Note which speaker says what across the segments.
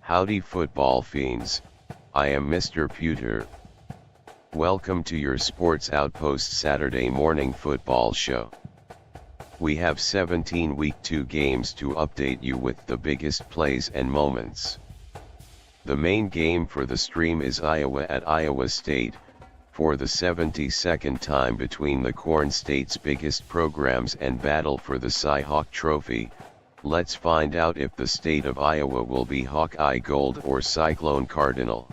Speaker 1: Howdy football fiends, I am Mr. Pewter. Welcome to your Sports Outpost Saturday morning football show. We have 17 Week 2 games to update you with the biggest plays and moments. The main game for the stream is Iowa at Iowa State, for the 72nd time between the Corn State's biggest programs and battle for the Cy-Hawk Trophy. Let's find out if the state of Iowa will be Hawkeye Gold or Cyclone Cardinal.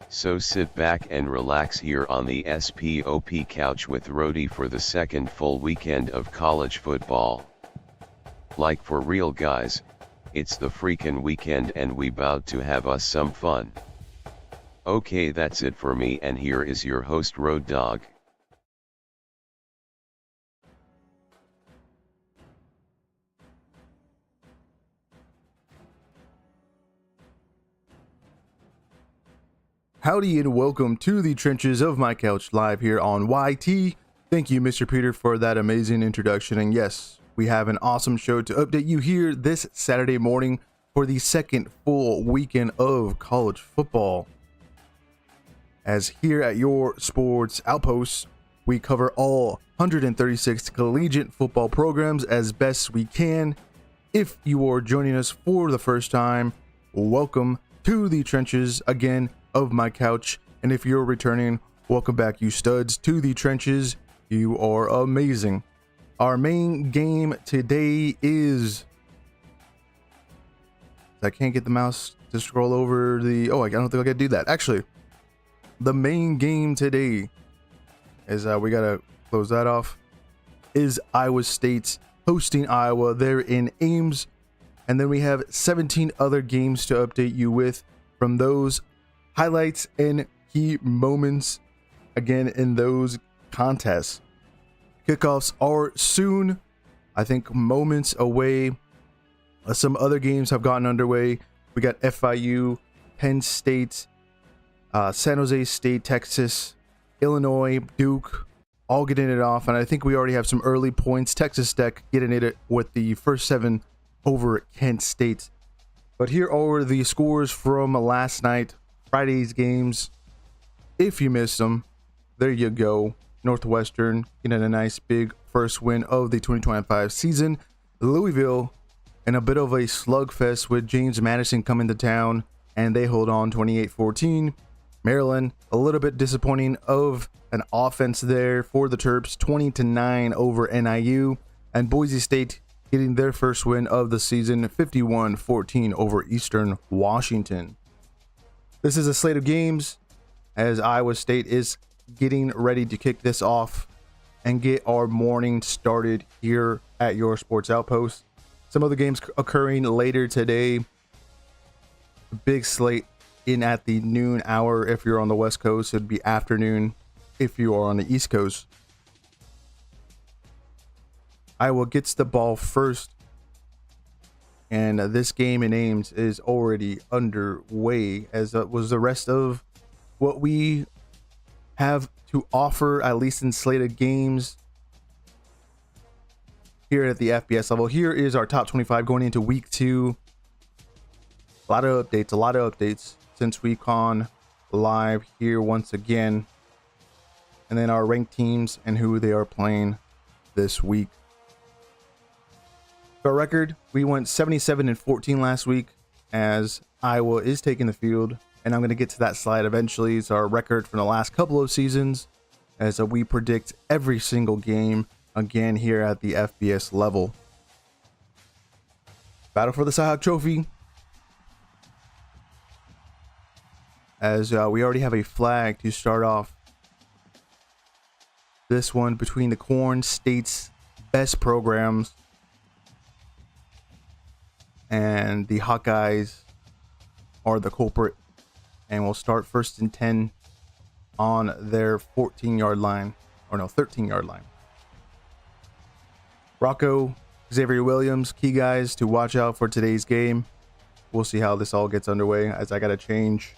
Speaker 1: So sit back and relax here on the SPOP couch with Rody for the second full weekend of college football. Like for real guys, it's the freaking weekend and we bout to have us some fun. Okay, that's it for me, and here is your host Road Dog.
Speaker 2: Howdy and welcome to the trenches of my couch live here on YT. Thank you, Mr. Peter, for that amazing introduction. And yes, we have an awesome show to update you here this Saturday morning for the second full weekend of college football. As here at your Sports Outpost, we cover all 136 collegiate football programs as best we can. If you are joining us for the first time, welcome to the trenches again of my couch, and if you're returning, welcome back, you studs, to the trenches. You are amazing. Our main game today is, I can't get the mouse to scroll over the, I don't think I can do that. Actually, the main game today is, we gotta close that off, is Iowa State hosting Iowa there in Ames, and then we have 17 other games to update you with from those highlights and key moments again in those contests. Kickoffs are soon, I think moments away. Some other games have gotten underway. We got FIU, Penn State, San Jose State, Texas, Illinois, Duke, all getting it off, and I think we already have some early points. Texas Tech getting it with the first 7 over Kent State. But here are the scores from last night, Friday's games. If you missed them, there you go. Northwestern getting a nice big first win of the 2025 season. Louisville in a bit of a slugfest with James Madison coming to town, and they hold on 28-14. Maryland, a little bit disappointing of an offense there for the Terps, 20-9 over NIU. And Boise State getting their first win of the season, 51-14 over Eastern Washington. This is a slate of games as Iowa State is getting ready to kick this off and get our morning started here at your Sports Outpost. Some other games occurring later today. Big slate in at the noon hour. If you're on the West Coast, it'd be afternoon if you are on the East Coast. Iowa gets the ball first, and this game in Ames is already underway, as was the rest of what we have to offer, at least in slated games here at the FBS level. Here is our top 25 going into week 2. A lot of updates since we've gone live here once again. And then our ranked teams and who they are playing this week. Our record, we went 77-14 last week as Iowa is taking the field, and I'm going to get to that slide eventually. It's our record from the last couple of seasons as we predict every single game again here at the FBS level. Battle for the Cy-Hawk Trophy, as we already have a flag to start off this one between the Corn State's best programs and the Hawkeyes are the culprit, and we'll start first and 10 on their 13-yard line. Rocco, Xavier Williams, key guys to watch out for today's game. We'll see how this all gets underway, as I got to change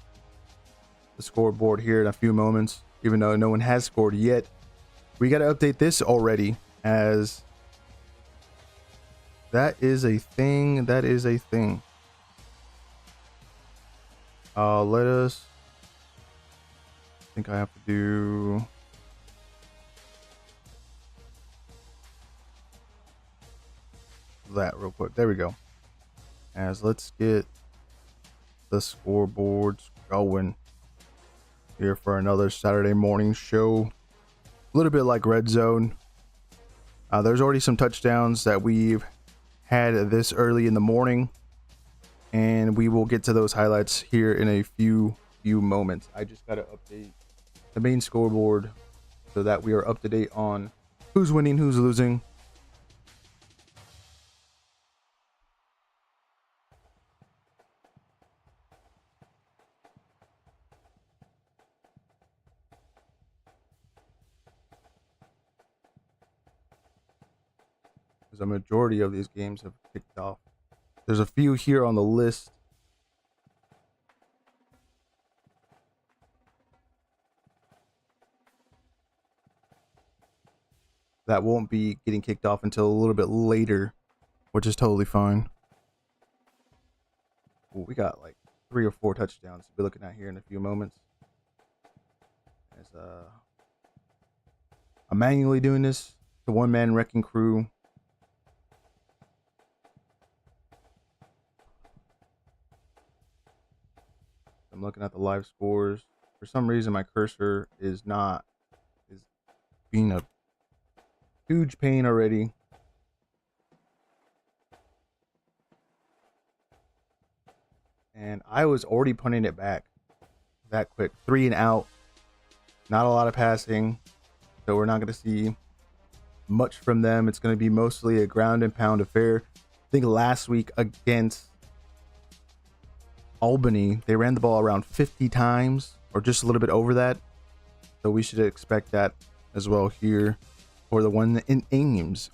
Speaker 2: the scoreboard here in a few moments, even though no one has scored yet. We got to update this already, as that is a thing. Let us. I think I have to do. That real quick. There we go. As let's get the scoreboards going here for another Saturday morning show. A little bit like Red Zone. There's already some touchdowns that we've had this early in the morning, and we will get to those highlights here in a few moments. I just got to update the main scoreboard so that we are up to date on who's winning, who's losing. Because a majority of these games have kicked off. There's a few here on the list that won't be getting kicked off until a little bit later, which is totally fine. Ooh, we got like 3 or 4 touchdowns to be looking at here in a few moments. As I'm manually doing this, the one-man wrecking crew. I'm looking at the live scores. For some reason, my cursor is being a huge pain already. And I was already punting it back that quick. 3 and out. Not a lot of passing. So we're not going to see much from them. It's going to be mostly a ground and pound affair. I think last week against Albany, they ran the ball around 50 times or just a little bit over that. So we should expect that as well here for the one in Ames.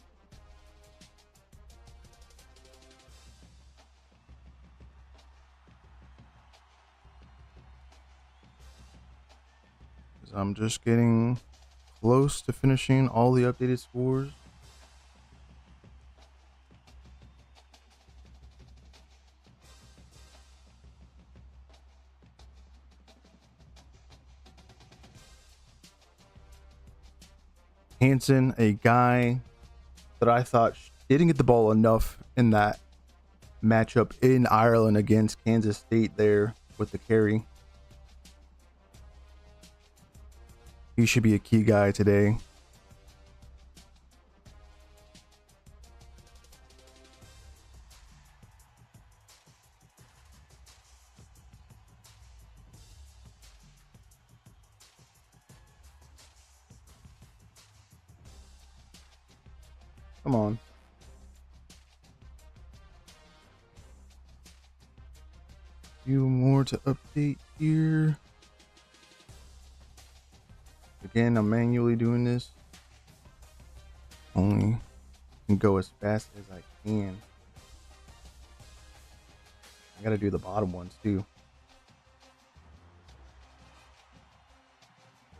Speaker 2: I'm just getting close to finishing all the updated scores. Hansen, a guy that I thought didn't get the ball enough in that matchup in Ireland against Kansas State there with the carry. He should be a key guy today. Come on. Few more to update here. Again, I'm manually doing this. Only can go as fast as I can. I gotta do the bottom ones too.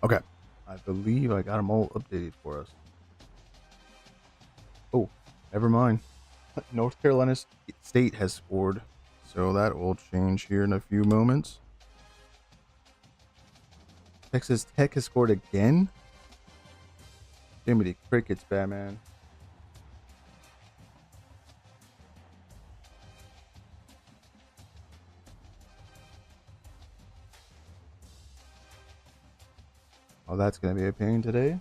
Speaker 2: Okay. I believe I got them all updated for us. Oh, never mind. North Carolina State has scored. So that will change here in a few moments. Texas Tech has scored again. Jiminy Crickets, Batman. Oh, that's going to be a pain today.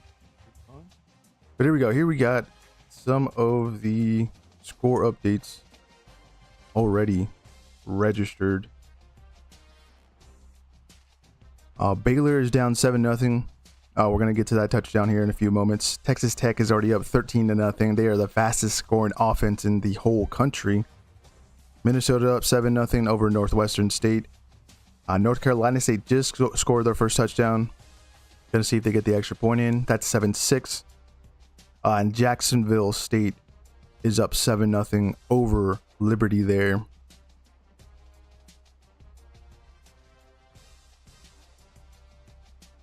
Speaker 2: But here we go. Here we got some of the score updates already registered. Baylor is down 7-0. We're going to get to that touchdown here in a few moments. Texas Tech is already up 13-0. They are the fastest scoring offense in the whole country. Minnesota up 7-0 over Northwestern State. North Carolina State just scored their first touchdown. Gonna see if they get the extra point in. That's 7-6. And Jacksonville State is up 7-0 over Liberty there.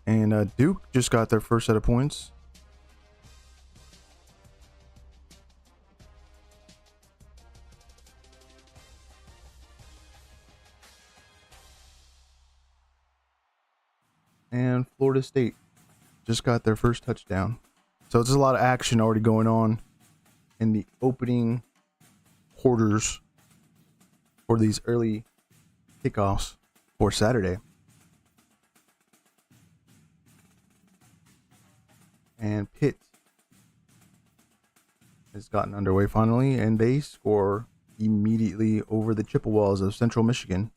Speaker 2: And Duke just got their first set of points. and Florida State just got their first touchdown. So there's a lot of action already going on in the opening quarters for these early kickoffs for Saturday. And Pitt has gotten underway finally, and they score immediately over the Chippewas of Central Michigan.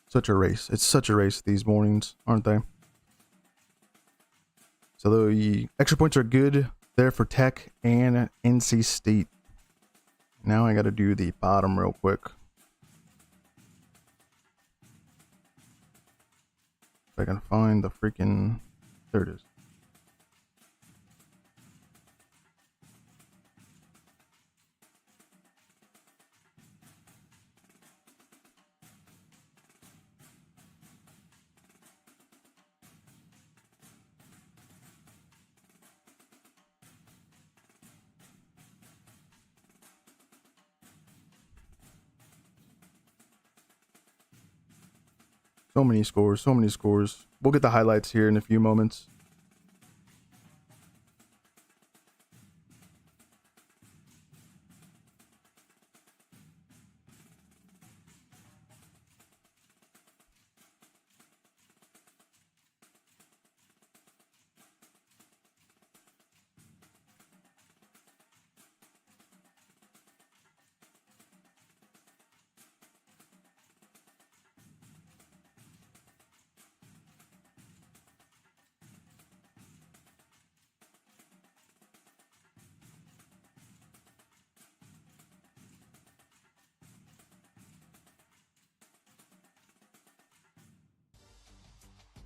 Speaker 2: Such a race. It's such a race these mornings, aren't they? So the extra points are good there for Tech and NC State. Now I got to do the bottom real quick. If I can find the freaking... There it is. So many scores, so many scores. We'll get the highlights here in a few moments.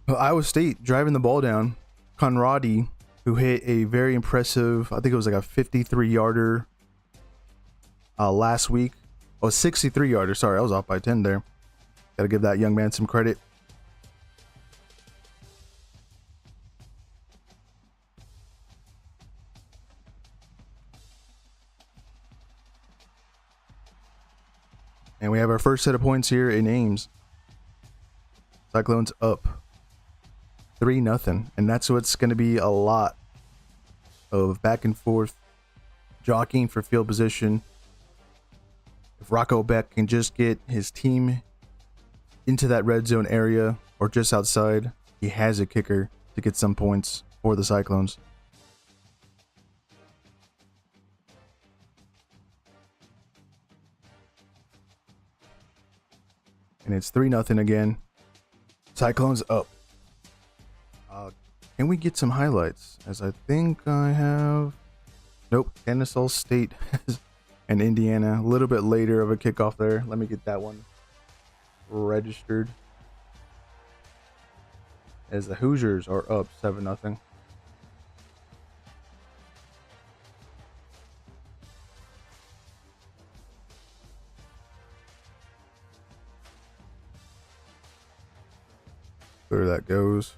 Speaker 2: Well, Iowa State driving the ball down. Conradi, who hit a very impressive, I think it was like a 53-yarder last week. Oh, 63-yarder. Sorry, I was off by 10 there. Got to give that young man some credit. And we have our first set of points here in Ames. Cyclones up 3-0, and that's what's going to be a lot of back and forth jockeying for field position. If Rocco Beck can just get his team into that red zone area or just outside, he has a kicker to get some points for the Cyclones. And it's 3-0 again. Cyclones up. Can we get some highlights? As I think I have... Nope. Kennesaw State and Indiana. A little bit later of a kickoff there. Let me get that one registered. As the Hoosiers are up 7-0. There that goes.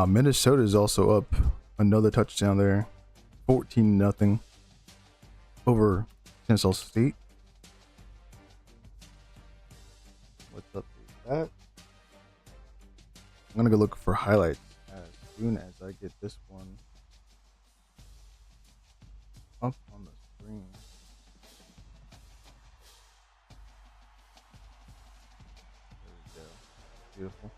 Speaker 2: Minnesota is also up another touchdown there. 14-0 over Kennesaw State. What's up with that? I'm gonna go look for highlights as soon as I get this one up on the screen. There we go. Beautiful.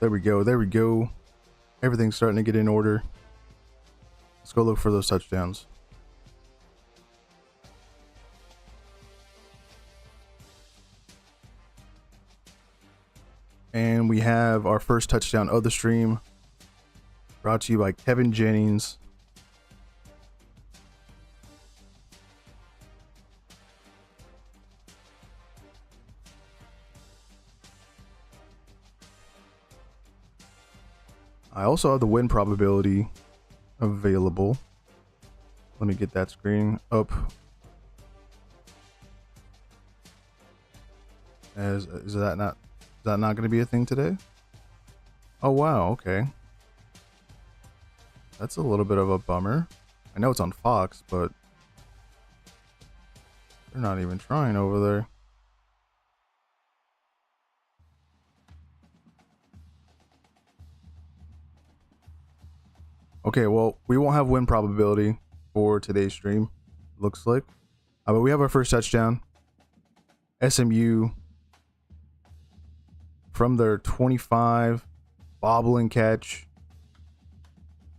Speaker 2: There we go. There we go. Everything's starting to get in order. Let's go look for those touchdowns. And we have our first touchdown of the stream, brought to you by Kevin Jennings. I also have the win probability available. Let me get that screen up. Is that not going to be a thing today? Oh wow, okay. That's a little bit of a bummer. I know it's on Fox, but they're not even trying over there. Okay, well, we won't have win probability for today's stream, looks like. But we have our first touchdown. SMU from their 25 bobbling catch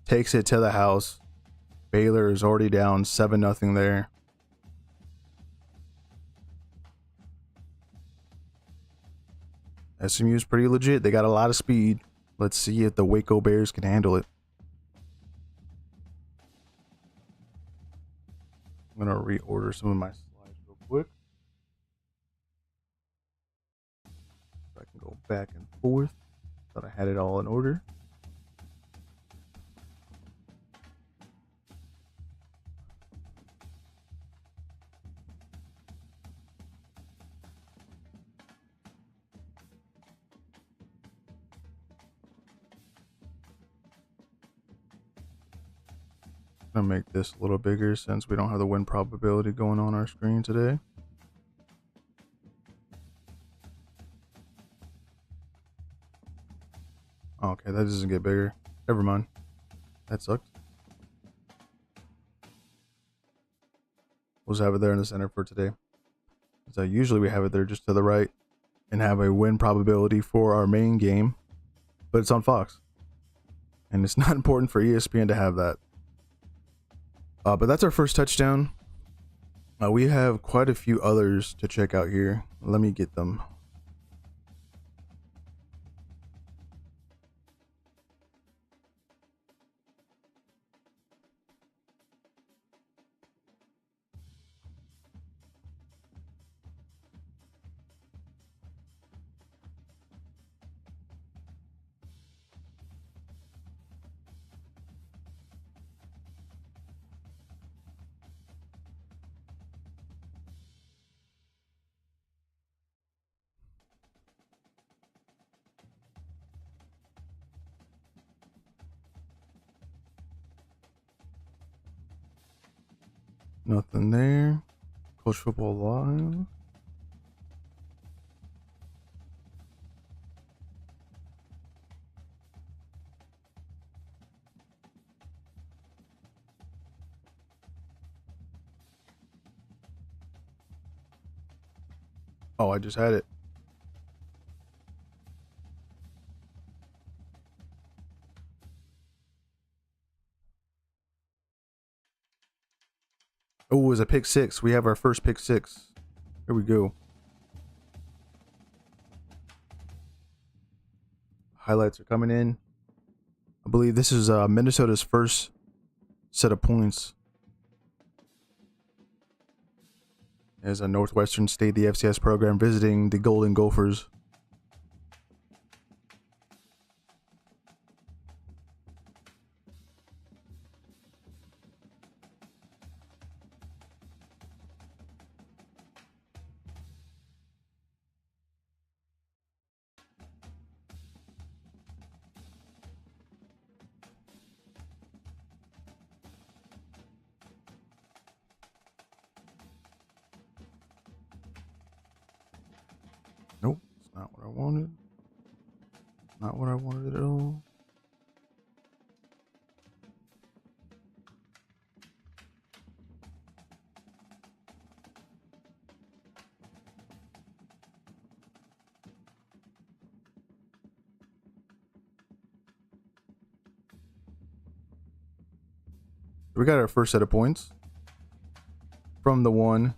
Speaker 2: takes it to the house. Baylor is already down 7-0 there. SMU is pretty legit. They got a lot of speed. Let's see if the Waco Bears can handle it. I'm going to reorder some of my slides real quick. So I can go back and forth. Thought I had it all in order. I'm gonna make this a little bigger since we don't have the win probability going on our screen today. Okay, that doesn't get bigger. Never mind. That sucked. We'll just have it there in the center for today. So usually we have it there just to the right and have a win probability for our main game, but it's on Fox. And it's not important for ESPN to have that. But that's our first touchdown. We have quite a few others to check out here. Let me get them. Nothing there. Coach Football Live. Oh, I just had it. Oh, it was a pick six. We have our first pick six. Here we go. Highlights are coming in. I believe this is Minnesota's first set of points. As a Northwestern State, the FCS program visiting the Golden Gophers. Nope, it's not what I wanted. Not what I wanted at all. We got our first set of points from the one,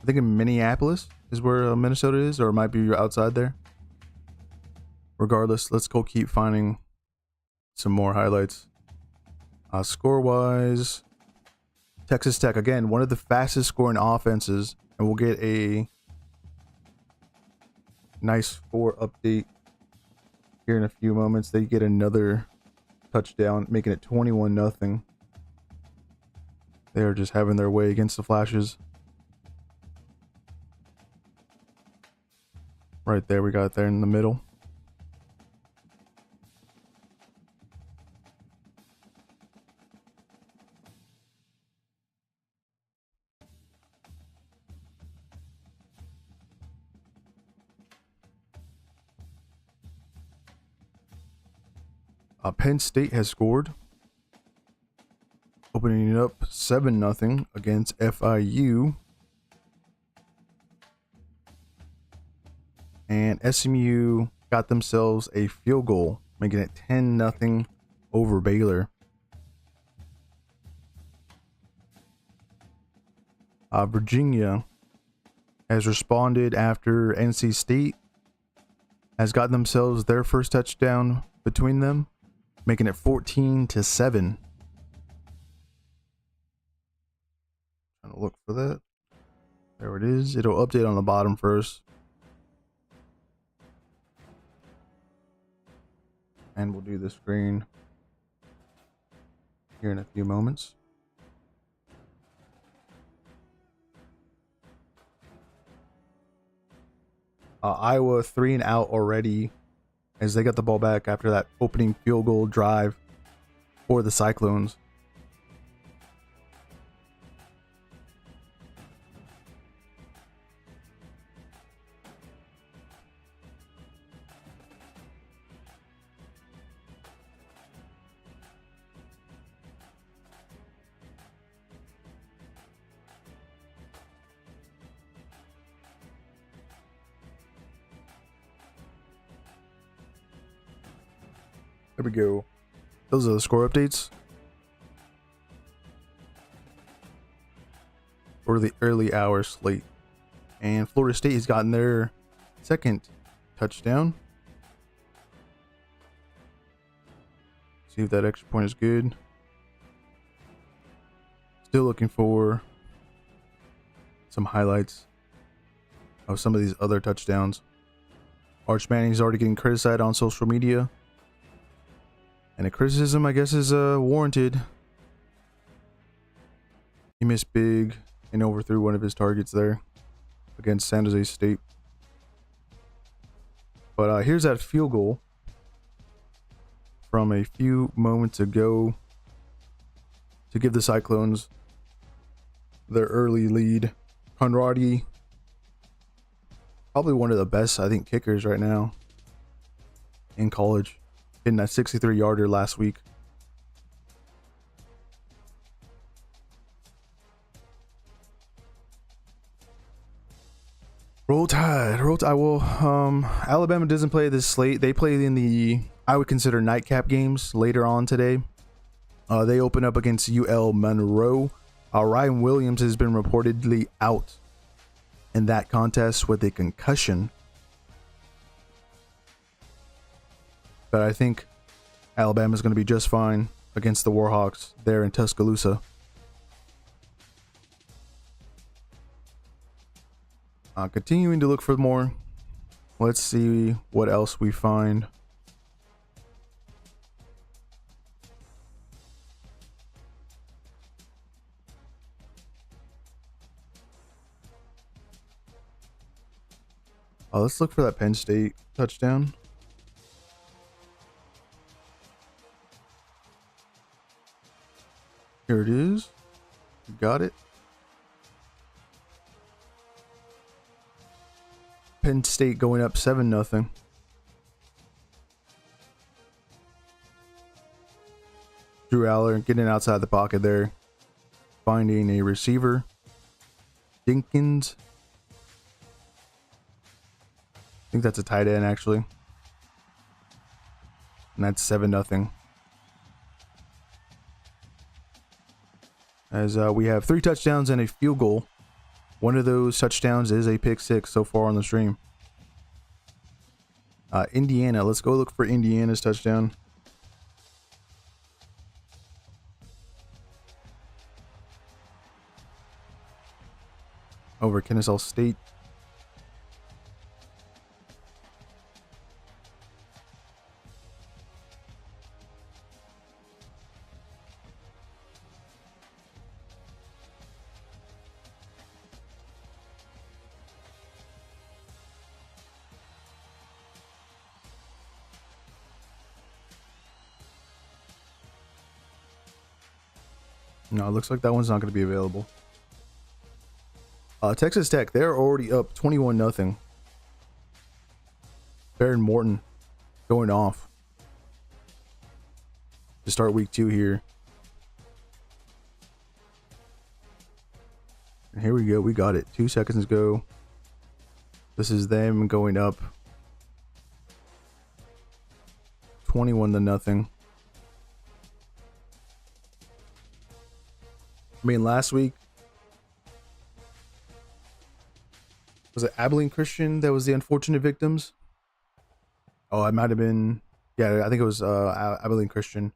Speaker 2: I think in Minneapolis is where Minnesota is, or it might be outside there. Regardless, let's go keep finding some more highlights. Score wise, Texas Tech, again, one of the fastest scoring offenses, and we'll get a nice score update here in a few moments. They get another touchdown, making it 21-0. They are just having their way against the Flashes. Right there, we got it there in the middle. Penn State has scored, opening it up 7-0 against FIU. And SMU got themselves a field goal, making it 10-0 over Baylor. Virginia has responded after NC State has gotten themselves their first touchdown between them, making it 14-7. Trying to look for that. There it is. It'll update on the bottom first. And we'll do the screen here in a few moments. Iowa 3 and out already as they got the ball back after that opening field goal drive for the Cyclones. There we go. Those are the score updates for the early hour slate. And Florida State has gotten their second touchdown. See if that extra point is good. Still looking for some highlights of some of these other touchdowns. Arch Manning's already getting criticized on social media. And the criticism, I guess, is warranted. He missed big and overthrew one of his targets there against San Jose State. But here's that field goal from a few moments ago to give the Cyclones their early lead. Conradi, probably one of the best, I think, kickers right now in college. Hitting that 63-yarder last week. Roll Tide. Roll Tide. Well, Alabama doesn't play this slate. They play in the, I would consider, nightcap games later on today. They open up against UL Monroe. Ryan Williams has been reportedly out in that contest with a concussion. But I think Alabama's going to be just fine against the Warhawks there in Tuscaloosa. Continuing to look for more. Let's see what else we find. Let's look for that Penn State touchdown. Here it is. Got it. Penn State going up 7-0. Drew Aller getting outside the pocket there. Finding a receiver. Dinkins. I think that's a tight end, actually. And that's 7-0. As we have 3 touchdowns and a field goal. One of those touchdowns is a pick 6 so far on the stream. Indiana, let's go look for Indiana's touchdown. Over Kennesaw State. No, it looks like that one's not going to be available. Texas Tech, they're already up 21-0. Baron Morton going off to start week 2 here. And here we go. We got it. 2 seconds ago. This is them going up 21-0. I mean, last week, was it Abilene Christian that was the unfortunate victims? Oh, it might have been. Yeah, I think it was Abilene Christian.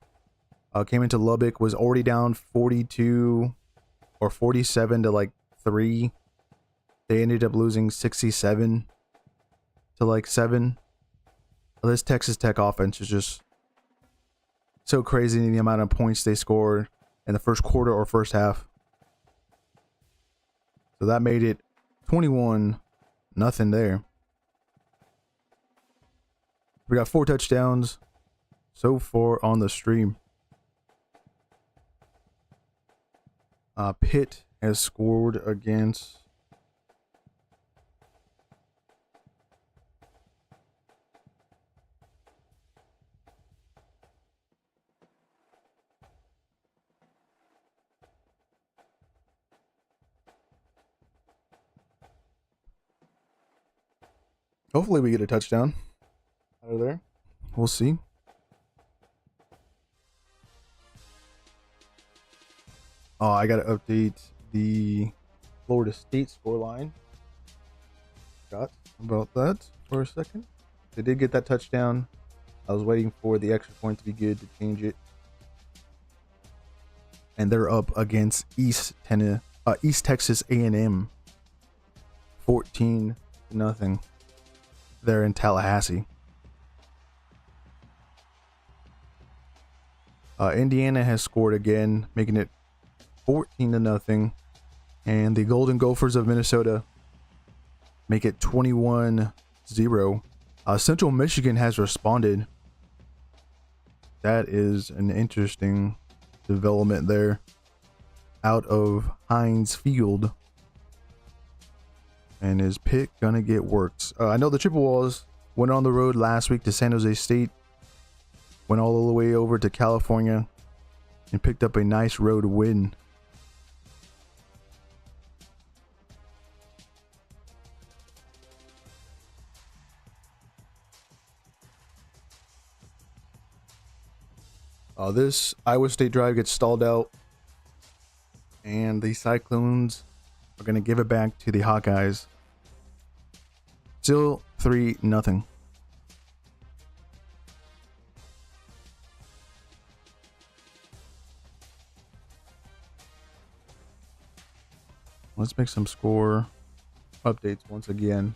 Speaker 2: Came into Lubbock, was already down 42 or 47 to like 3. They ended up losing 67 to like 7. This Texas Tech offense is just so crazy in the amount of points they scored in the first quarter or first half. So that made it 21-0 there. We got 4 touchdowns so far on the stream. Pitt has scored against hopefully we get a touchdown out of there. We'll see. Oh, I gotta update the Florida State scoreline. Forgot about that for a second. They did get that touchdown. I was waiting for the extra point to be good to change it. And they're up against East Texas A&M, 14-0. They're in Tallahassee. Indiana has scored again, making it 14-0, and the Golden Gophers of Minnesota make it 21-0. Central Michigan has responded. That is an interesting development there out of Heinz Field. And is Pitt gonna get worked? I know the Chippewas went on the road last week to San Jose State, went all the way over to California, and picked up a nice road win. This Iowa State drive gets stalled out, and the Cyclones are going to give it back to the Hawkeyes. Still 3-0. Let's make some score updates once again.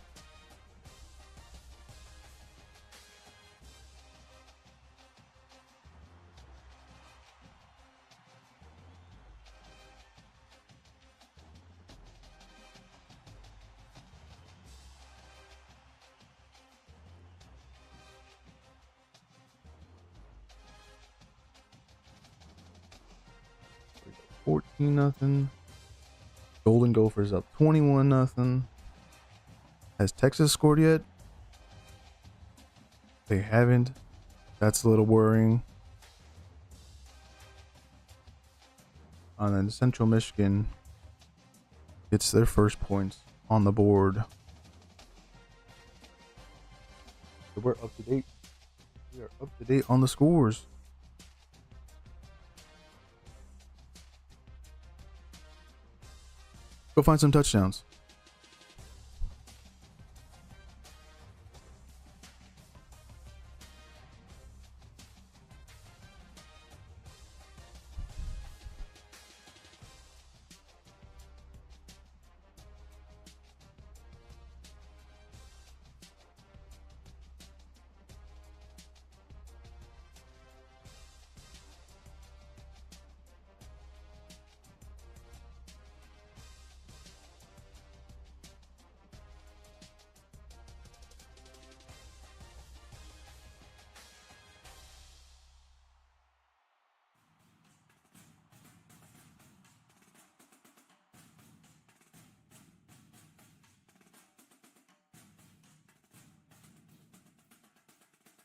Speaker 2: We got 14-0. Golden Gophers up 21-0. Has Texas scored yet? They haven't. That's a little worrying. And then Central Michigan gets their first points on the board. So we're up to date. We are up to date on the scores. Go find some touchdowns.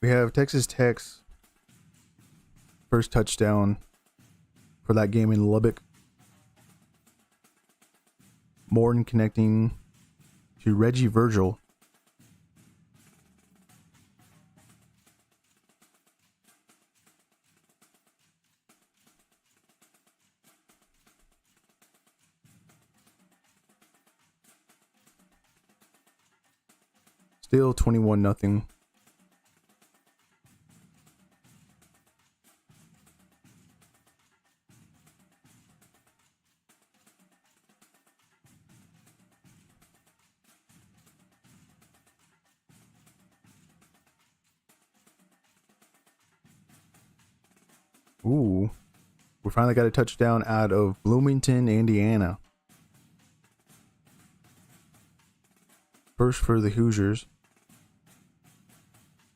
Speaker 2: We have Texas Tech's first touchdown for that game in Lubbock. Morton connecting to Reggie Virgil. Still 21-0. Ooh, we finally got a touchdown out of Bloomington, Indiana. First for the Hoosiers.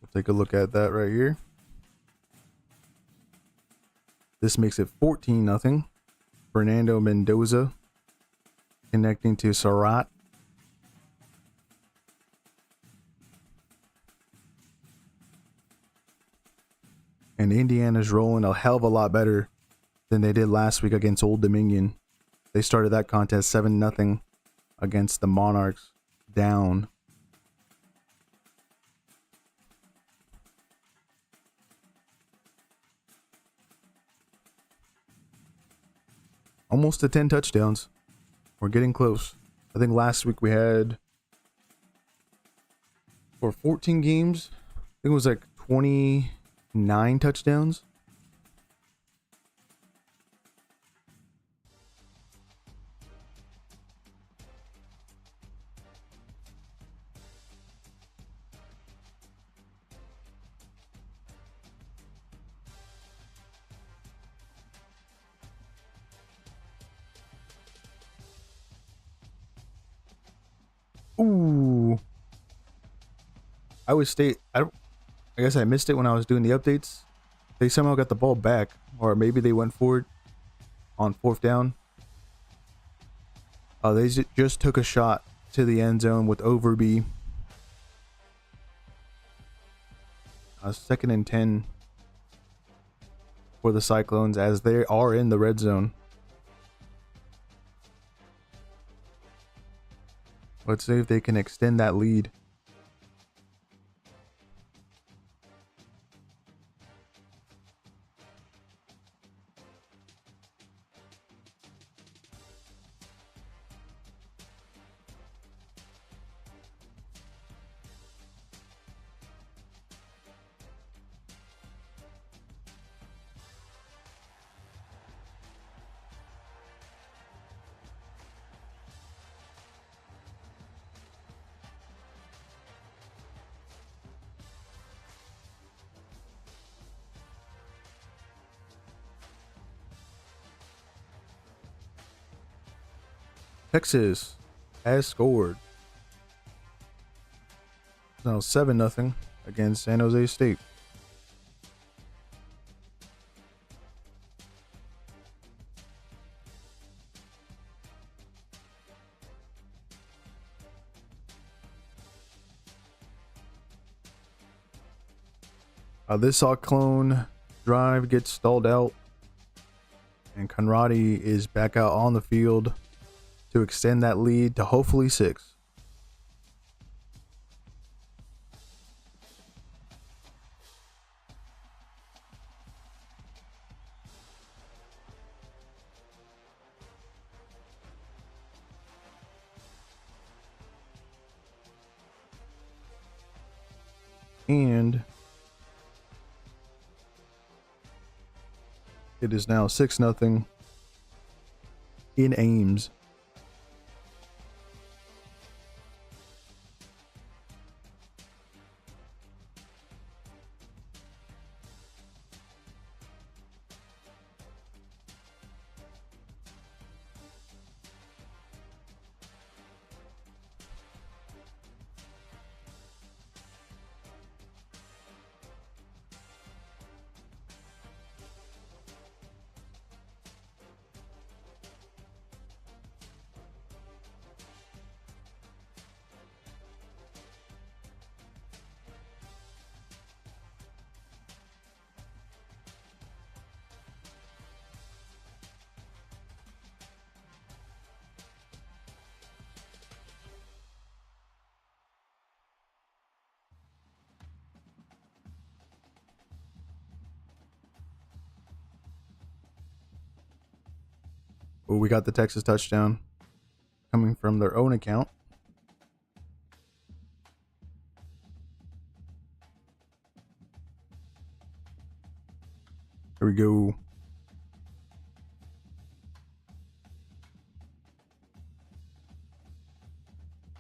Speaker 2: We'll take a look at that right here. This makes it 14-0. Fernando Mendoza connecting to Surratt. And Indiana's rolling a hell of a lot better than they did last week against Old Dominion. They started that contest 7-0 against the Monarchs down. Almost to 10 touchdowns. We're getting close. I think last week we had, for 14 games, I think it was like 29 touchdowns. Ooh. I guess I missed it when I was doing the updates. They somehow got the ball back, or maybe they went for it on 4th down. They just took a shot to the end zone with Overby. 2nd and 10 for the Cyclones as they are in the red zone. Let's see if they can extend that lead. Texas has scored. Now 7-0 against San Jose State. This Cyclone drive gets stalled out, and Conradi is back out on the field to extend that lead to hopefully 6. And it is now 6-0 in Ames. Oh, we got the Texas touchdown coming from their own account. Here we go.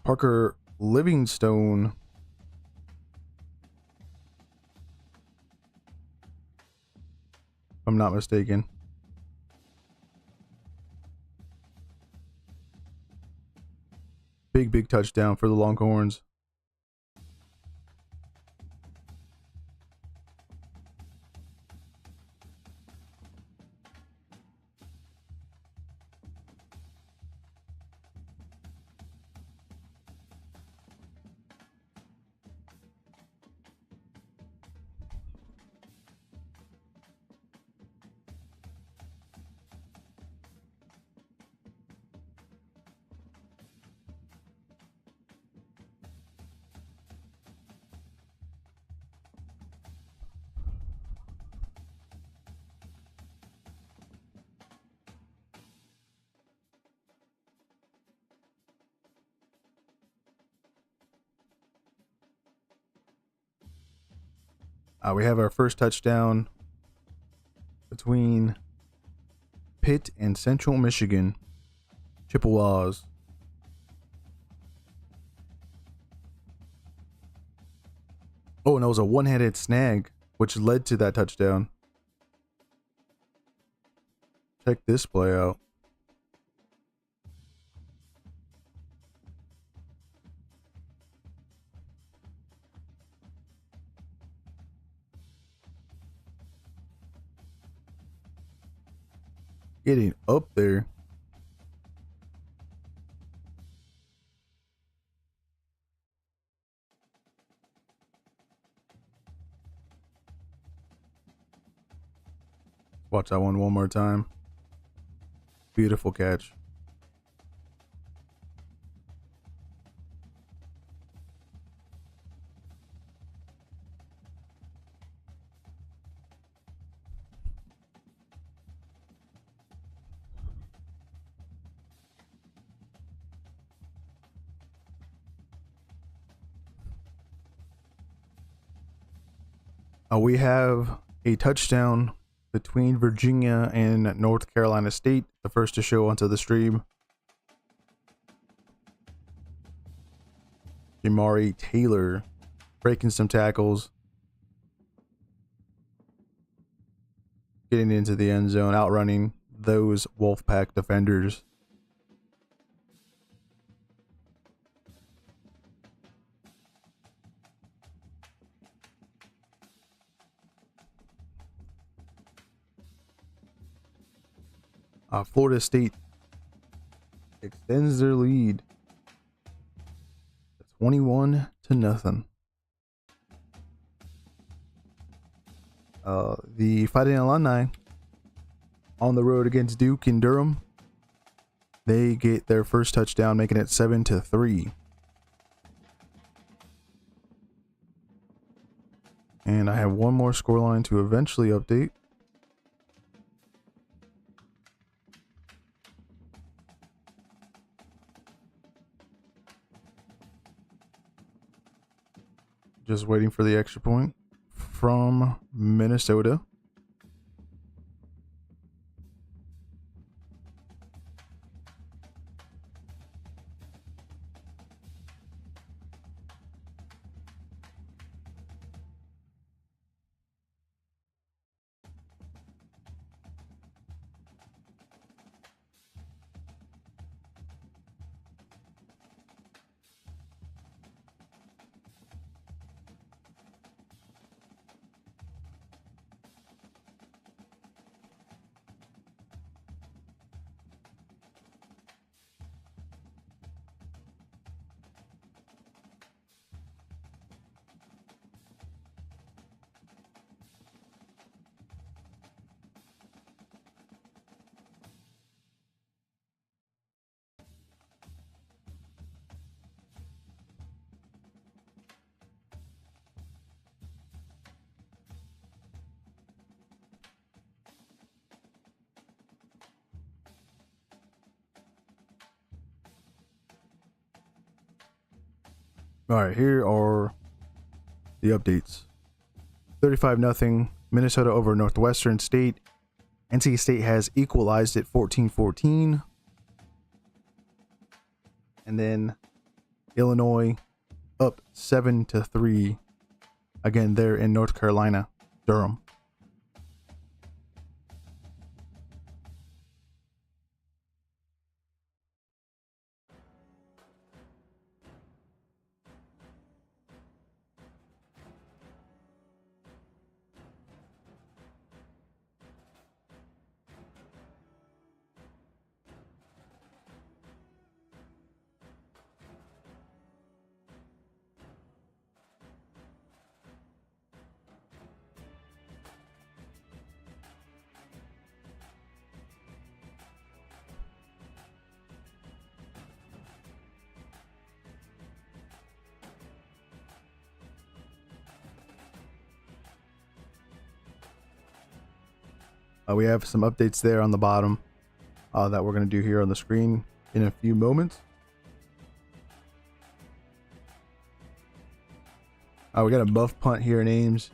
Speaker 2: Parker Livingstone. If I'm not mistaken. Big touchdown for the Longhorns. We have our first touchdown between Pitt and Central Michigan. Chippewas. Oh, and it was a one-handed snag, which led to that touchdown. Check this play out. Getting up there. Watch that one more time. Beautiful catch. We have a touchdown between Virginia and North Carolina State, the first to show onto the stream. Jamari Taylor breaking some tackles, getting into the end zone, outrunning those Wolfpack defenders. Florida State extends their lead 21-0. The Fighting Illini on the road against Duke in Durham. They get their first touchdown, making it 7-3. And I have one more scoreline to eventually update. Just waiting for the extra point from Minnesota. All right, here are the updates. 35-0 Minnesota over Northwestern State. NC State has equalized at 14-14. And then Illinois up 7-3. Again, they're in North Carolina, Durham. We have some updates there on the bottom that we're going to do here on the screen in a few moments. We got a muff punt here in Ames.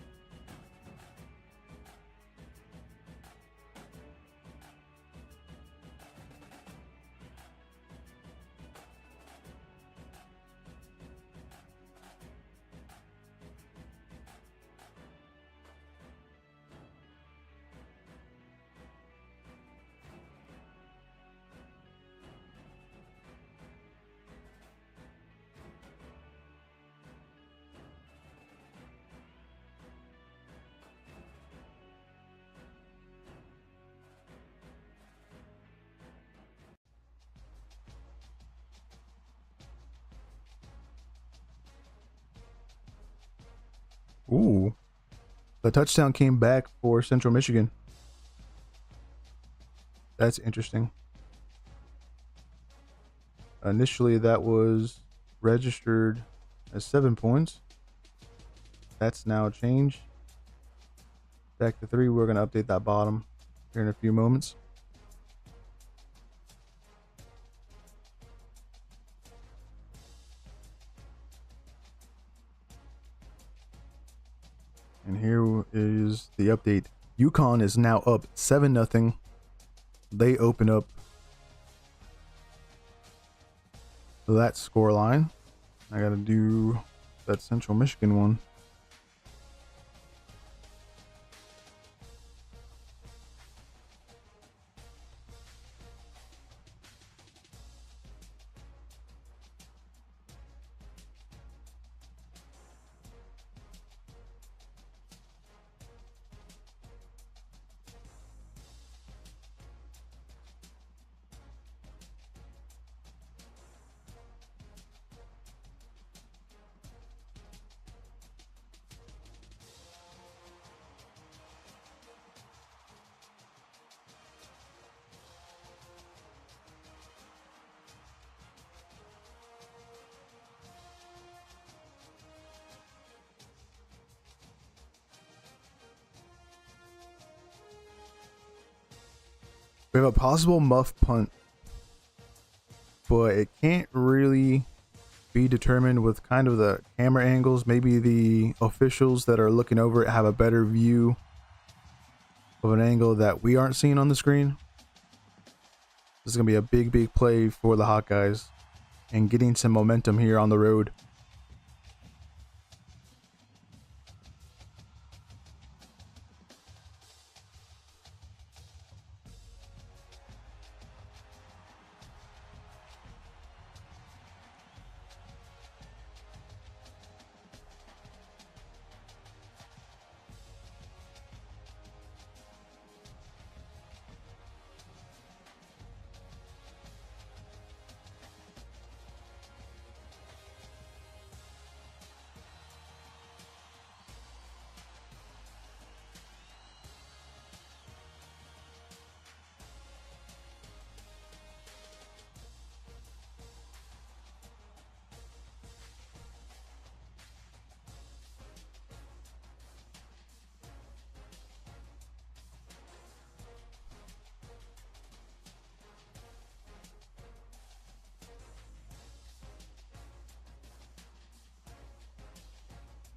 Speaker 2: Ooh, the touchdown came back for Central Michigan. That's interesting. Initially, that was registered as 7 points. That's now changed back to 3. We're going to update that bottom here in a few moments. And here is the update. UConn is now up 7-0. They open up that score line. I got to do that Central Michigan one. We have a possible muff punt, but it can't really be determined with kind of the camera angles. Maybe the officials that are looking over it have a better view of an angle that we aren't seeing on the screen. This is going to be a big play for the Hawkeyes and getting some momentum here on the road.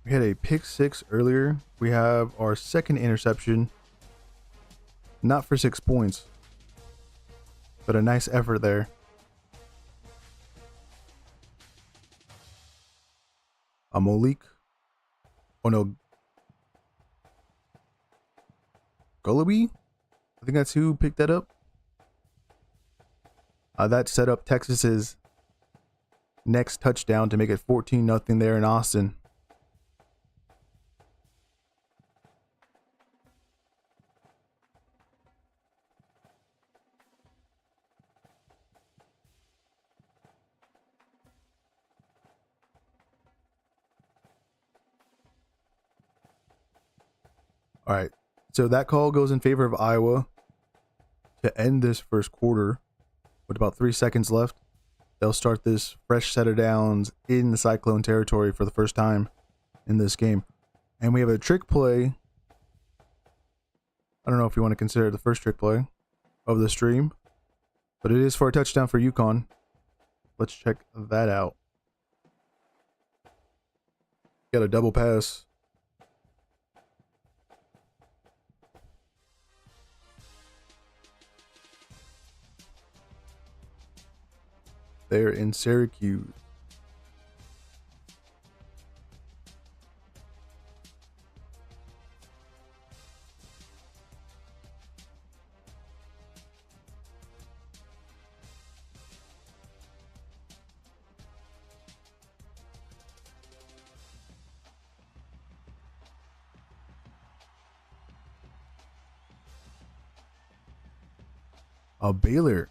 Speaker 2: We had a pick six earlier. We have our second interception. Not for 6 points, but a nice effort there. Malik. Oh no. Gulaby? I think that's who picked that up. That set up Texas's next touchdown to make it 14-0 there in Austin. All right, so that call goes in favor of Iowa to end this first quarter with about 3 seconds left. They'll start this fresh set of downs in the Cyclone territory for the first time in this game. And we have a trick play. I don't know if you want to consider it the first trick play of the stream, but it is for a touchdown for UConn. Let's check that out. Got a double pass. There in Syracuse. Baylor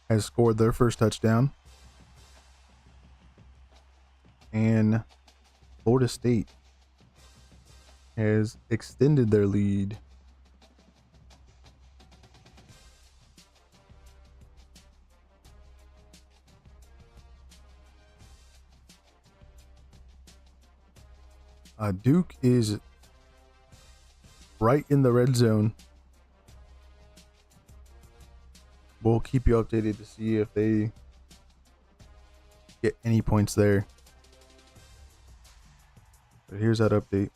Speaker 2: has scored their first touchdown. And Florida State has extended their lead. Duke is right in the red zone. We'll keep you updated to see if they get any points there. But here's that update.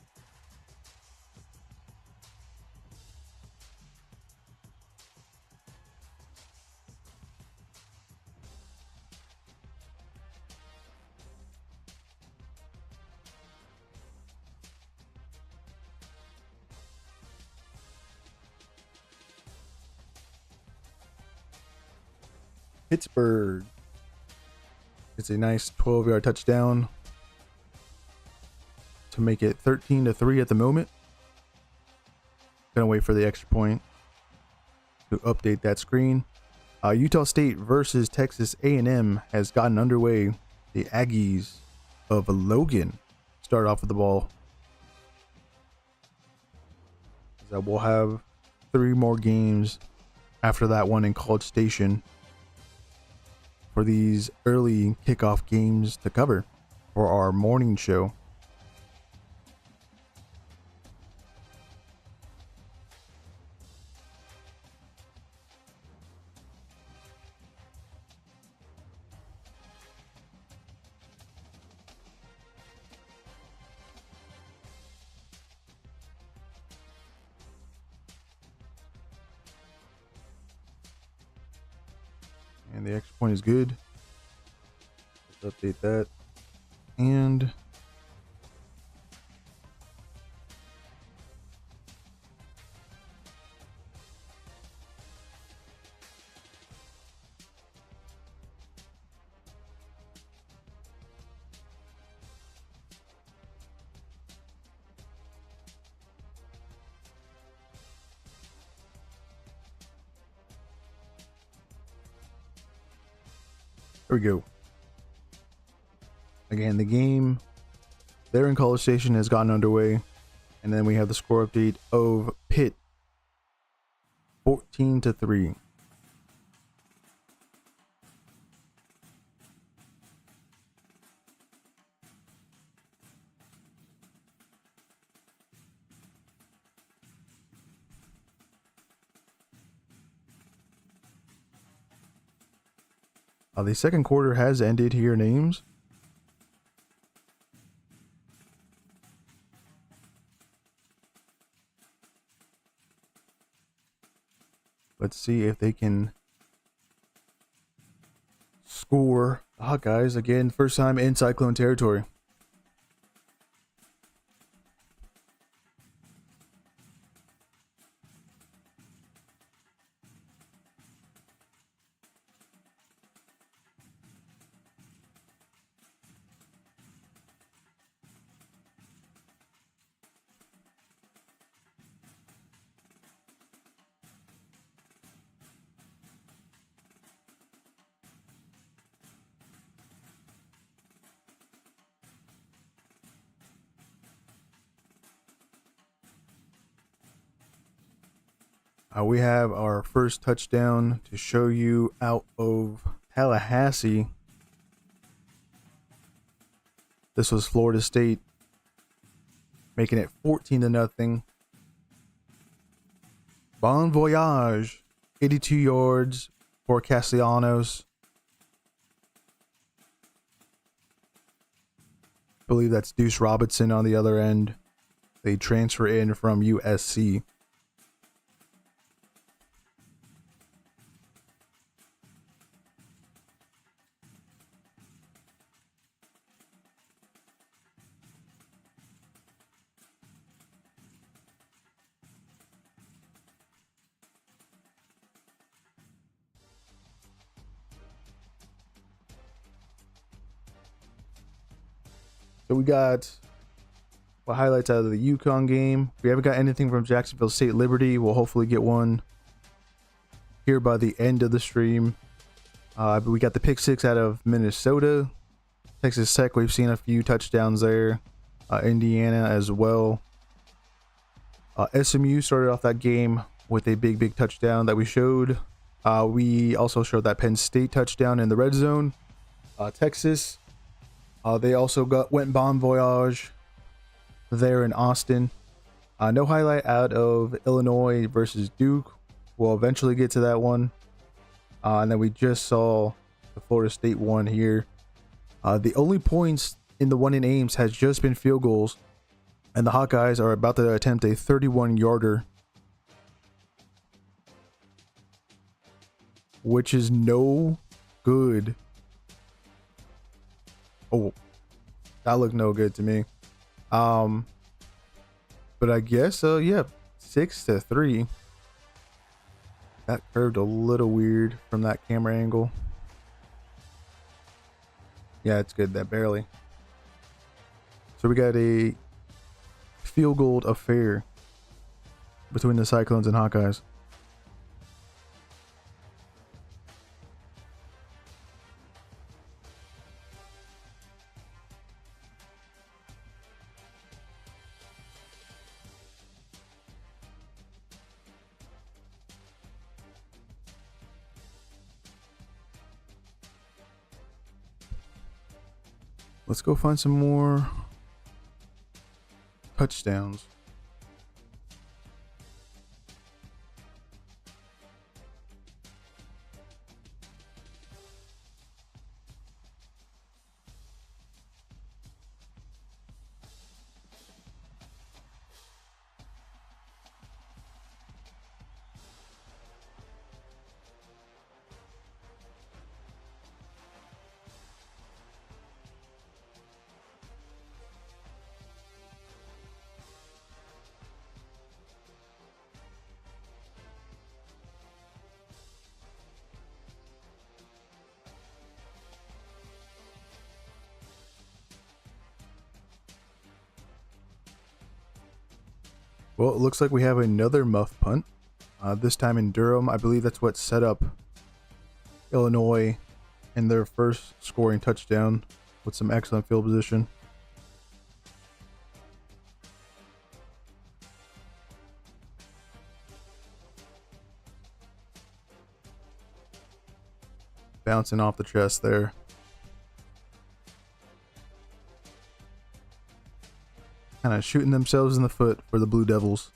Speaker 2: Pittsburgh. It's a nice 12-yard touchdown to make it 13-3 at the moment. Gonna wait for the extra point to update that screen. Utah State versus Texas A&M has gotten underway. The Aggies of Logan start off with the ball. So we'll have 3 more games after that one in College Station for these early kickoff games to cover for our morning show. And the extra point is good. Let's update that. And there we go. Again, the game there in College Station has gotten underway. And then we have the score update of Pitt 14-3. The second quarter has ended here, names. Let's see if they can score. The Hawkeyes again, first time in Cyclone territory. We have our first touchdown to show you out of Tallahassee. This was Florida State making it 14-0. Bon voyage, 82 yards for Castellanos. I believe that's Deuce Robinson on the other end. They transfer in from USC. So we got highlights out of the Yukon game. We haven't got anything from Jacksonville State Liberty. We'll hopefully get one here by the end of the stream. But we got the pick six out of Minnesota. Texas Tech, we've seen a few touchdowns there. Indiana as well. SMU started off that game with a big touchdown that we showed. We also showed that Penn State touchdown in the red zone. Texas, they also went bon voyage there in Austin. No highlight out of Illinois versus Duke. We'll eventually get to that one. And then we just saw the Florida State one here. The only points in the one in Ames has just been field goals. And the Hawkeyes are about to attempt a 31-yarder. Which is no good. Oh, that looked no good to me. But I guess, yeah, 6-3. That curved a little weird from that camera angle. Yeah, it's good, that barely. So we got a field goal affair between the Cyclones and Hawkeyes. Let's go find some more touchdowns. Well, it looks like we have another muff punt. This time in Durham. I believe that's what set up Illinois in their first scoring touchdown with some excellent field position. Bouncing off the chest there. Kind of shooting themselves in the foot for the Blue Devils.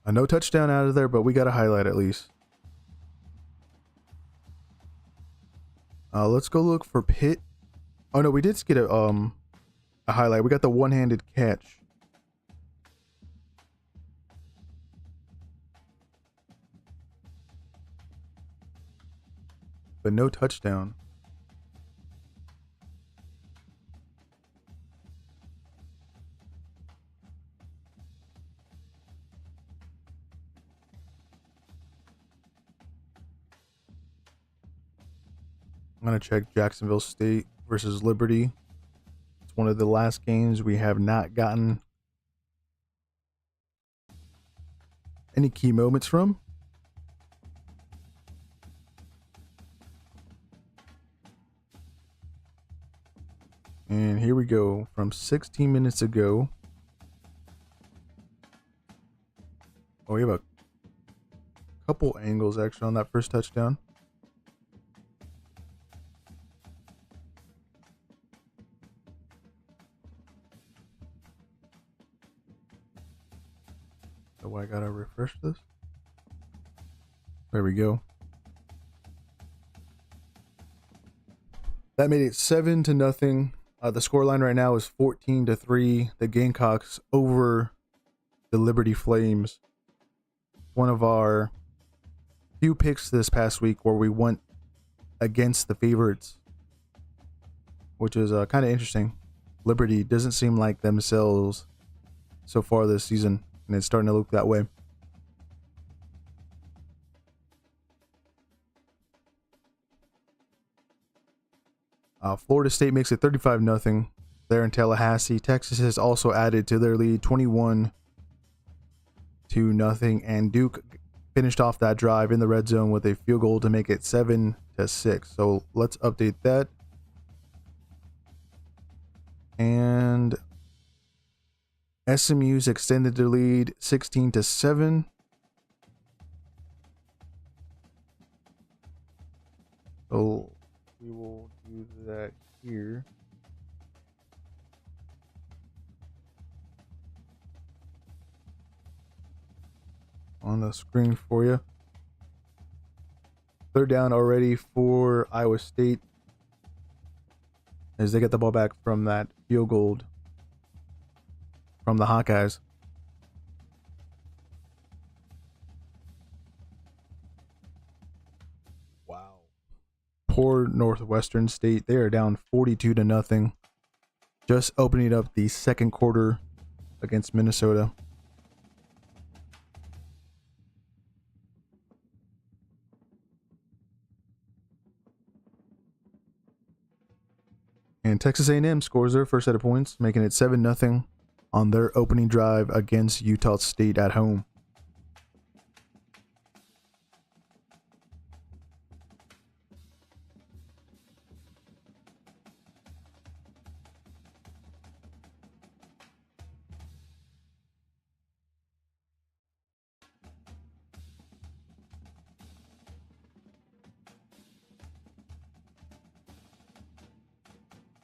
Speaker 2: A no touchdown out of there, but we got a highlight at least. Let's go look for Pitt. Oh no, we did get a highlight. We got the one-handed catch. But no touchdown. I'm gonna check Jacksonville State versus Liberty. It's one of the last games we have not gotten any key moments from. And here we go from 16 minutes ago. Oh, we have a couple angles actually on that first touchdown. So I gotta refresh this. There we go. That made it 7-0. The scoreline right now is 14-3. The Gamecocks over the Liberty Flames. One of our few picks this past week where we went against the favorites, which is kind of interesting. Liberty doesn't seem like themselves so far this season, and it's starting to look that way. Florida State makes it 35-0 there in Tallahassee. Texas has also added to their lead 21-0, and Duke finished off that drive in the red zone with a field goal to make it 7-6. So let's update that. And SMU's extended their lead 16-7. So we will do that here. On the screen for you. Third down already for Iowa State as they get the ball back from that field goal from the Hawkeyes. Wow. Poor Northwestern State. They are down 42-0. Just opening up the second quarter against Minnesota. And Texas A&M scores their first set of points, making it 7-0 on their opening drive against Utah State at home.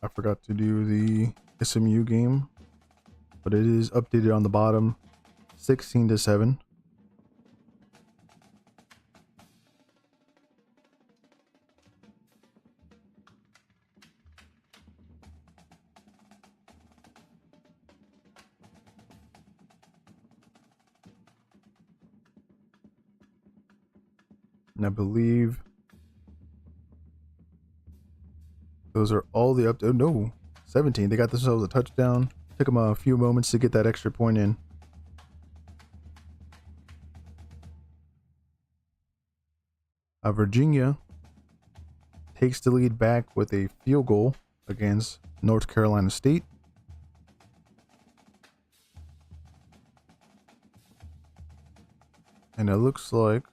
Speaker 2: I forgot to do the SMU game, but it is updated on the bottom, 16-7. And I believe those are all the up. Oh no, 17. They got themselves a touchdown. Took them a few moments to get that extra point in. Virginia takes the lead back with a field goal against North Carolina State. And it looks like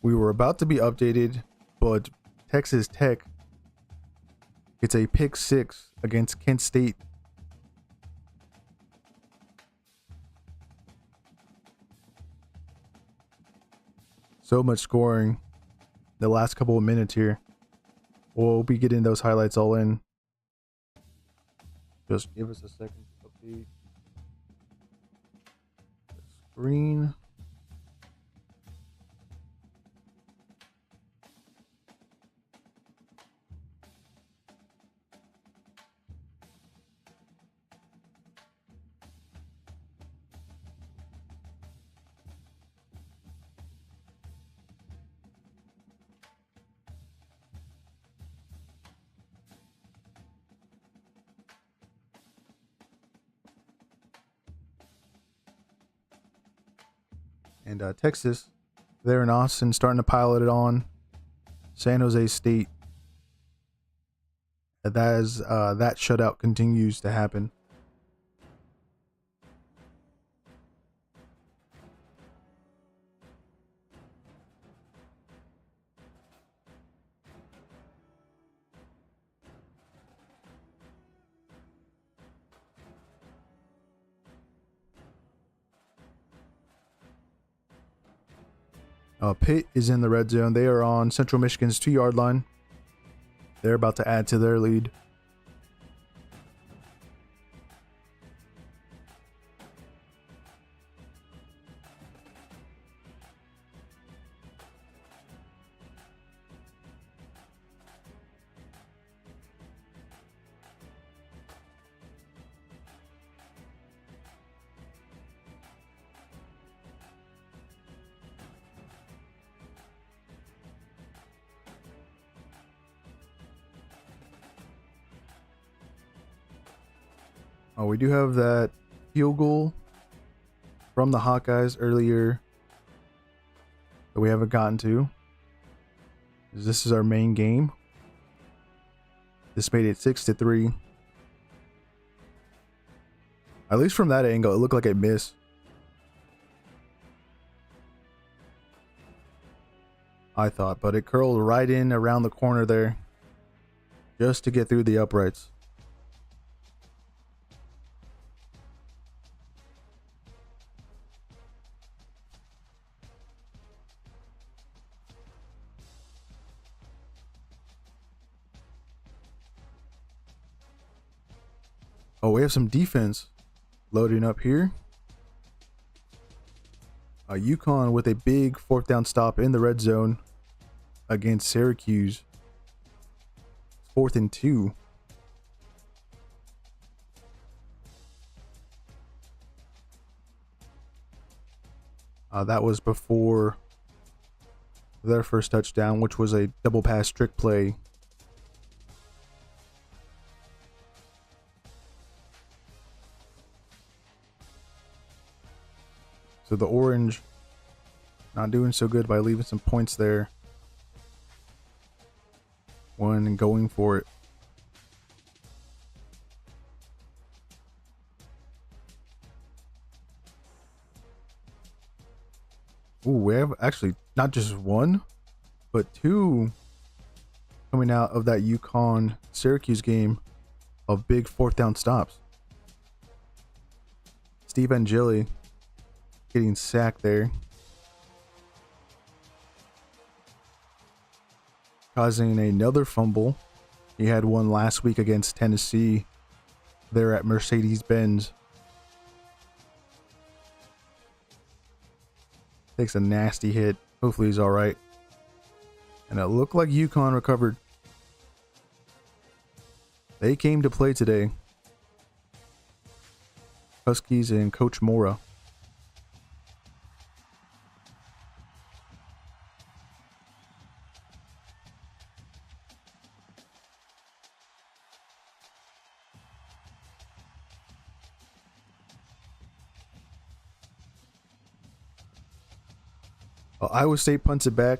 Speaker 2: we were about to be updated, but Texas Tech gets a pick 6 against Kent State. So much scoring the last couple of minutes here. We'll be getting those highlights all in. Just give us a second to update the screen. And Texas, they're in Austin, starting to pilot it on. San Jose State. That shutout continues to happen. Pitt is in the red zone. They are on Central Michigan's 2-yard line. They're about to add to their lead. We do have that field goal from the Hawkeyes earlier that we haven't gotten to. This is our main game. This made it 6-3. At least from that angle, it looked like it missed. I thought, but it curled right in around the corner there just to get through the uprights. Oh, we have some defense loading up here. UConn with a big 4th down stop in the red zone against Syracuse. 4th and 2. That was before their first touchdown, which was a double pass trick play. So the Orange not doing so good by leaving some points there when going for it. Ooh, we have actually not just one, but two coming out of that UConn Syracuse game of big 4th down stops. Steve Angeli getting sacked there, causing another fumble. He had one last week against Tennessee there at Mercedes-Benz. Takes a nasty hit. Hopefully he's all right. And it looked like UConn recovered. They came to play today. Huskies and Coach Mora. Iowa State punts it back.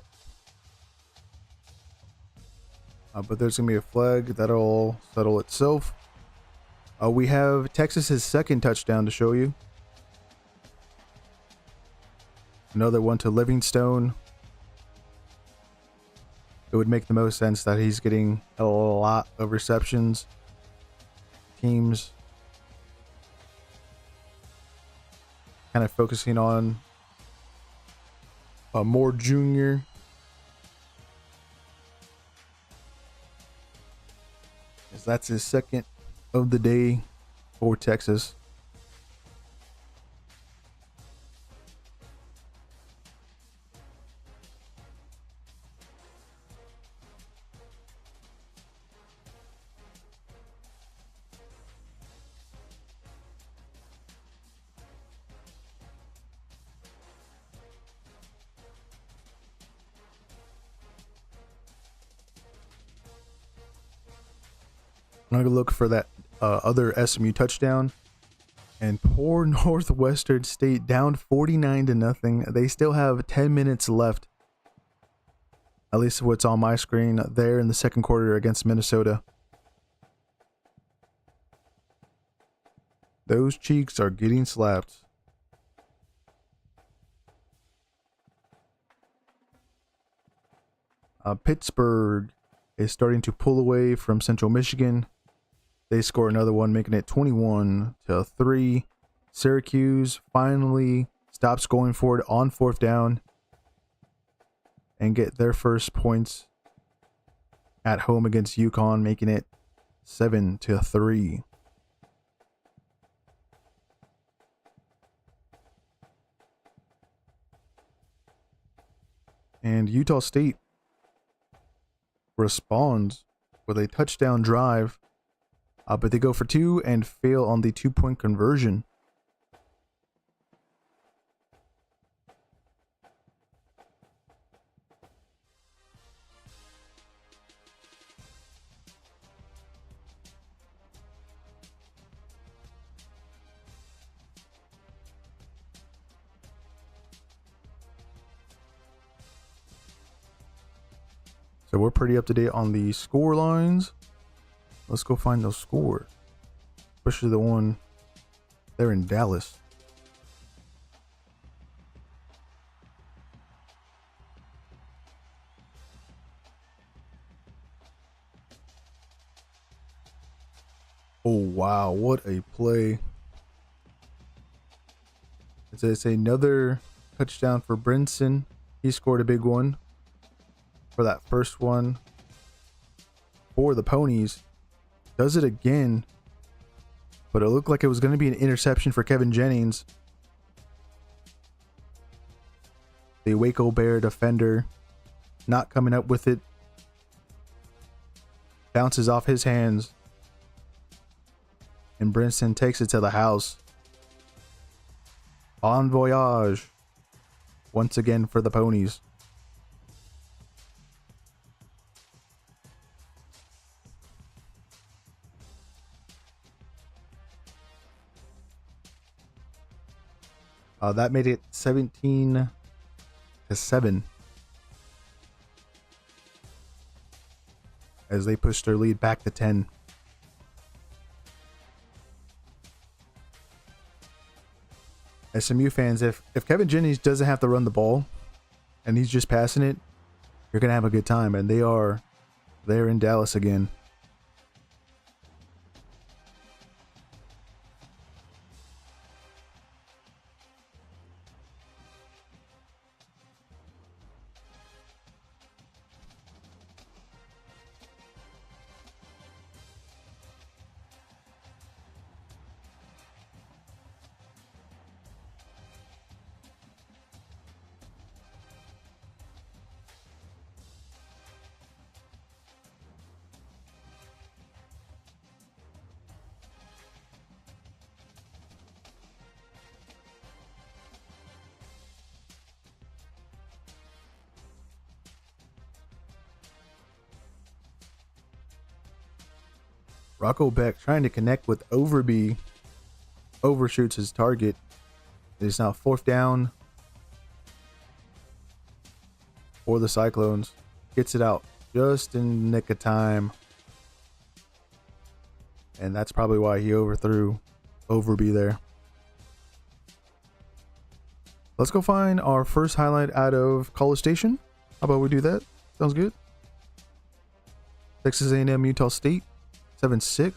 Speaker 2: But there's going to be a flag. That'll settle itself. We have Texas's second touchdown to show you. Another one to Livingstone. It would make the most sense that he's getting a lot of receptions. Teams kind of focusing on more junior. As that's his second of the day for Texas. I'm going to look for that other SMU touchdown. And poor Northwestern State down 49-0. They still have 10 minutes left. At least what's on my screen there in the second quarter against Minnesota. Those cheeks are getting slapped. Pittsburgh is starting to pull away from Central Michigan. They score another one, making it 21-3. Syracuse finally stops going for it on fourth down and get their first points at home against UConn, making it 7-3. And Utah State responds with a touchdown drive, but they go for two and fail on the 2-point conversion. So we're pretty up to date on the score lines. Let's go find those scores, especially the one there in Dallas. Oh wow, what a play. It's another touchdown for Brinson. He scored a big one for that first one for the Ponies. Does it again, but it looked like it was going to be an interception for Kevin Jennings. The Waco Bear defender not coming up with it. Bounces off his hands. And Brinson takes it to the house. Bon voyage. Once again for the Ponies. That made it 17-7. As they pushed their lead back to 10. SMU fans, if Kevin Jennings doesn't have to run the ball and he's just passing it, you're going to have a good time. And they are there in Dallas again. Rocco Beck trying to connect with Overby. Overshoots his target. It is now fourth down for the Cyclones. Gets it out just in the nick of time. And that's probably why he overthrew Overby there. Let's go find our first highlight out of College Station. How about we do that? Sounds good. Texas A&M Utah State 7-6.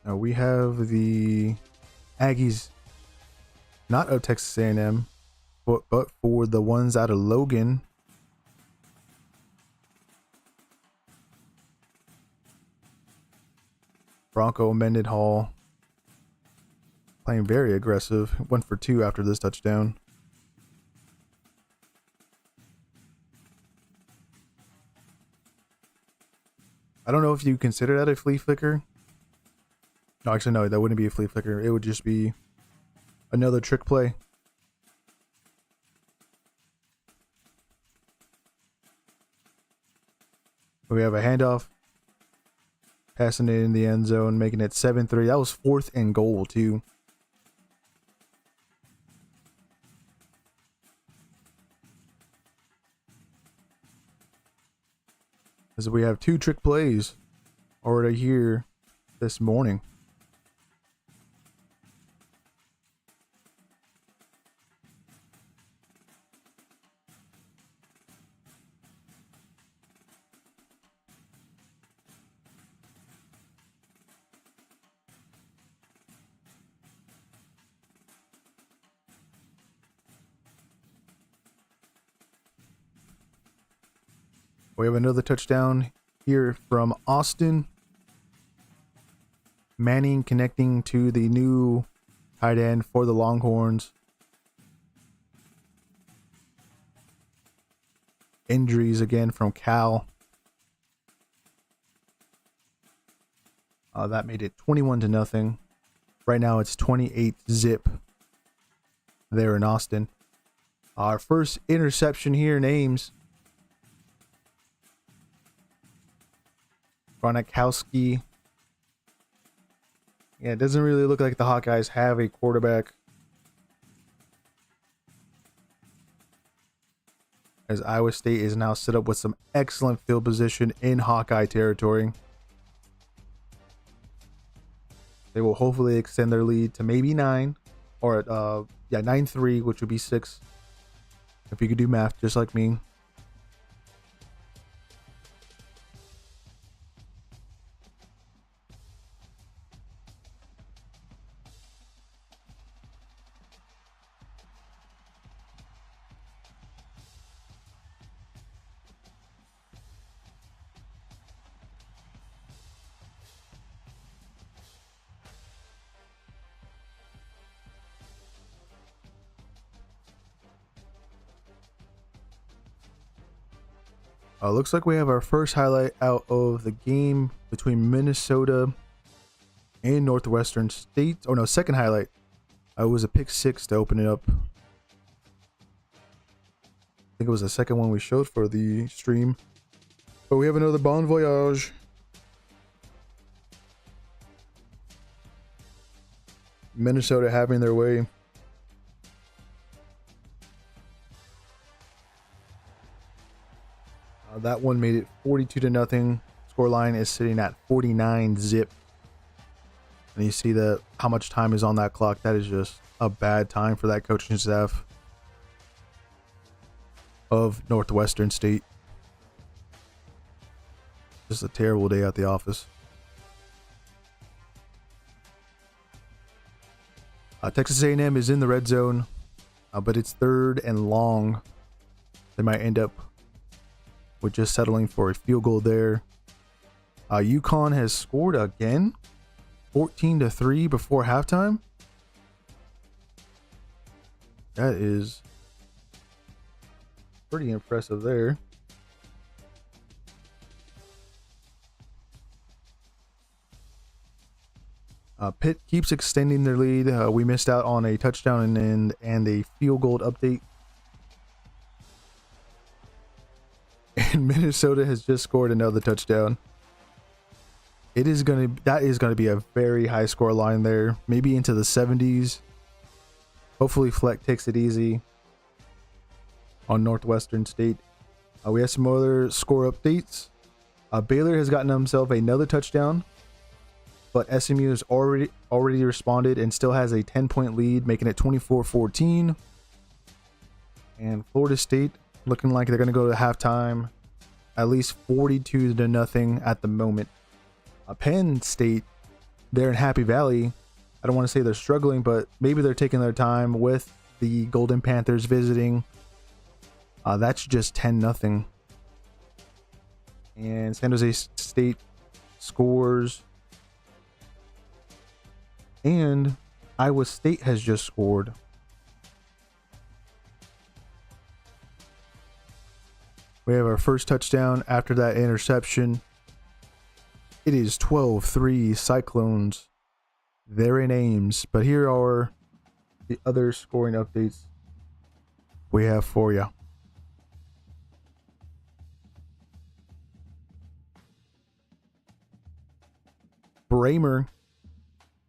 Speaker 2: Now we have the Aggies, not of Texas A&M, but for the ones out of Logan. Bronco Mendenhall playing very aggressive. Went for two after this touchdown. I don't know if you consider that a flea flicker. No, actually, no, that wouldn't be a flea flicker. It would just be another trick play. We have a handoff. passing it in the end zone, making it 7-3. That was 4th and goal too. As we have 2 trick plays already here this morning. We have another touchdown here from Austin. Manning connecting to the new tight end for the Longhorns. Injuries again from Cal. That made it 21-0. Right now it's 28-zip there in Austin. Our first interception here in Ames. Gronkowski. Yeah, it doesn't really look like the Hawkeyes have a quarterback. As Iowa State is now set up with some excellent field position in Hawkeye territory. They will hopefully extend their lead to maybe 9 or 9-3, which would be 6 if you could do math just like me. Looks like we have our first highlight out of the game between Minnesota and Northwestern State. Oh no, second highlight. It was a pick 6 to open it up. I think it was the second one we showed for the stream. But we have another bon voyage. Minnesota having their way. That one made it 42-0. Scoreline is sitting at 49-zip. And you see how much time is on that clock. That is just a bad time for that coaching staff of Northwestern State. Just a terrible day at the office. Texas A&M is in the red zone, but it's 3rd and long. They might end up with just settling for a field goal there. UConn has scored again, 14-3 before halftime. That is pretty impressive there. Pitt keeps extending their lead. We missed out on a touchdown and a field goal update. And Minnesota has just scored another touchdown. That is gonna be a very high score line there, maybe into the 70s. Hopefully Fleck takes it easy on Northwestern State. We have some other score updates. Baylor has gotten himself another touchdown, but SMU has already responded and still has a 10-point lead, making it 24-14. And Florida State looking like they're going to go to halftime, at least 42-0 at the moment. Penn State, they're in Happy Valley. I don't want to say they're struggling, but maybe they're taking their time with the Golden Panthers visiting. That's just 10-0. And San Jose State scores. And Iowa State has just scored. We have our first touchdown after that interception. It is 12-3 Cyclones. They're in Ames. But here are the other scoring updates we have for you. Bramer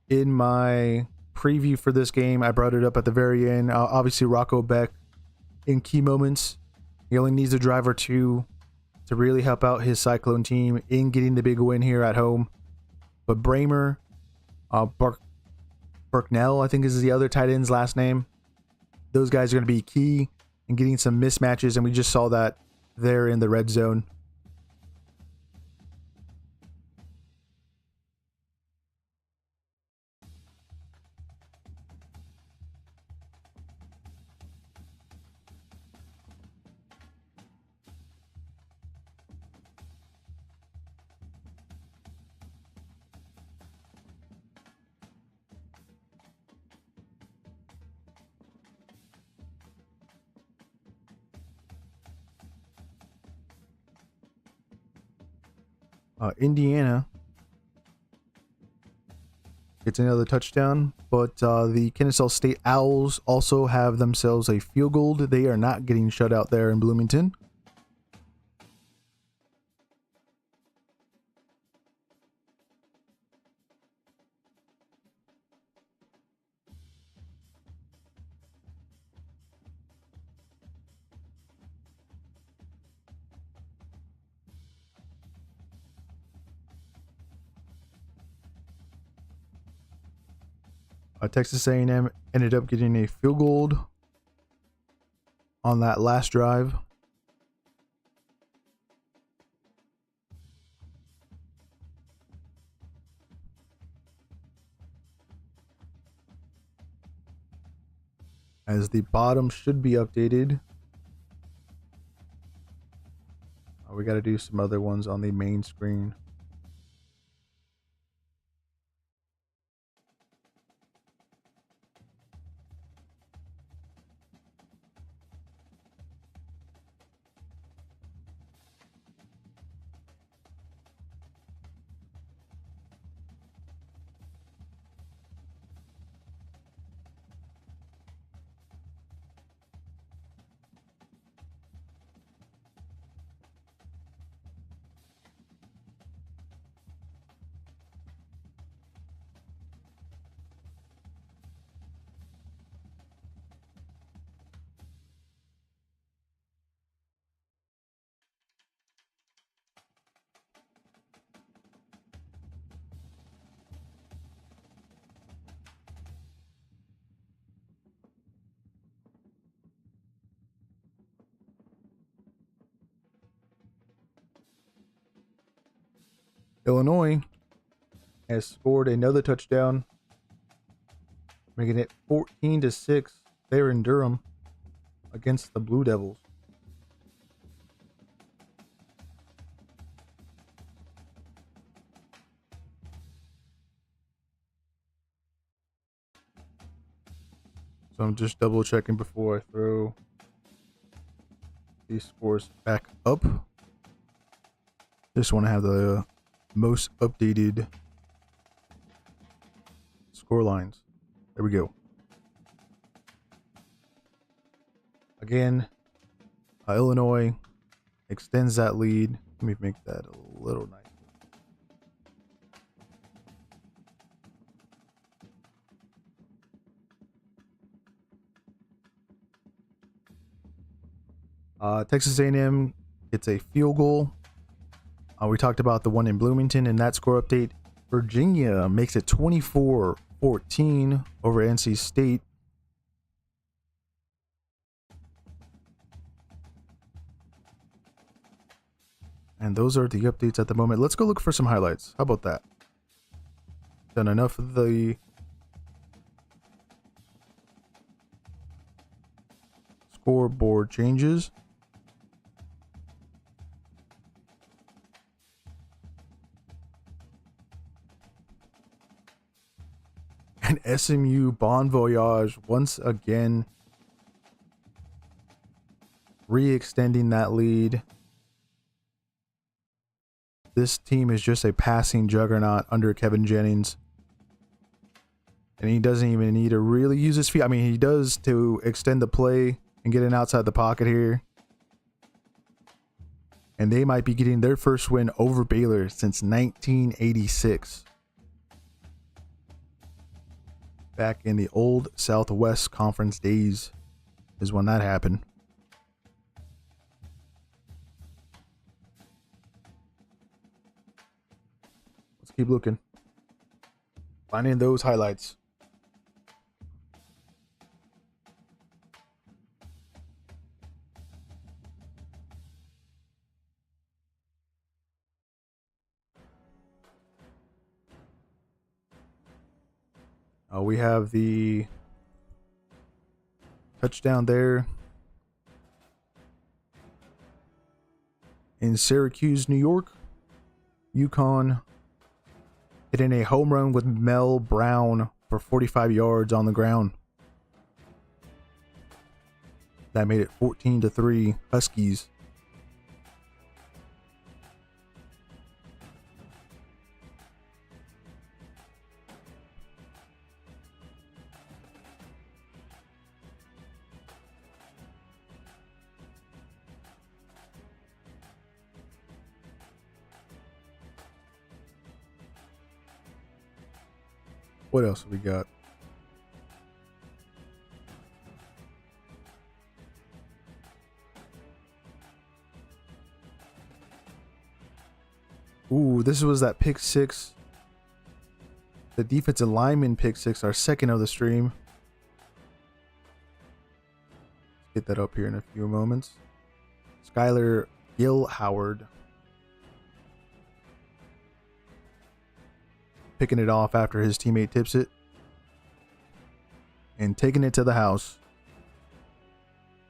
Speaker 2: in my preview for this game. I brought it up at the very end. Obviously, Rocco Beck in key moments. He only needs a drive or two to really help out his Cyclone team in getting the big win here at home. But Bramer, Burknell, I think is the other tight end's last name. Those guys are going to be key in getting some mismatches, and we just saw that there in the red zone. Indiana gets another touchdown, but the Kennesaw State Owls also have themselves a field goal. They are not getting shut out there in Bloomington. Texas A&M ended up getting a field goal on that last drive. As the bottom should be updated. We got to do some other ones on the main screen. Illinois has scored another touchdown, making it 14-6 there in Durham against the Blue Devils. So I'm just double checking before I throw these scores back up. Just want to have the most updated score lines. There we go. Again, Illinois extends that lead. Let me make that a little nicer. Texas A&M gets a field goal. We talked about the one in Bloomington and that score update. Virginia makes it 24-14 over NC State. And those are the updates at the moment. Let's go look for some highlights. How about that? Done enough of the scoreboard changes. And SMU Bon Voyage once again re-extending that lead. This team is just a passing juggernaut under Kevin Jennings. And he doesn't even need to really use his feet. I mean, he does to extend the play and get in outside the pocket here. And they might be getting their first win over Baylor since 1986. Back in the old Southwest Conference days is when that happened. Let's keep looking. Finding those highlights. We have the touchdown there in Syracuse, New York. UConn hitting a home run with Mel Brown for 45 yards on the ground. That made it 14-3 Huskies. What else have we got? Ooh, this was that pick six. The defensive lineman pick six, our second of the stream. Let's get that up here in a few moments. Skylar Gilhoward picking it off after his teammate tips it and taking it to the house.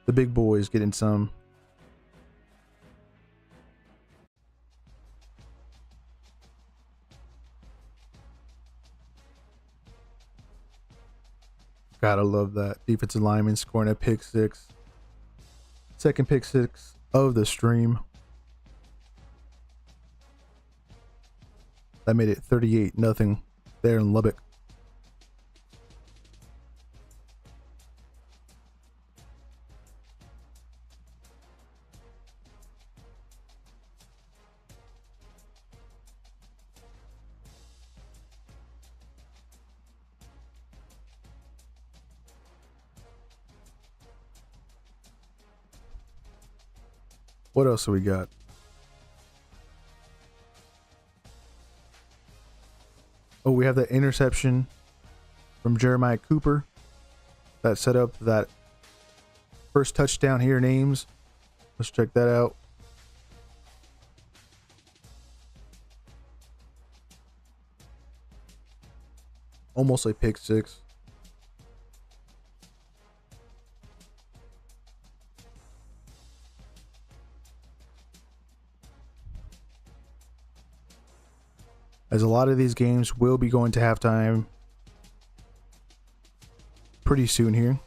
Speaker 2: The big boys getting some. Gotta love that. Defensive lineman scoring a pick six. Second pick six of the stream. That made it 38-0 there in Lubbock. What else do we got? Oh, we have the interception from Jeremiah Cooper that set up that first touchdown here in Ames. Let's check that out. Almost a pick six. As a lot of these games will be going to halftime pretty soon here.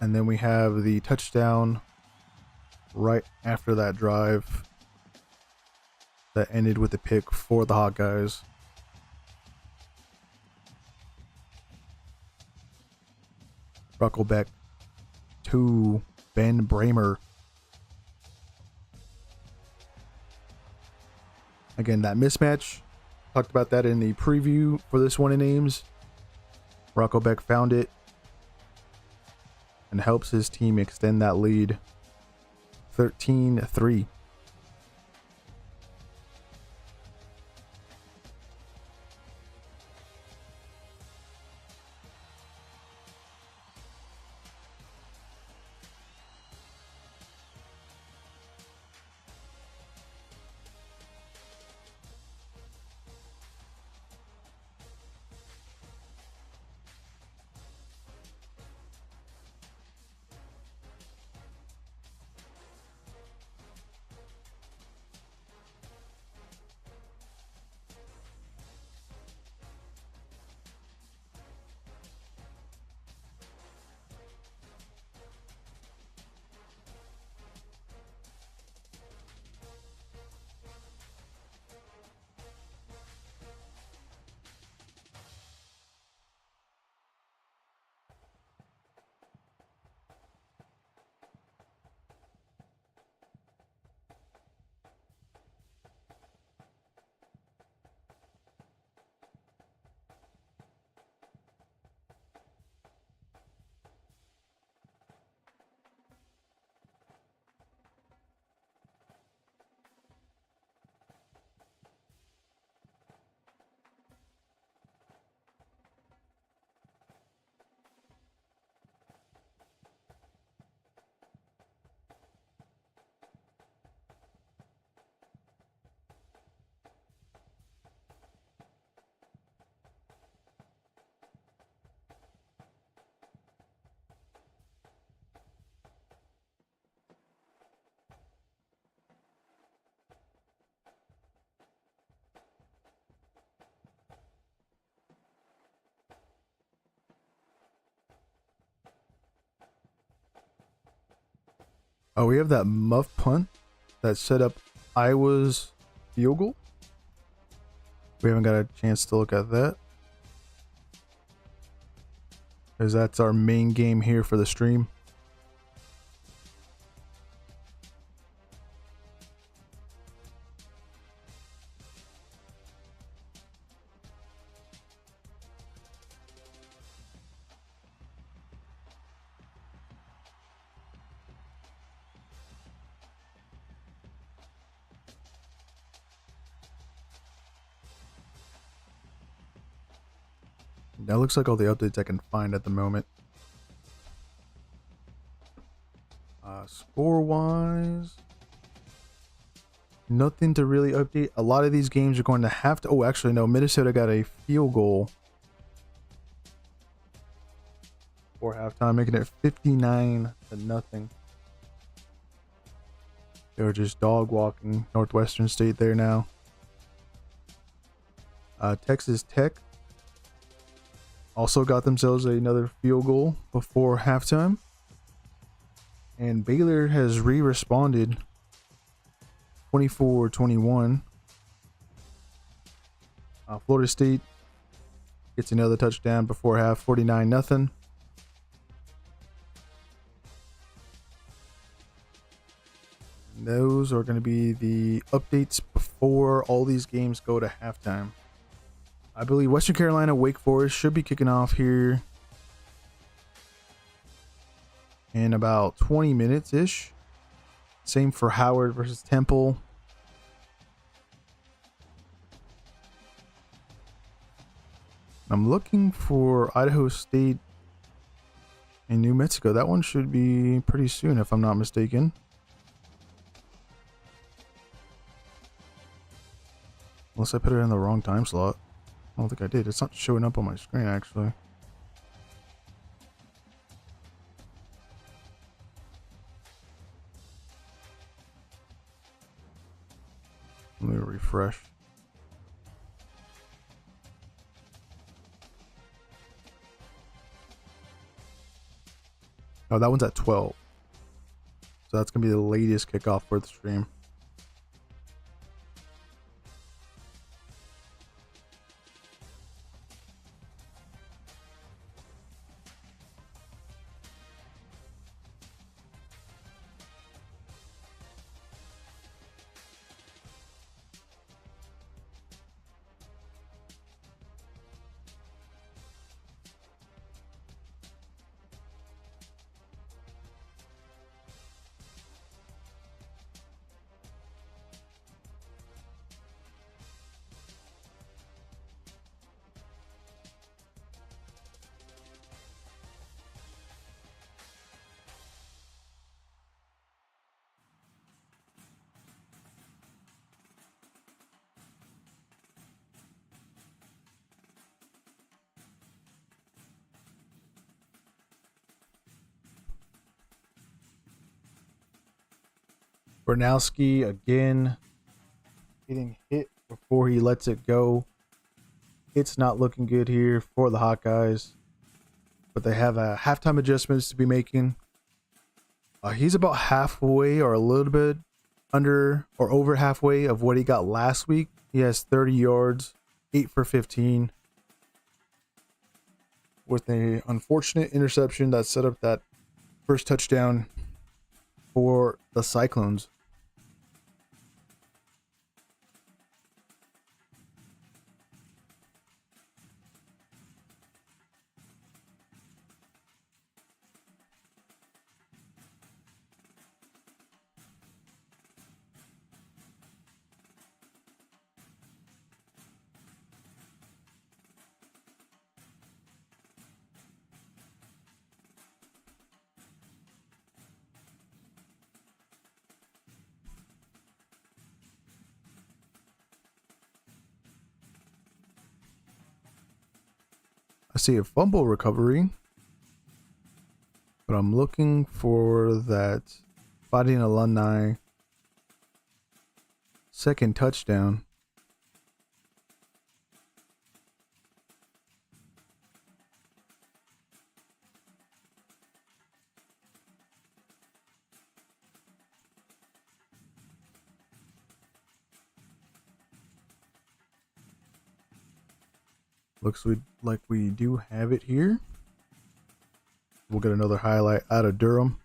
Speaker 2: And then we have the touchdown right after that drive that ended with a pick for the Hawkeyes. Ruckelbeck to Ben Bramer. Again, that mismatch. Talked about that in the preview for this one in Ames. Ruckelbeck found it and helps his team extend that lead 13-3. Oh, we have that muff punt that set up Iowa's field goal. We haven't got a chance to look at that, because that's our main game here for the stream. That looks like all the updates I can find at the moment. Score-wise, nothing to really update. A lot of these games are going to have to... Oh, actually, no. Minnesota got a field goal for halftime, making it 59-0. They were just dog walking Northwestern State there now. Texas Tech also got themselves another field goal before halftime. And Baylor has responded 24-21. Florida State gets another touchdown before half, 49-0. Those are going to be the updates before all these games go to halftime. I believe Western Carolina, Wake Forest should be kicking off here in about 20 minutes-ish. Same for Howard versus Temple. I'm looking for Idaho State and New Mexico. That one should be pretty soon, if I'm not mistaken. Unless I put it in the wrong time slot. I don't think I did. It's not showing up on my screen, actually. Let me refresh. Oh, that one's at 12. So that's going to be the latest kickoff for the stream. Bernowski again getting hit before he lets it go. It's not looking good here for the Hawkeyes, but they have halftime adjustments to be making. He's about halfway or a little bit under or over halfway of what he got last week. He has 30 yards, 8 for 15, with an unfortunate interception that set up that first touchdown for the Cyclones. I see a fumble recovery, but I'm looking for that Fighting Alumni second touchdown. Looks like we do have it here. We'll get another highlight out of Durham.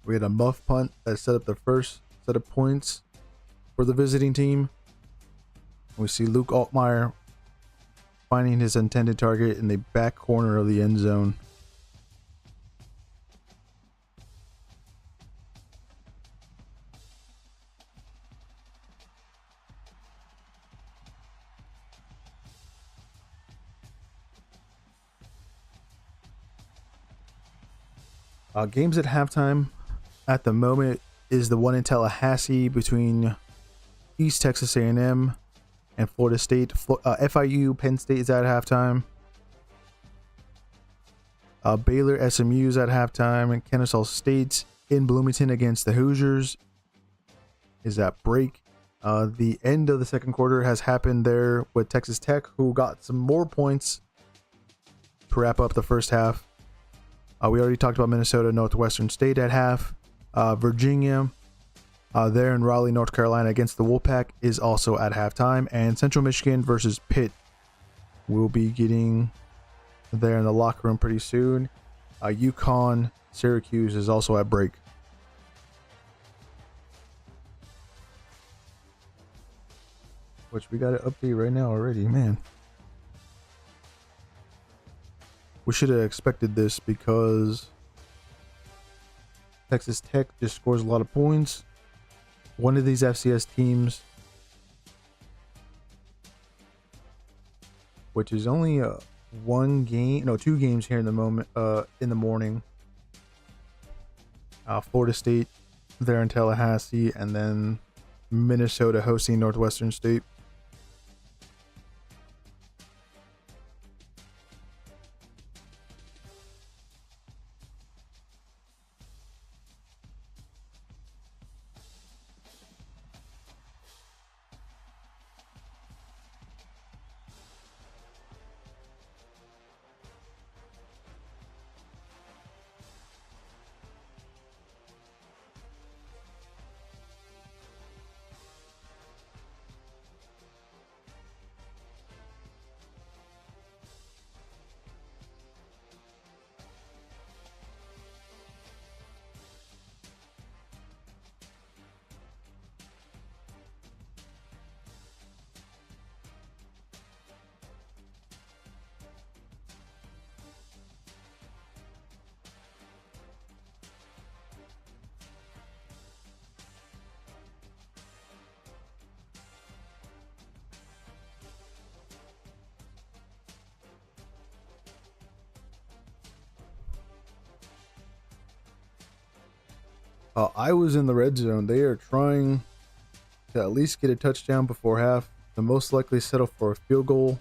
Speaker 2: We had a muff punt that set up the first set of points for the visiting team. We see Luke Altmaier finding his intended target in the back corner of the end zone. Games at halftime at the moment is the one in Tallahassee between East Texas A&M and Florida State. FIU Penn State is at halftime. Baylor SMU is at halftime, and Kennesaw State in Bloomington against the Hoosiers is at break. The end of the second quarter has happened there with Texas Tech, who got some more points to wrap up the first half. We already talked about Minnesota Northwestern State at half. Virginia there in Raleigh, North Carolina against the Wolfpack is also at halftime. And Central Michigan versus Pitt will be getting there in the locker room pretty soon. UConn Syracuse is also at break. Which we got an update right now already, man. We should have expected this because Texas Tech just scores a lot of points. One of these FCS teams, which is only two games here in the morning. Florida State there in Tallahassee, and then Minnesota hosting Northwestern State. I was in the red zone. They are trying to at least get a touchdown before half. The most likely settle for a field goal.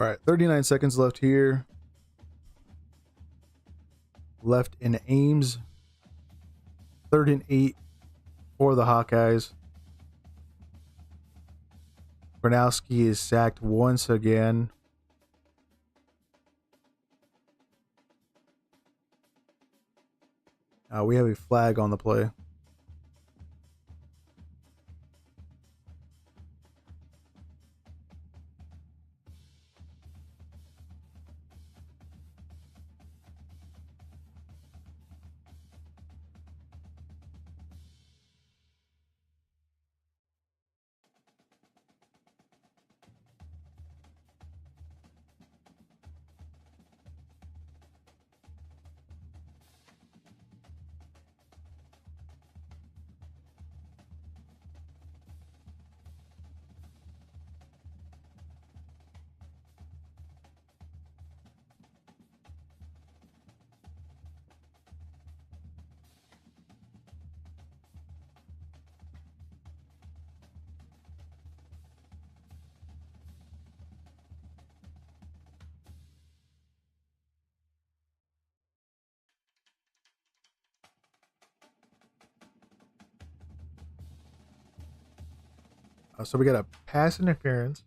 Speaker 2: All right, 39 seconds left here. Left in Ames. 3rd and 8 for the Hawkeyes. Gronowski is sacked once again. We have a flag on the play. So we got a pass interference.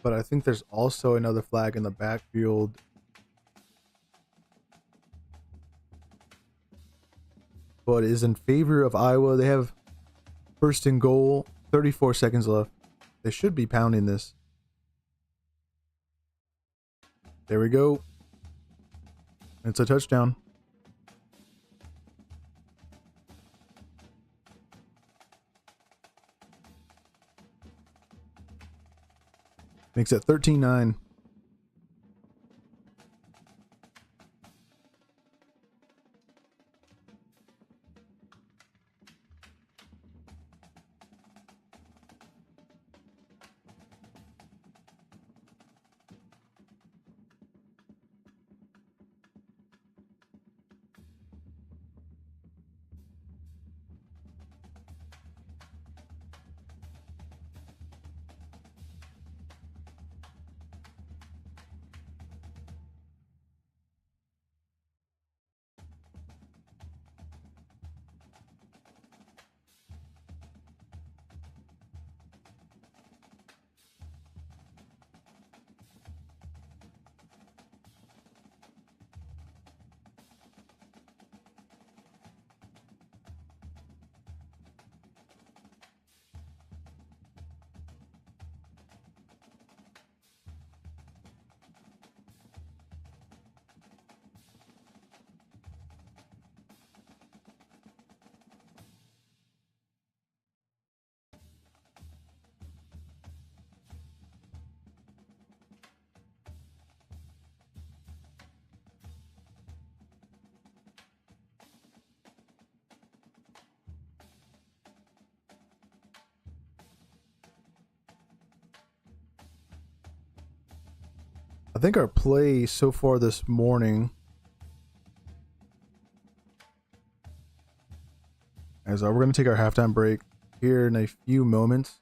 Speaker 2: But I think there's also another flag in the backfield. But it is in favor of Iowa. They have 1st and goal, 34 seconds left. They should be pounding this. There we go. It's a touchdown. Makes it 13-9. I think our play so far this morning, as we're going to take our halftime break here in a few moments,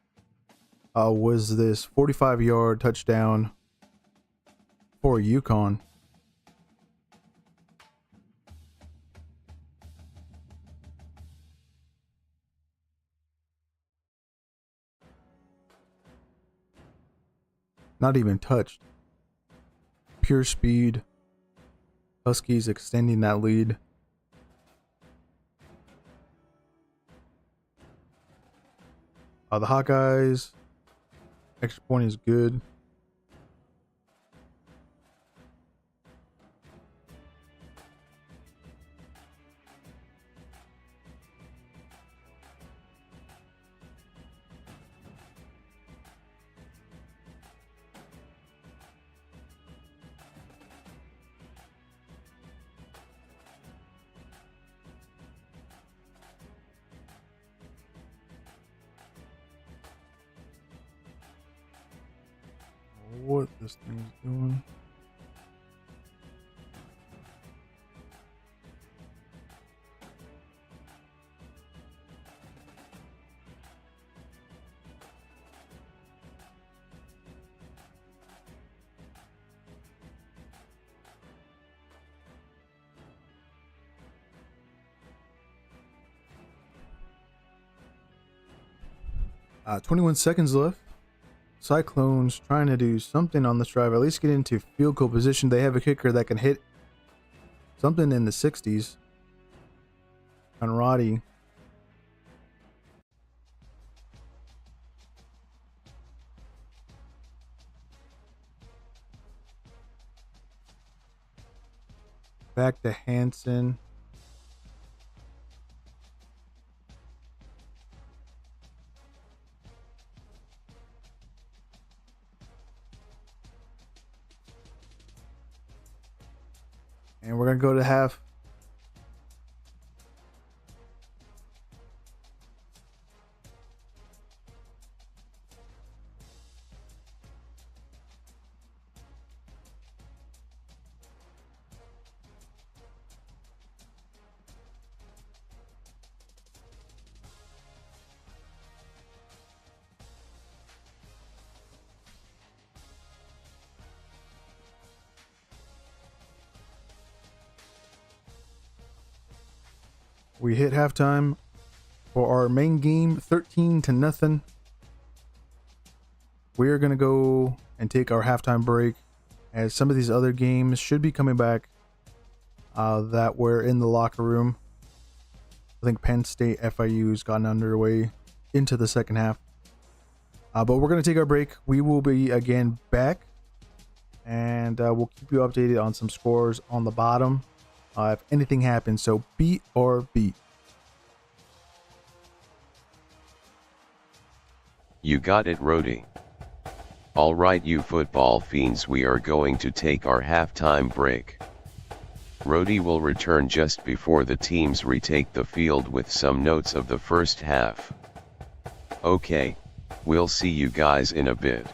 Speaker 2: was this 45-yard touchdown for UConn. Not even touched. Pure speed. Huskies extending that lead. The Hawkeyes, extra point is good. What this thing is doing. 21 seconds left. Cyclones trying to do something on this drive, at least get into field goal position. They have a kicker that can hit something in the 60s. Conradi. Back to Hansen. And we're going to go to half. We hit halftime for our main game, 13-0. We're going to go and take our halftime break, as some of these other games should be coming back that were in the locker room. I think Penn State FIU's gotten underway into the second half. But we're going to take our break. We will be again back, and we'll keep you updated on some scores on the bottom if anything happens. So beat or beat.
Speaker 1: You got it, Roadie. Alright, you football fiends, we are going to take our halftime break. Roadie will return just before the teams retake the field with some notes of the first half. Okay, we'll see you guys in a bit.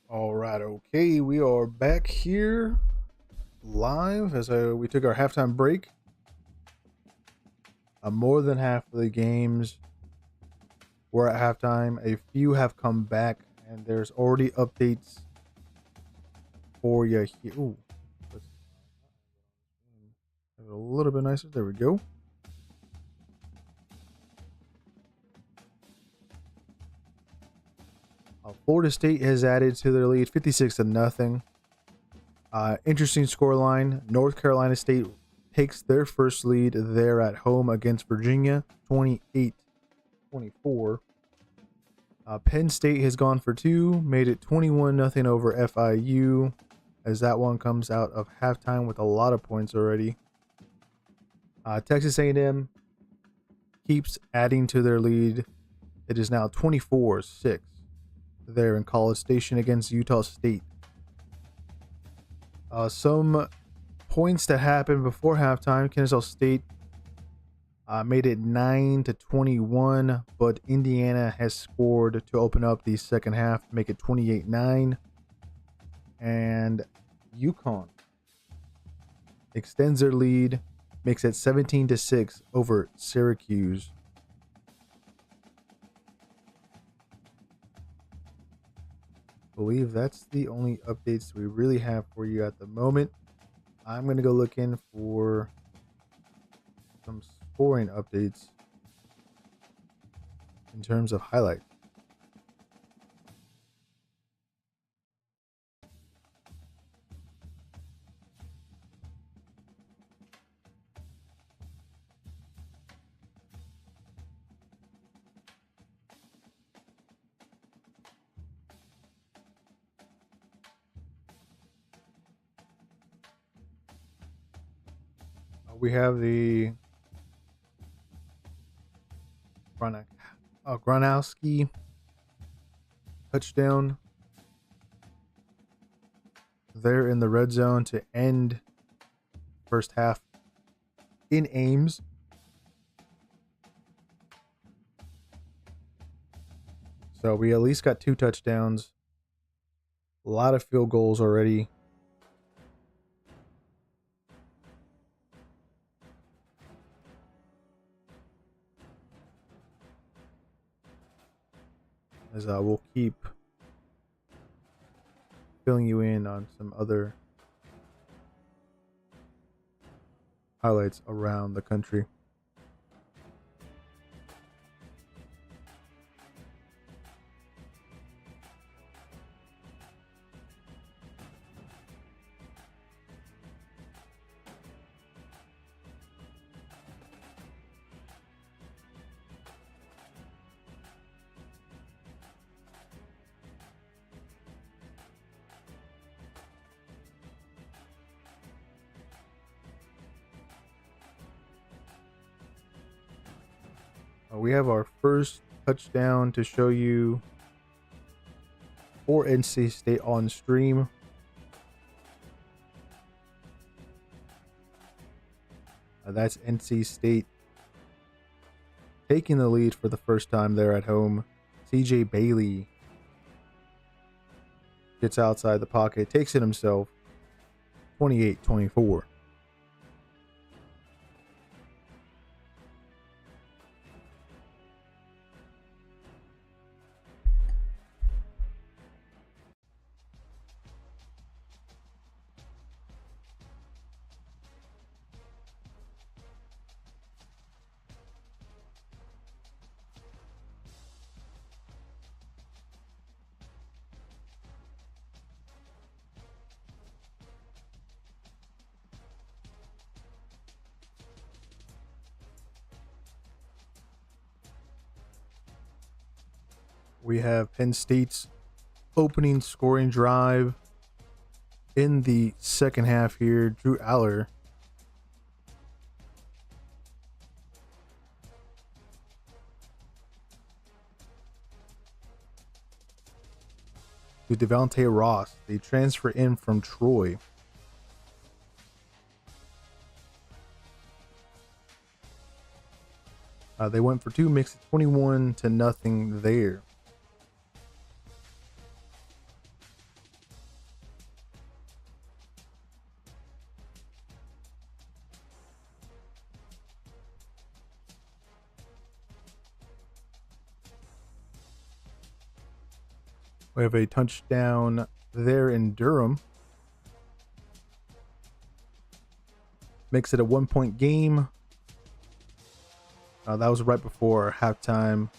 Speaker 2: All right, okay, we are back here live as we took our halftime break. More than half of the games were at halftime. A few have come back, and there's already updates for you here. Ooh, let's have it a little bit nicer. There we go. Florida State has added to their lead 56-0. Interesting scoreline. North Carolina State takes their first lead there at home against Virginia, 28-24. Penn State has gone for two, made it 21-0 over FIU, as that one comes out of halftime with a lot of points already. Texas A&M keeps adding to their lead. It is now 24-6 there in College Station against Utah State. Some points that happened before halftime. Kennesaw State made it 9-21, but Indiana has scored to open up the second half, make it 28-9. And UConn extends their lead, makes it 17-6 over Syracuse. I believe that's the only updates we really have for you at the moment. I'm going to go look in for some scoring updates in terms of highlights. We have the Gronowski touchdown there in the red zone to end first half in Ames. So we at least got two touchdowns. A lot of field goals already. As we'll keep filling you in on some other highlights around the country. We have our first touchdown to show you for NC State on stream. That's NC State taking the lead for the first time there at home. CJ Bailey gets outside the pocket, takes it himself, 28-24. We have Penn State's opening scoring drive in the second half here. Drew Aller to Devontae Ross. They transfer in from Troy. They went for two, makes it 21-0 there. We have a touchdown there in Durham. Makes it a 1-point game. That was right before halftime.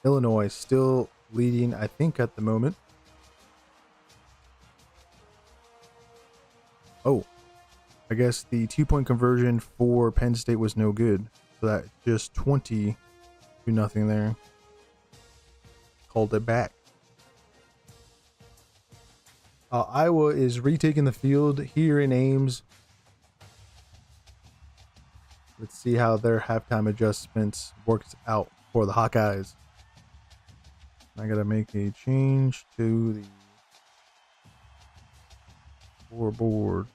Speaker 2: Illinois still leading, I think, at the moment. Oh, I guess the 2-point conversion for Penn State was no good. So that just 20-0 there. Called it back. Iowa is retaking the field here in Ames. Let's see how their halftime adjustments works out for the Hawkeyes. I gotta make a change to the scoreboard.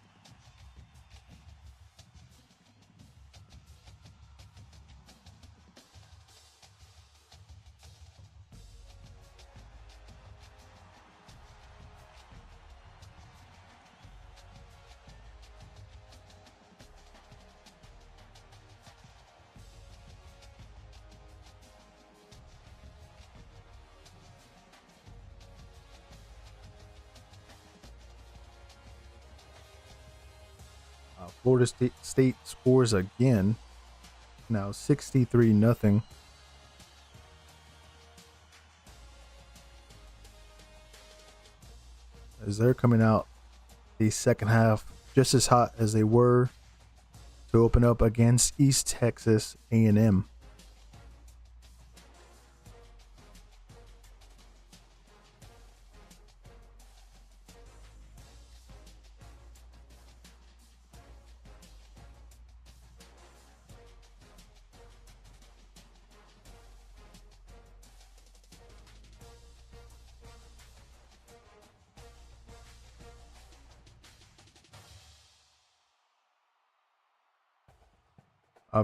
Speaker 2: Florida State scores again. Now 63-0. As they're coming out the second half just as hot as they were to open up against East Texas A&M.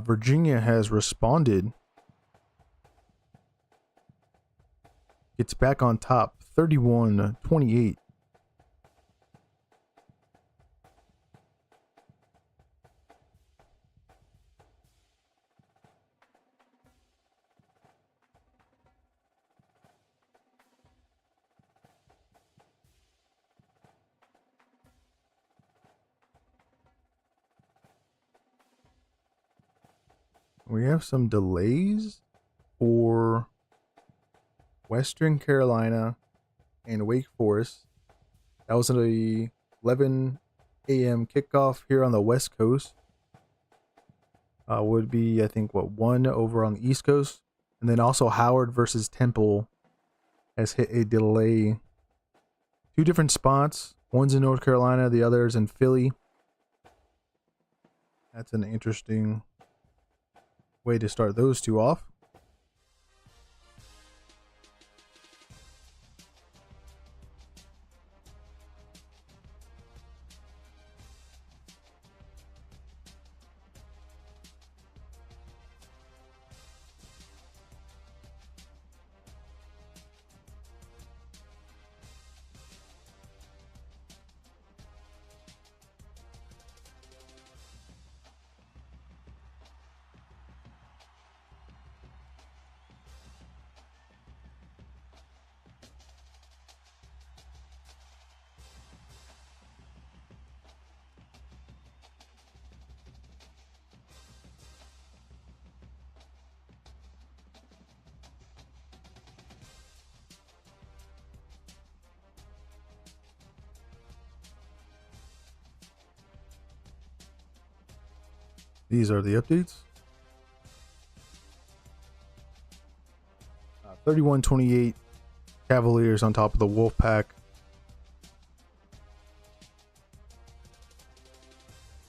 Speaker 2: Virginia has responded. Gets back on top, 31-28. We have some delays for Western Carolina and Wake Forest. That was an 11 a.m. kickoff here on the West Coast. Would be, I think, 1 over on the East Coast. And then also Howard versus Temple has hit a delay. 2 different spots. One's in North Carolina, the other's in Philly. That's an interesting way to start those 2 off. These are the updates. 31-28 Cavaliers on top of the Wolfpack.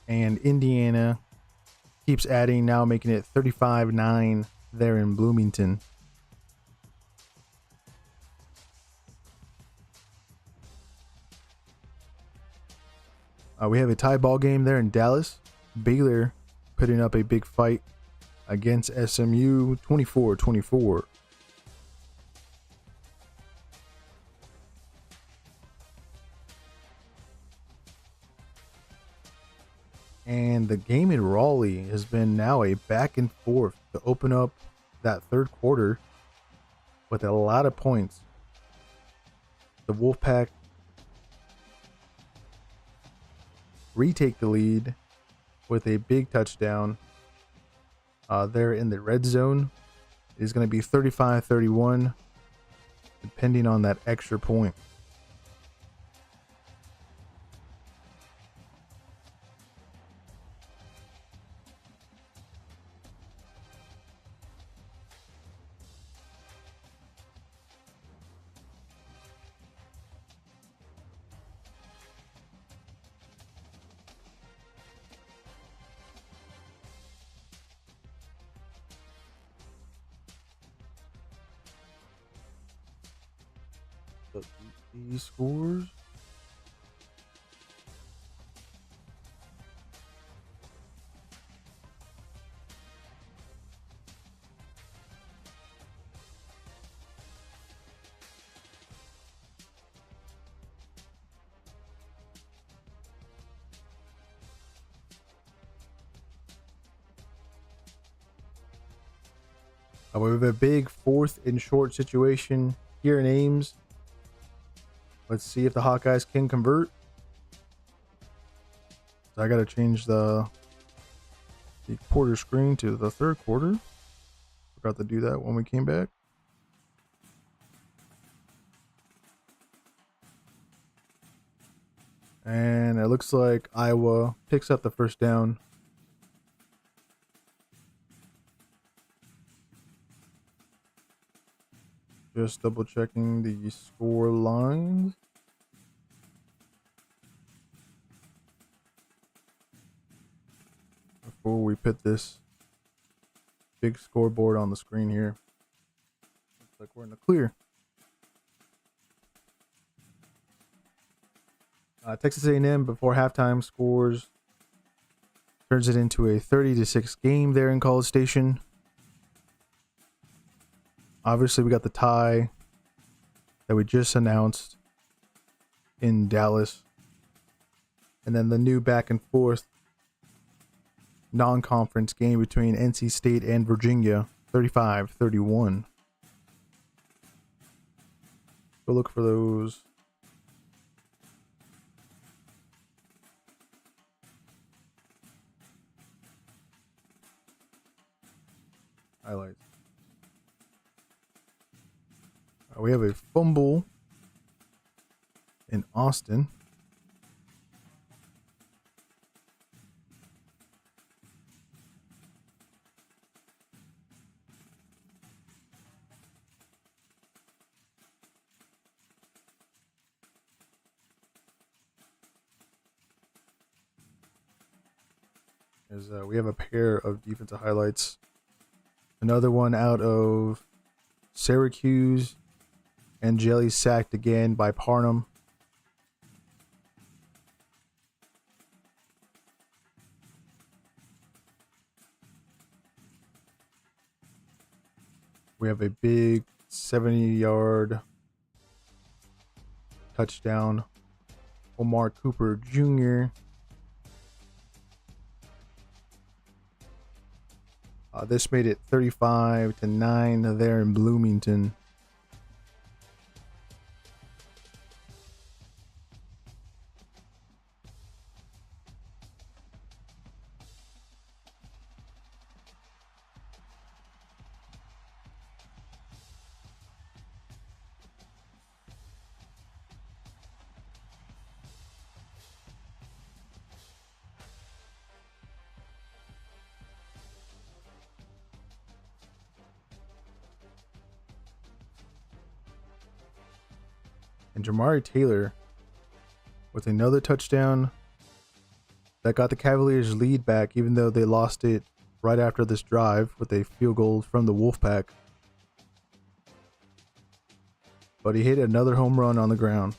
Speaker 2: And Indiana keeps adding, now making it 35-9 there in Bloomington. We have a tie ball game there in Dallas. Baylor putting up a big fight against SMU, 24-24. And the game in Raleigh has been now a back and forth to open up that third quarter with a lot of points. The Wolfpack retake the lead with a big touchdown there in the red zone. It is going to be 35-31, depending on that extra point. These scores. We have a big 4th and short situation here in Ames. Let's see if the Hawkeyes can convert. I got to change the quarter screen to the third quarter. Forgot to do that when we came back. And it looks like Iowa picks up the first down. Just double checking the score lines. Before we put this big scoreboard on the screen here. Looks like we're in the clear. Texas A&M before halftime scores, turns it into a 30-6 game there in College Station. Obviously, we got the tie that we just announced in Dallas. And then the new back and forth non-conference game between NC State and Virginia, 35-31. Go look for those. Highlights. We have a fumble in Austin. As we have a pair of defensive highlights. Another one out of Syracuse. And Jelly sacked again by Parnham. We have a big 70-yard touchdown. Omar Cooper Jr. This made it 35-9 there in Bloomington. And Jamari Taylor with another touchdown that got the Cavaliers lead back, even though they lost it right after this drive with a field goal from the Wolfpack. But he hit another home run on the ground.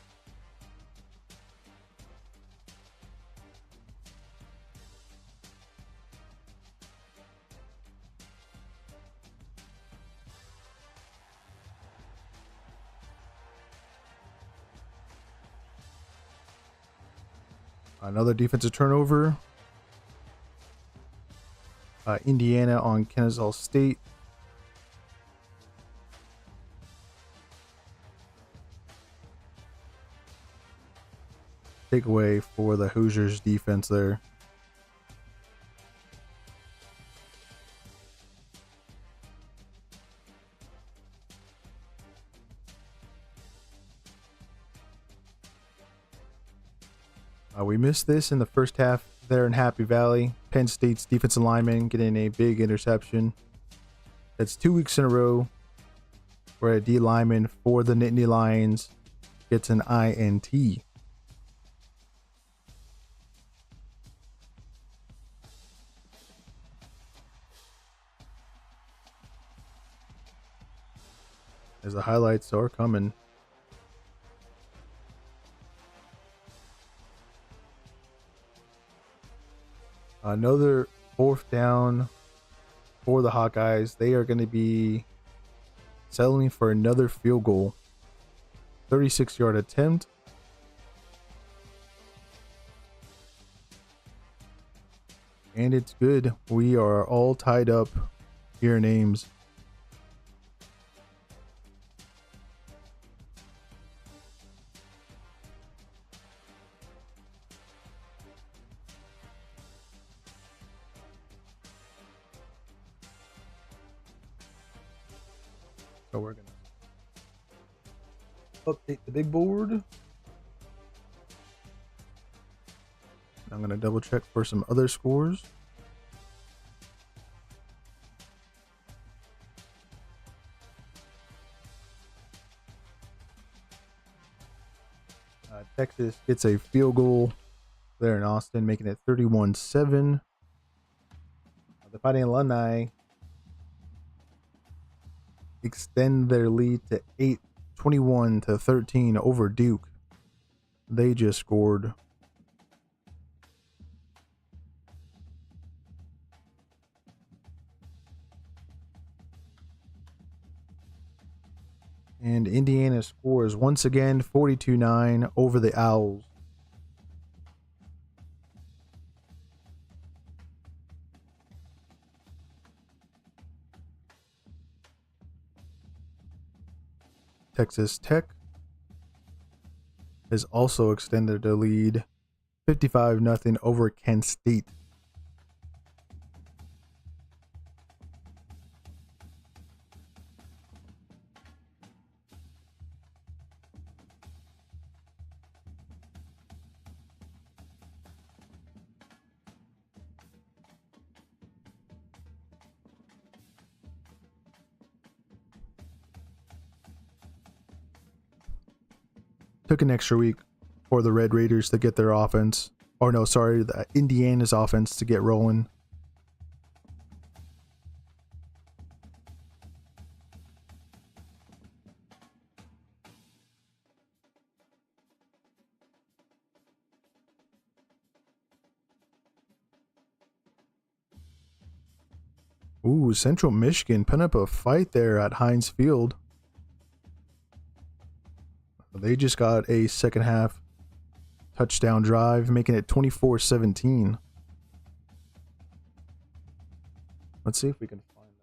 Speaker 2: Another defensive turnover. Indiana on Kennesaw State. takeaway for the Hoosiers defense there. We missed this in the first half there in Happy Valley. Penn State's defensive lineman getting a big interception. That's 2 weeks in a row where a D lineman for the Nittany Lions gets an INT. As the highlights are coming. Another 4th down for the Hawkeyes. They are going to be settling for another field goal. 36-yard attempt. And it's good. We are all tied up here in Ames. So we're gonna update the big board. I'm gonna double check for some other scores. Texas gets a field goal there in Austin, making it 31-7. The Fighting Illini extend their lead to 21-13 over Duke. They just scored. And Indiana scores once again 42-9 over the Owls. Texas Tech has also extended their lead 55-0 over Kent State. Took an extra week for the Red Raiders to get their offense. Or no, sorry, the Indiana's offense to get rolling. Ooh, Central Michigan putting up a fight there at Heinz Field. They just got a second half touchdown drive, making it 24-17. Let's see if we can find that.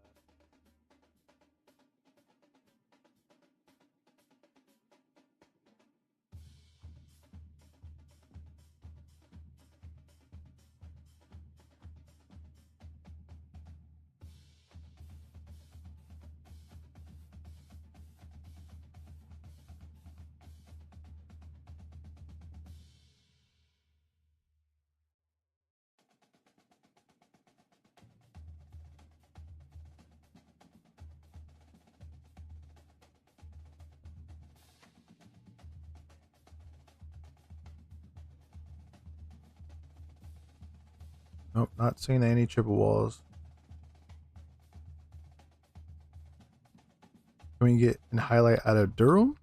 Speaker 2: Nope, not seeing any triple walls. Can we get an highlight out of Durham?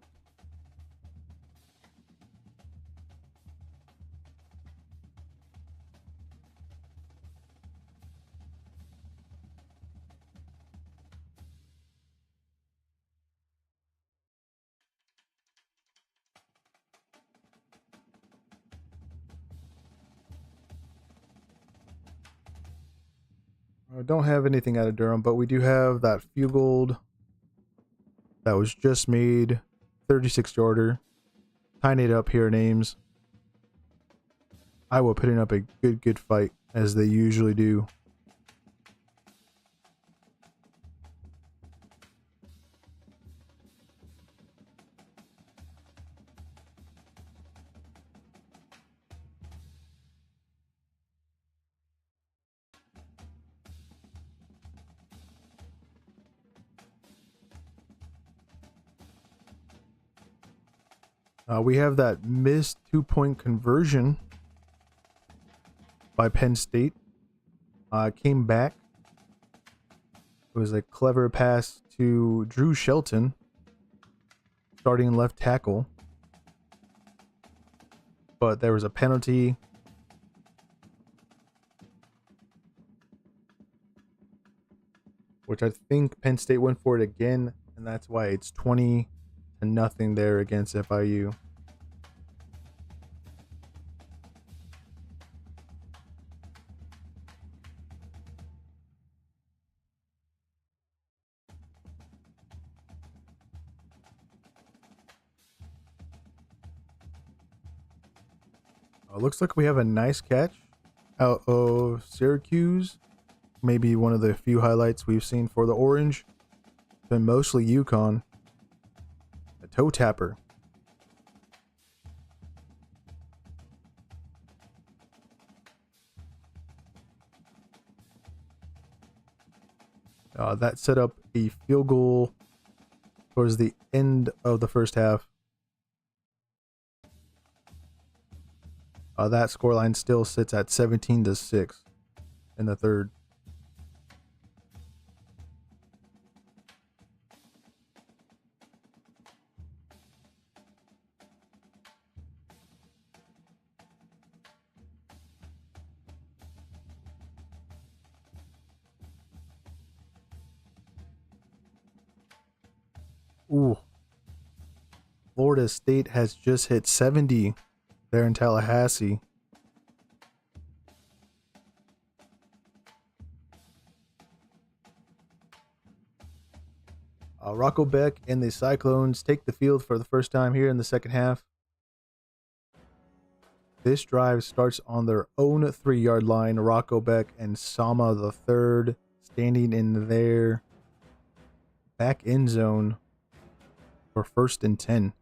Speaker 2: I don't have anything out of Durham, but we do have that field goal that was just made, 36-yarder, tying it up here in Ames. Iowa putting up a good fight, as they usually do. We have that missed 2-point conversion by Penn State. Came back. It was a clever pass to Drew Shelton, starting left tackle. But there was a penalty. Which I think Penn State went for it again, and that's why it's 20-0 there against FIU. Looks like we have a nice catch out of Syracuse. Maybe one of the few highlights we've seen for the Orange. Been mostly UConn. A toe tapper. That set up a field goal towards the end of the first half. That scoreline still sits at 17-6 in the third. Ooh. Florida State has just hit 70 there in Tallahassee. Rocco Beck and the Cyclones take the field for the first time here in the second half. This drive starts on their own 3-yard line. Rocco Beck and Sama the third standing in their back end zone for 1st and 10.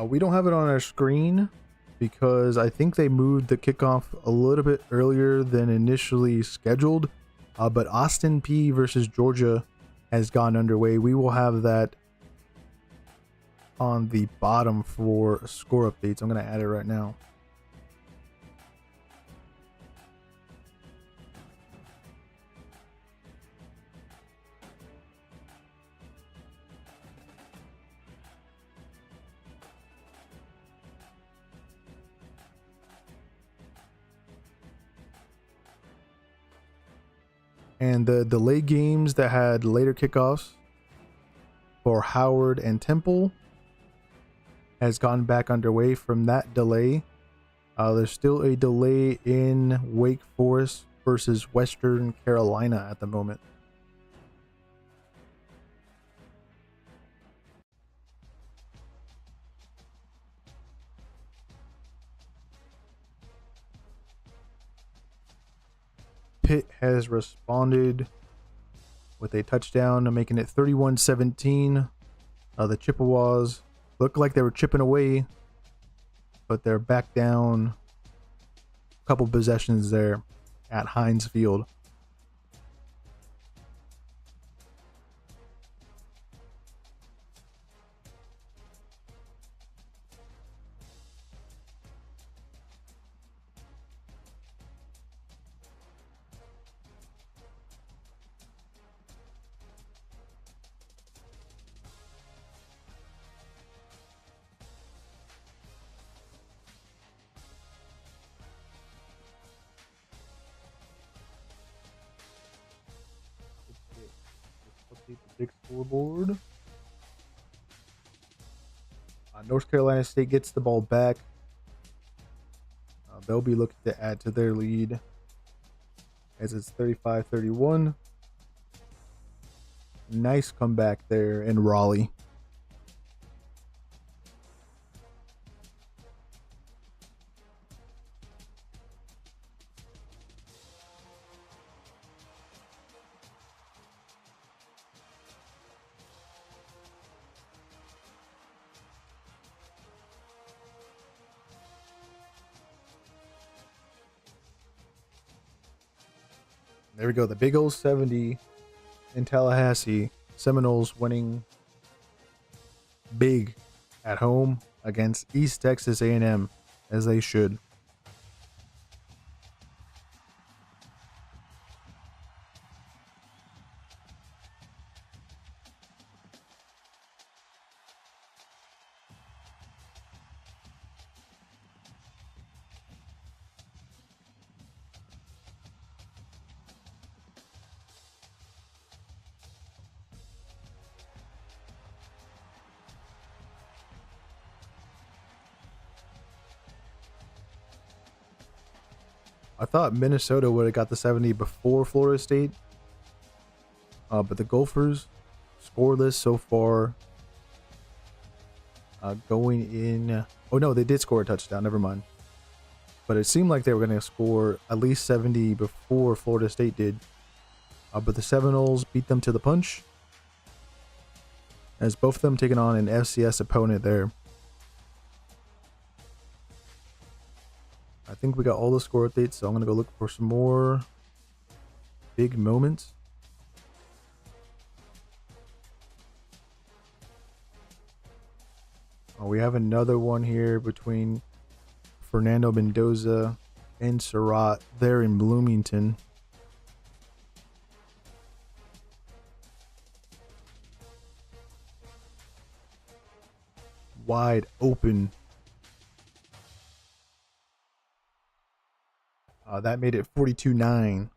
Speaker 2: We don't have it on our screen because I think they moved the kickoff a little bit earlier than initially scheduled. But Austin Peay versus Georgia has gone underway. We will have that on the bottom for score updates. I'm going to add it right now. And the delay games that had later kickoffs for Howard and Temple has gone back underway from that delay. There's still a delay in Wake Forest versus Western Carolina at the moment. Pitt has responded with a touchdown, making it 31-17. The Chippewas look like they were chipping away, but they're back down a couple possessions there at Heinz Field. Update the big scoreboard. North Carolina State gets the ball back. they'll be looking to add to their lead as it's 35-31. Nice comeback there in Raleigh. There we go. The big old 70 in Tallahassee. Seminoles winning big at home against East Texas A&M, as they should. I thought Minnesota would have got the 70 before Florida State, but the Gophers scoreless so far. Going in. Oh no, they did score a touchdown. Never mind. But it seemed like they were going to score at least 70 before Florida State did. But the Seminoles beat them to the punch, as both of them taking on an FCS opponent there. I think we got all the score updates, so I'm going to go look for some more big moments. Oh, we have another one here between Fernando Mendoza and Surratt there in Bloomington. Wide open. That made it 42-9.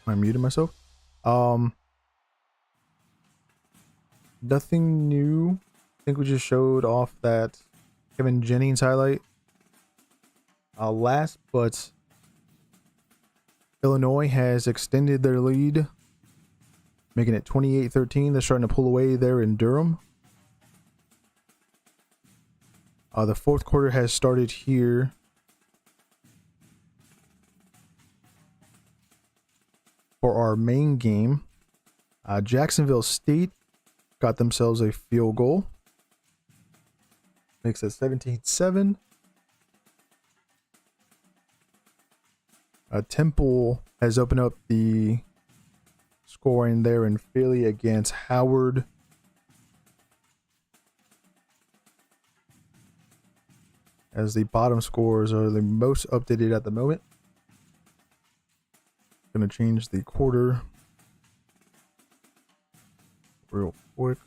Speaker 2: I muted myself. Nothing new. I think we just showed off that Kevin Jennings highlight. Last, but Illinois has extended their lead, making it 28-13. They're starting to pull away there in Durham. The fourth quarter has started here. For our main game, Jacksonville State got themselves a field goal. Makes it 17-7. Temple has opened up the scoring there in Philly against Howard. As the bottom scores are the most updated at the moment. Gonna change the quarter real quick.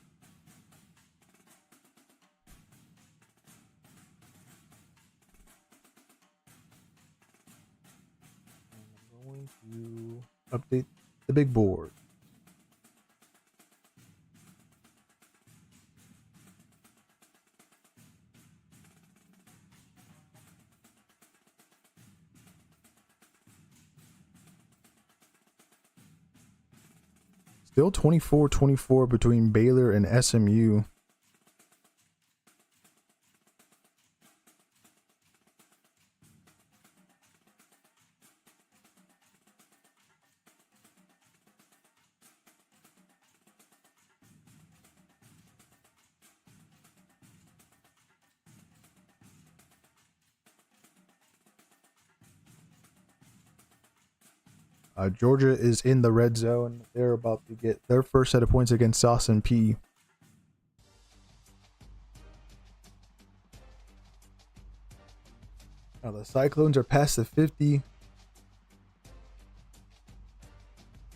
Speaker 2: I'm going to update the big board. Still 24-24 between Baylor and SMU. Georgia is in the red zone. They're about to get their first set of points against Dawson P. Now the Cyclones are past the 50.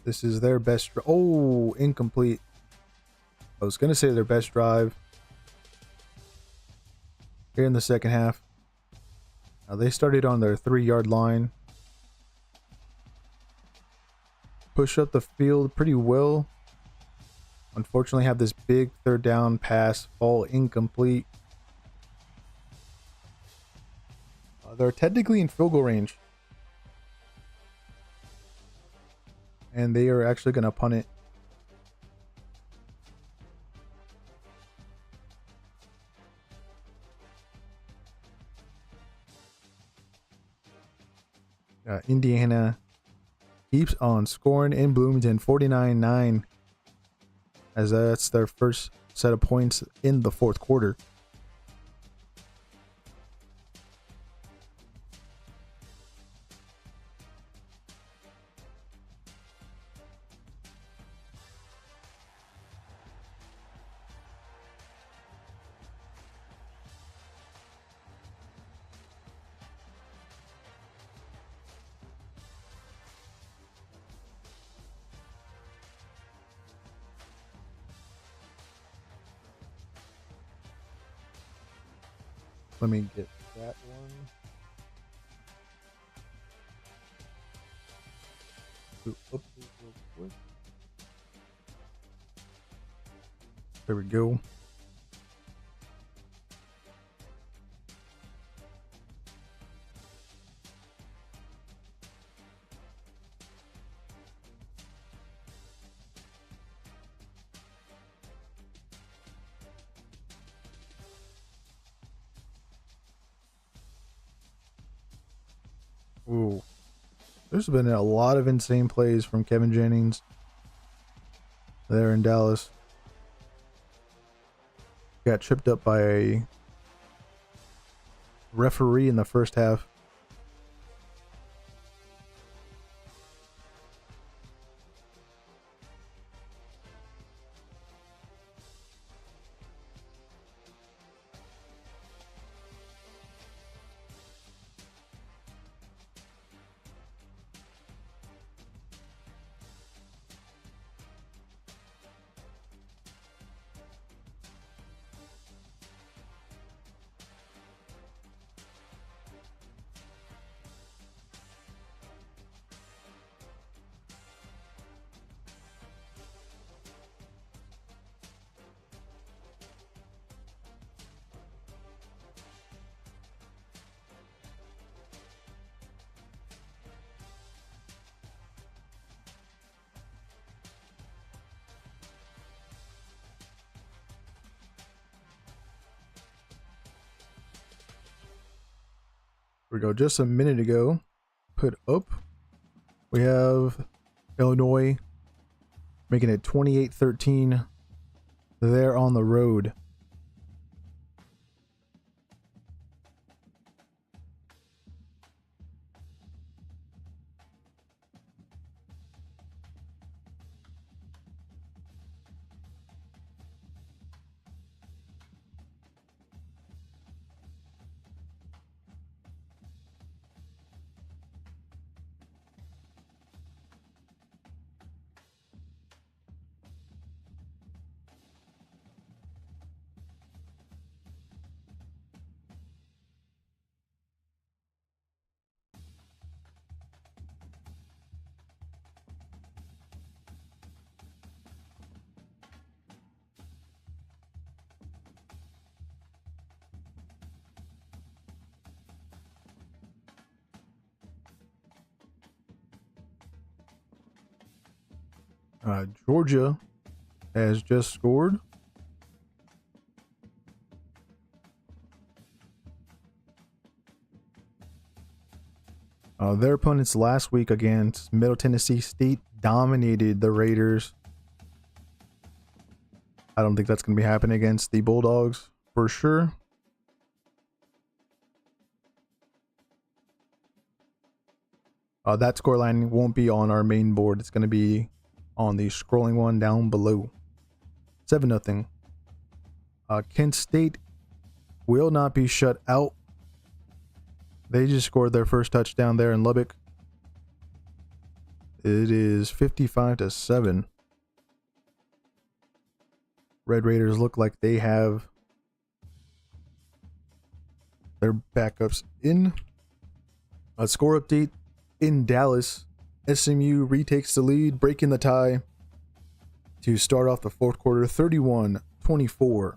Speaker 2: This is their best. Oh, incomplete. I was going to say their best drive here in the second half. Now they started on their 3-yard line. Push up the field pretty well. Unfortunately, have this big third down pass fall incomplete. They're technically in field goal range. And they are actually going to punt it. Indiana keeps on scoring in Bloomington, 49-9, as that's their first set of points in the fourth quarter. Let me get that one. Update real quick. There we go. Ooh. There's been a lot of insane plays from Kevin Jennings there in Dallas. Got tripped up by a referee in the first half. we go. Just a minute ago, put up. We have Illinois making it 28-13. They're on the road. Georgia has just scored. Their opponents last week against Middle Tennessee State dominated the Raiders. I don't think that's going to be happening against the Bulldogs for sure. That scoreline won't be on our main board. It's going to be on the scrolling one down below. 7-0. Kent State will not be shut out. They just scored their first touchdown there in Lubbock. It is 55-7. Red Raiders look like they have their backups in. A score update in Dallas. SMU retakes the lead, breaking the tie to start off the fourth quarter, 31-24.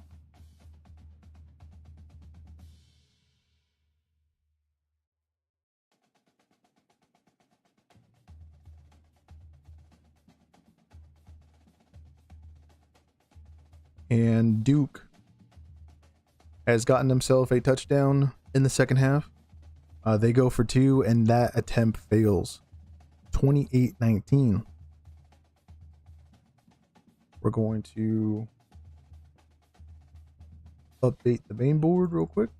Speaker 2: And Duke has gotten himself a touchdown in the second half. They go for two, and that attempt fails. 28-19. We're going to update the main board real quick.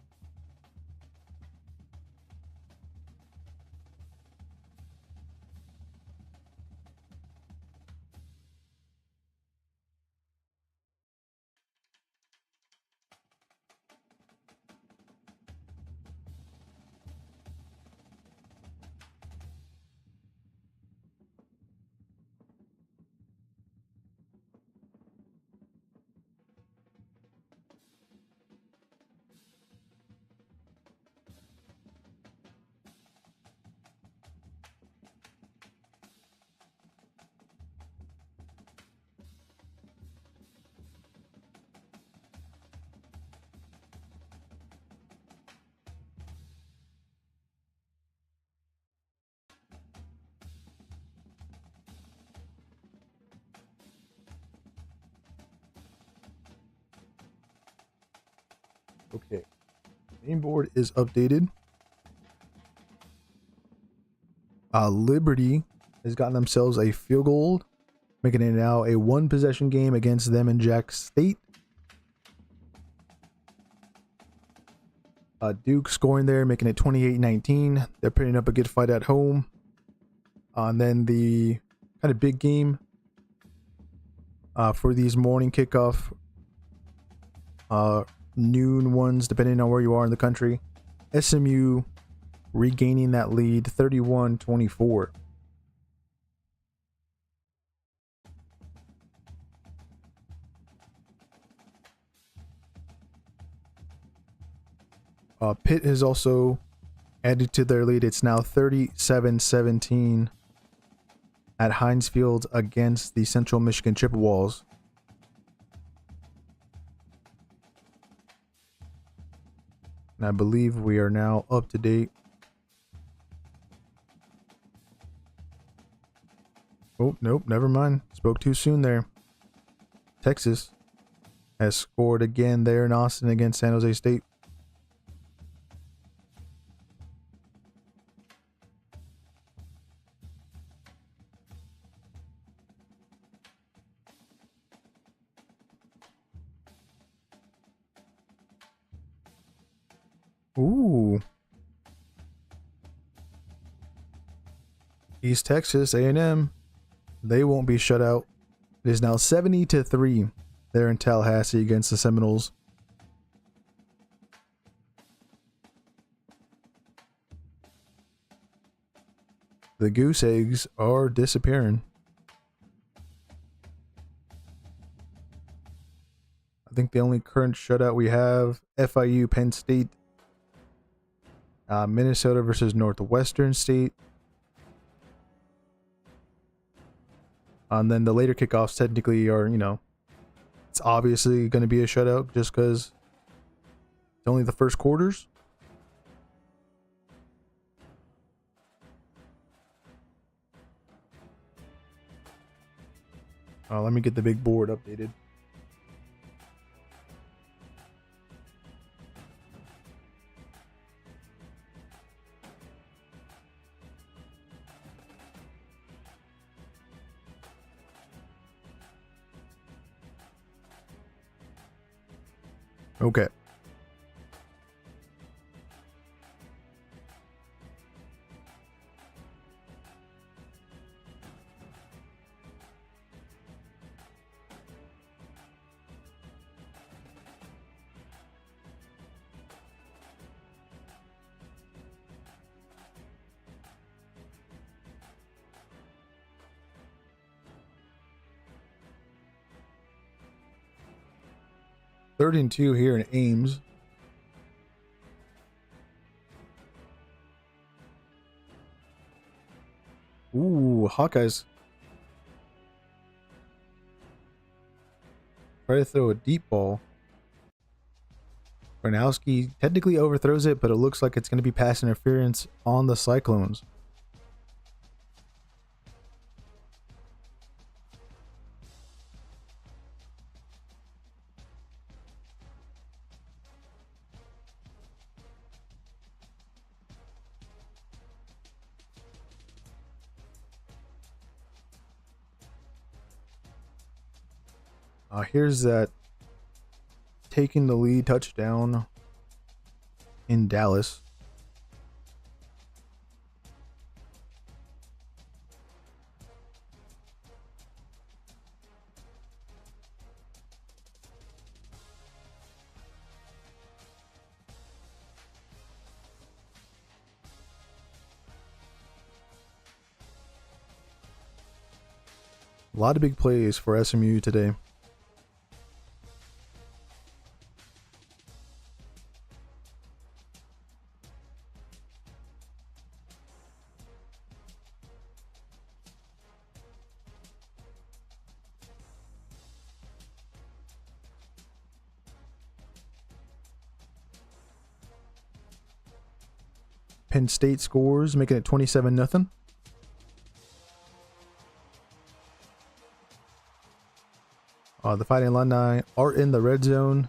Speaker 2: Okay, main board is updated. Liberty has gotten themselves a field goal, making it now a one possession game against them in Jack State. Duke scoring there, making it 28-19. They're putting up a good fight at home. And then the kind of big game for these morning kickoff noon ones, depending on where you are in the country. SMU regaining that lead, 31-24. Pitt has also added to their lead. It's now 37-17 at Heinz Field against the Central Michigan Chippewas. And I believe we are now up to date. Oh, nope, never mind. Spoke too soon there. Texas has scored again there in Austin against San Jose State. Ooh. East Texas A&M. They won't be shut out. It is now 70-3 there in Tallahassee against the Seminoles. The goose eggs are disappearing. I think the only current shutout we have, FIU, Penn State, Minnesota versus Northwestern State. And then the later kickoffs technically are, it's obviously going to be a shutout just because it's only the first quarters. Let me get the big board updated. Okay. Third and 2 here in Ames. Ooh, Hawkeyes. Try to throw a deep ball. Gronowski technically overthrows it, but it looks like it's going to be pass interference on the Cyclones. Here's that taking the lead touchdown in Dallas. A lot of big plays for SMU today. Penn State scores, making it 27-0. The Fighting Illini are in the red zone.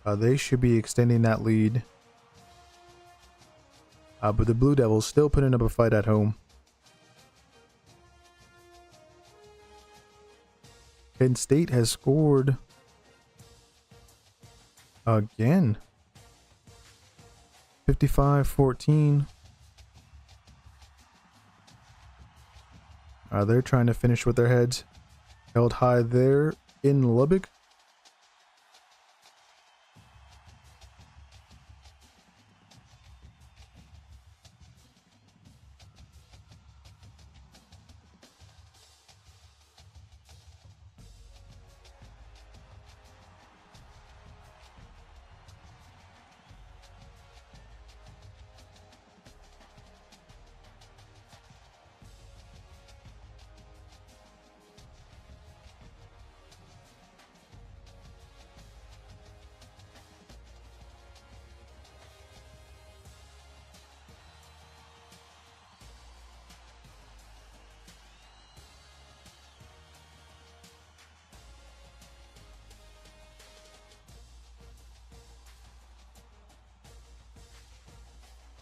Speaker 2: They should be extending that lead. But the Blue Devils still putting up a fight at home. Penn State has scored again. 55-14. They're trying to finish with their heads held high there in Lubbock.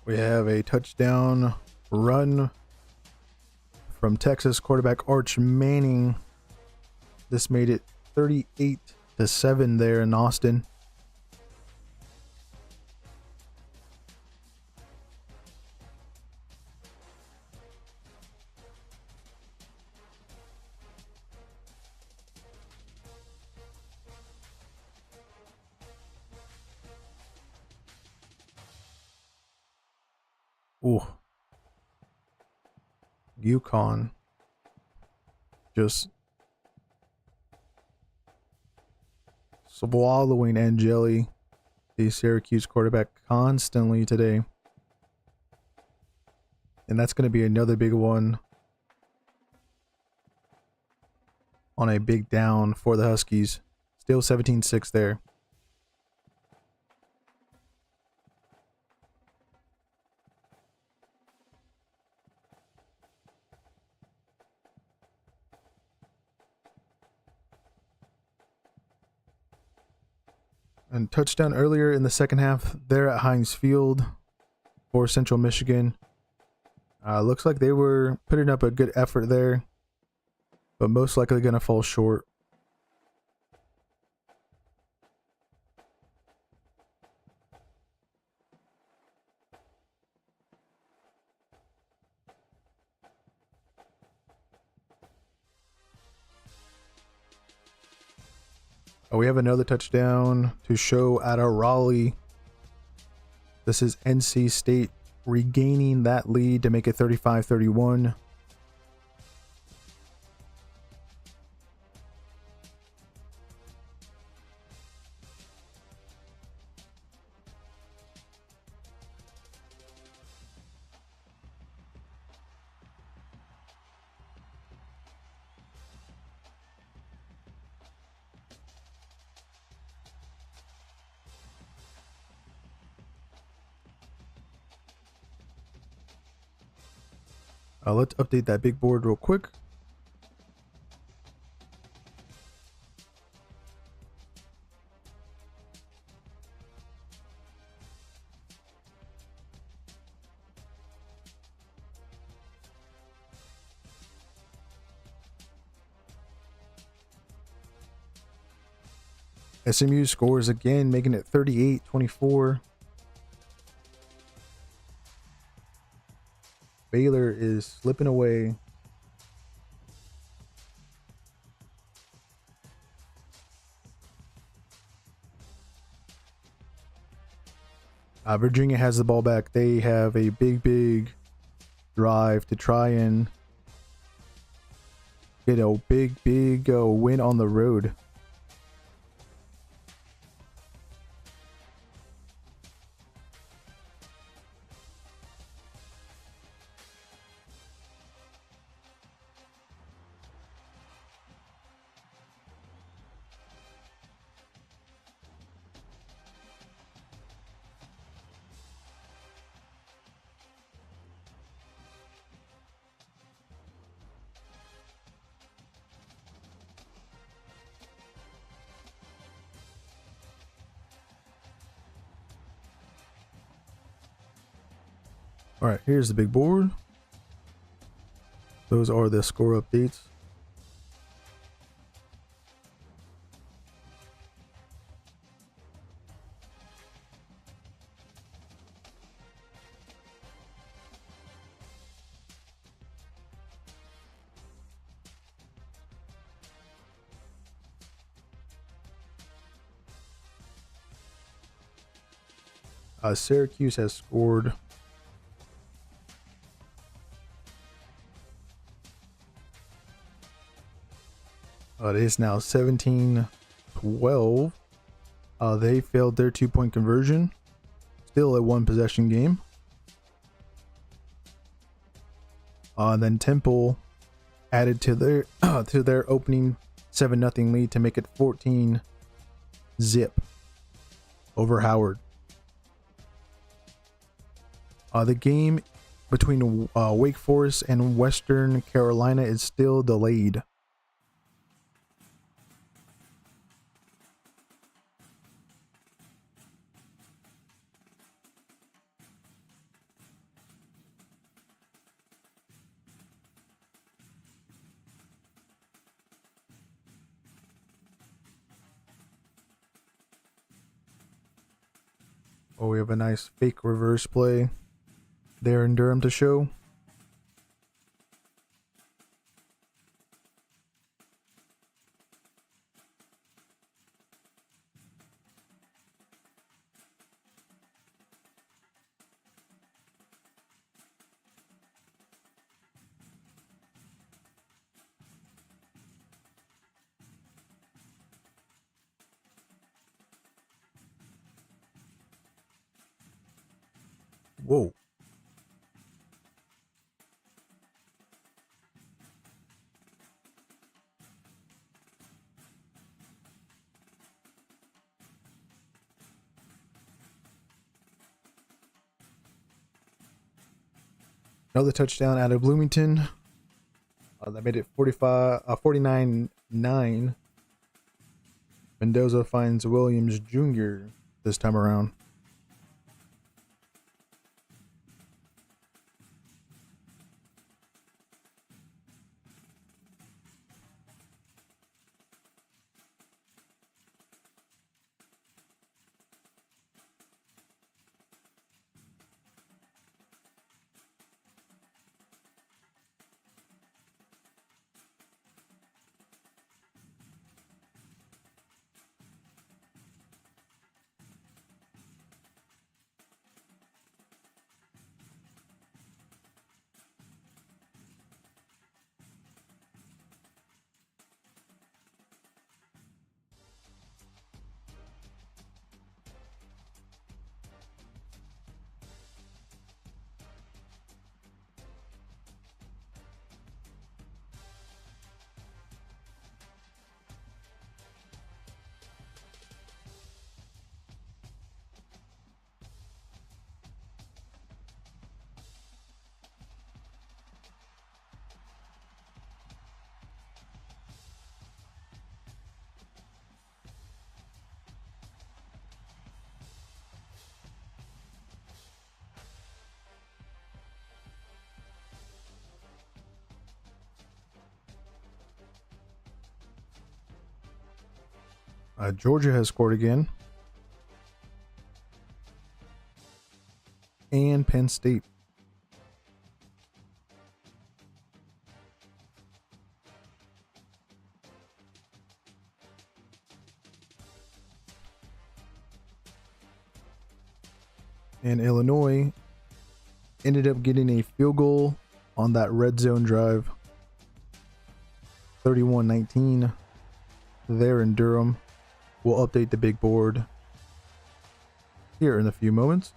Speaker 2: We have a touchdown run from Texas quarterback Arch Manning. This made it 38-7 there in Austin. Ooh. UConn just swallowing Angeli, the Syracuse quarterback, constantly today. And that's going to be another big one on a big down for the Huskies. Still 17-6 there. And touchdown earlier in the second half there at Heinz Field for Central Michigan. Looks like they were putting up a good effort there, but most likely going to fall short. We have another touchdown to show out of Raleigh. This is NC State regaining that lead to make it 35-31. Let's update that big board real quick. SMU scores again, making it 38-24. Baylor is slipping away. Virginia has the ball back. They have a big drive to try and get a big win on the road. All right, here's the big board. Those are the score updates. Syracuse has scored it is now 17-12. They failed their 2-point conversion. Still a 1-possession game. Then Temple added to their to their opening 7-0 lead to make it 14-zip over Howard. The game between Wake Forest and Western Carolina is still delayed. Oh, we have a nice fake reverse play there in Durham to show. Whoa. Another touchdown out of Bloomington. That made it 49-9. Mendoza finds Williams Jr. this time around. Georgia has scored again. And Penn State. And Illinois ended up getting a field goal on that red zone drive. 31-19 there in Durham. We'll update the big board here in a few moments.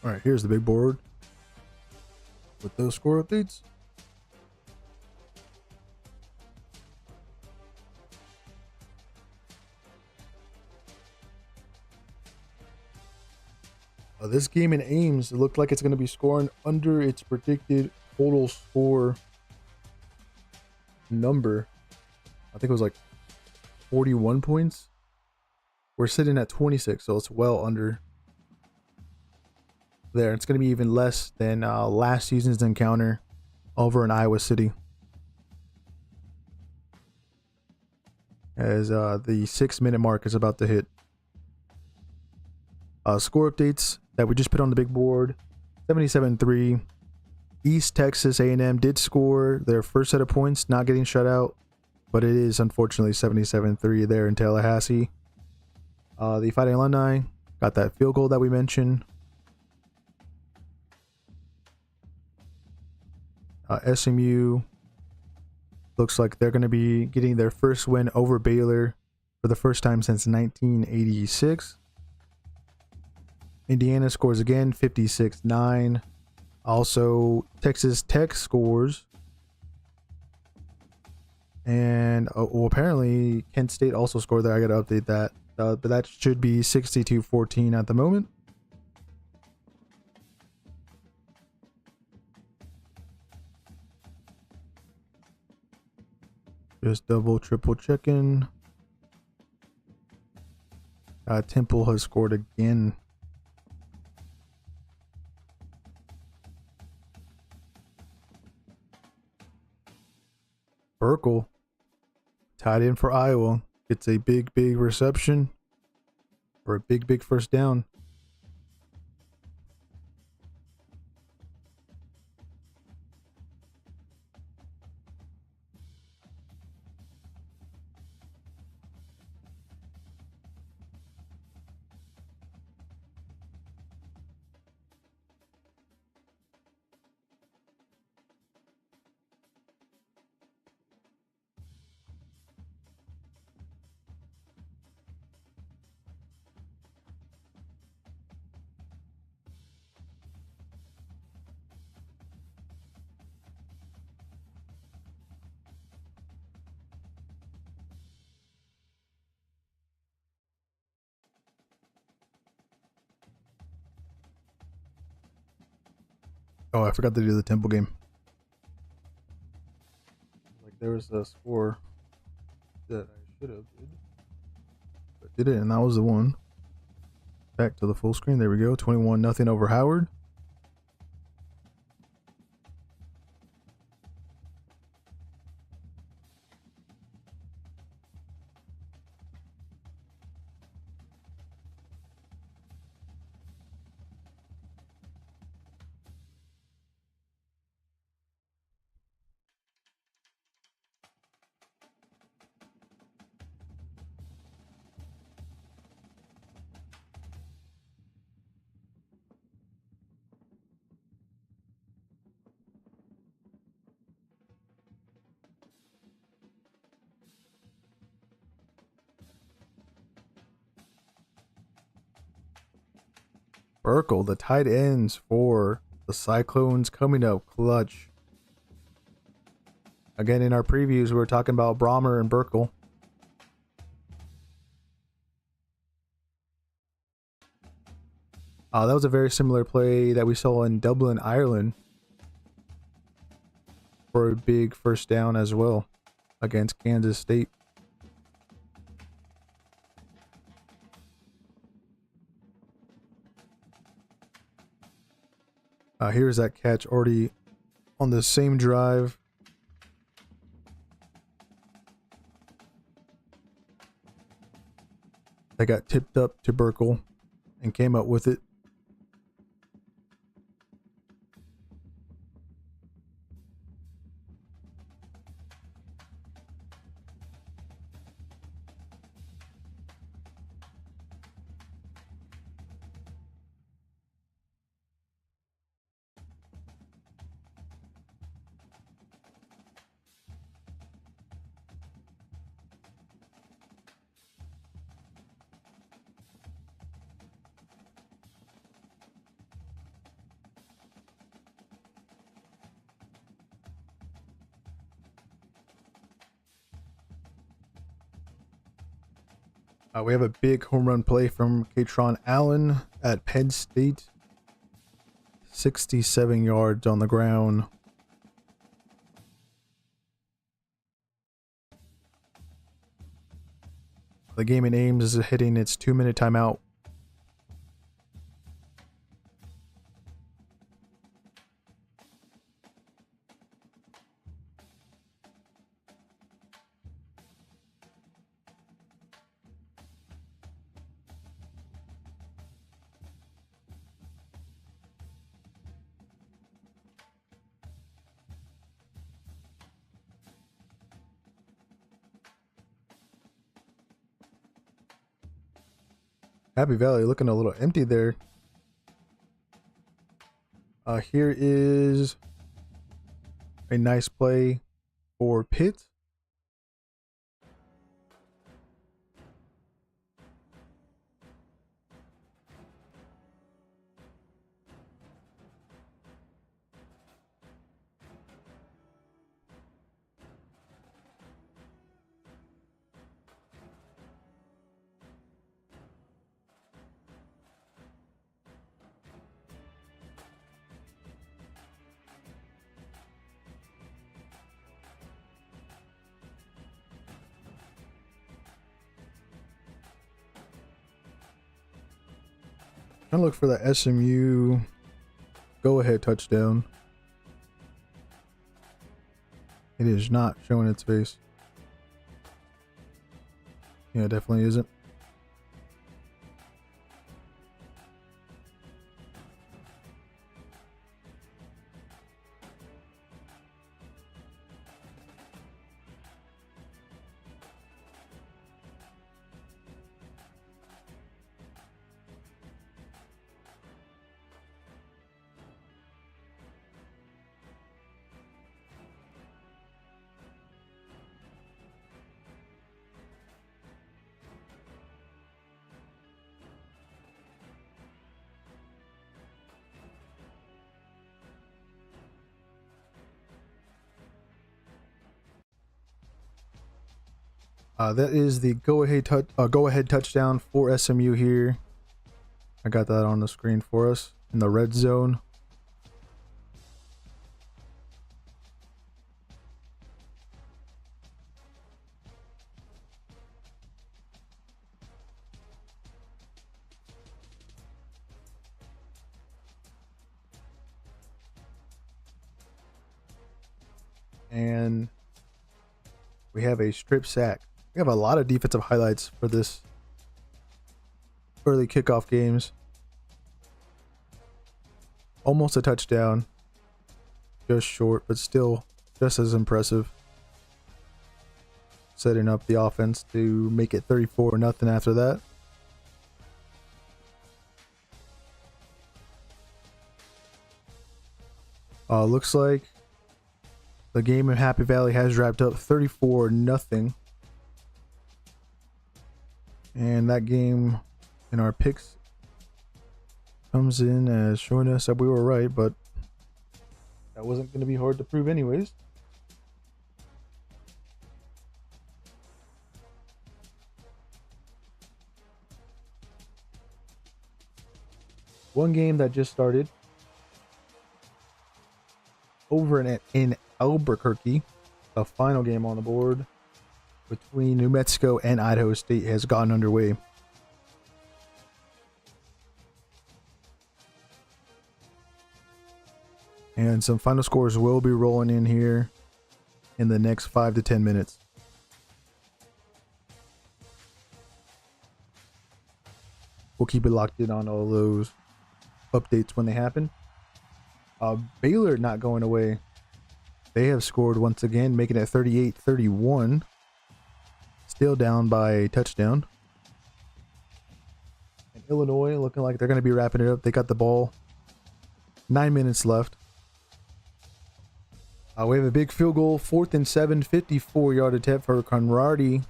Speaker 2: All right, here's the big board with those score updates. This game in Ames, it looked like it's going to be scoring under its predicted total score number. I think it was like 41 points. We're sitting at 26, so it's well under there. It's going to be even less than last season's encounter over in Iowa City, as the 6-minute mark is about to hit. Score updates that we just put on the big board: 77-3. East Texas A&M did score their first set of points, not getting shut out, but it is unfortunately 77-3 there in Tallahassee. The Fighting Alumni got that field goal that we mentioned. SMU looks like they're going to be getting their first win over Baylor for the first time since 1986. Indiana scores again, 56-9. Also, Texas Tech scores. And well, apparently Kent State also scored there. I got to update that. But that should be 62-14 at the moment. Just double, triple checking. Temple has scored again. Burkle, tied in for Iowa, gets a big reception or a big first down. Oh, I forgot to do the Temple game. Like there was a score that I should have did. But did it, and that was the one. Back to the full screen. There we go. 21-0 over Howard. Burkle, the tight ends for the Cyclones coming up clutch. Again, in our previews, we were talking about Brahmer and Burkle. That was a very similar play that we saw in Dublin, Ireland, for a big first down as well against Kansas State. Here's that catch already on the same drive. They got tipped up to Burkle and came up with it. We have a big home run play from Katron Allen at Penn State. 67 yards on the ground. The game in Ames is hitting its 2-minute timeout. Happy Valley looking a little empty there. Here is a nice play for Pitt. Trying to look for the SMU go-ahead touchdown. It is not showing its face. Yeah, it definitely isn't. That is the go-ahead touchdown for SMU here. I got that on the screen for us in the red zone. And we have a strip sack. We have a lot of defensive highlights for this early kickoff games. Almost a touchdown. Just short, but still just as impressive. Setting up the offense to make it 34-0 after that. Looks like the game in Happy Valley has wrapped up 34-0. And that game in our picks comes in as showing us that we were right, but that wasn't going to be hard to prove anyways. One game that just started over in Albuquerque, the final game on the board between New Mexico and Idaho State has gotten underway. And some final scores will be rolling in here in the next 5 to 10 minutes. We'll keep it locked in on all those updates when they happen. Baylor not going away. They have scored once again, making it 38-31. Still down by a touchdown. And Illinois looking like they're going to be wrapping it up. They got the ball. 9 minutes left. We have a big field goal. 4th and 7, 54-yard attempt for Conradi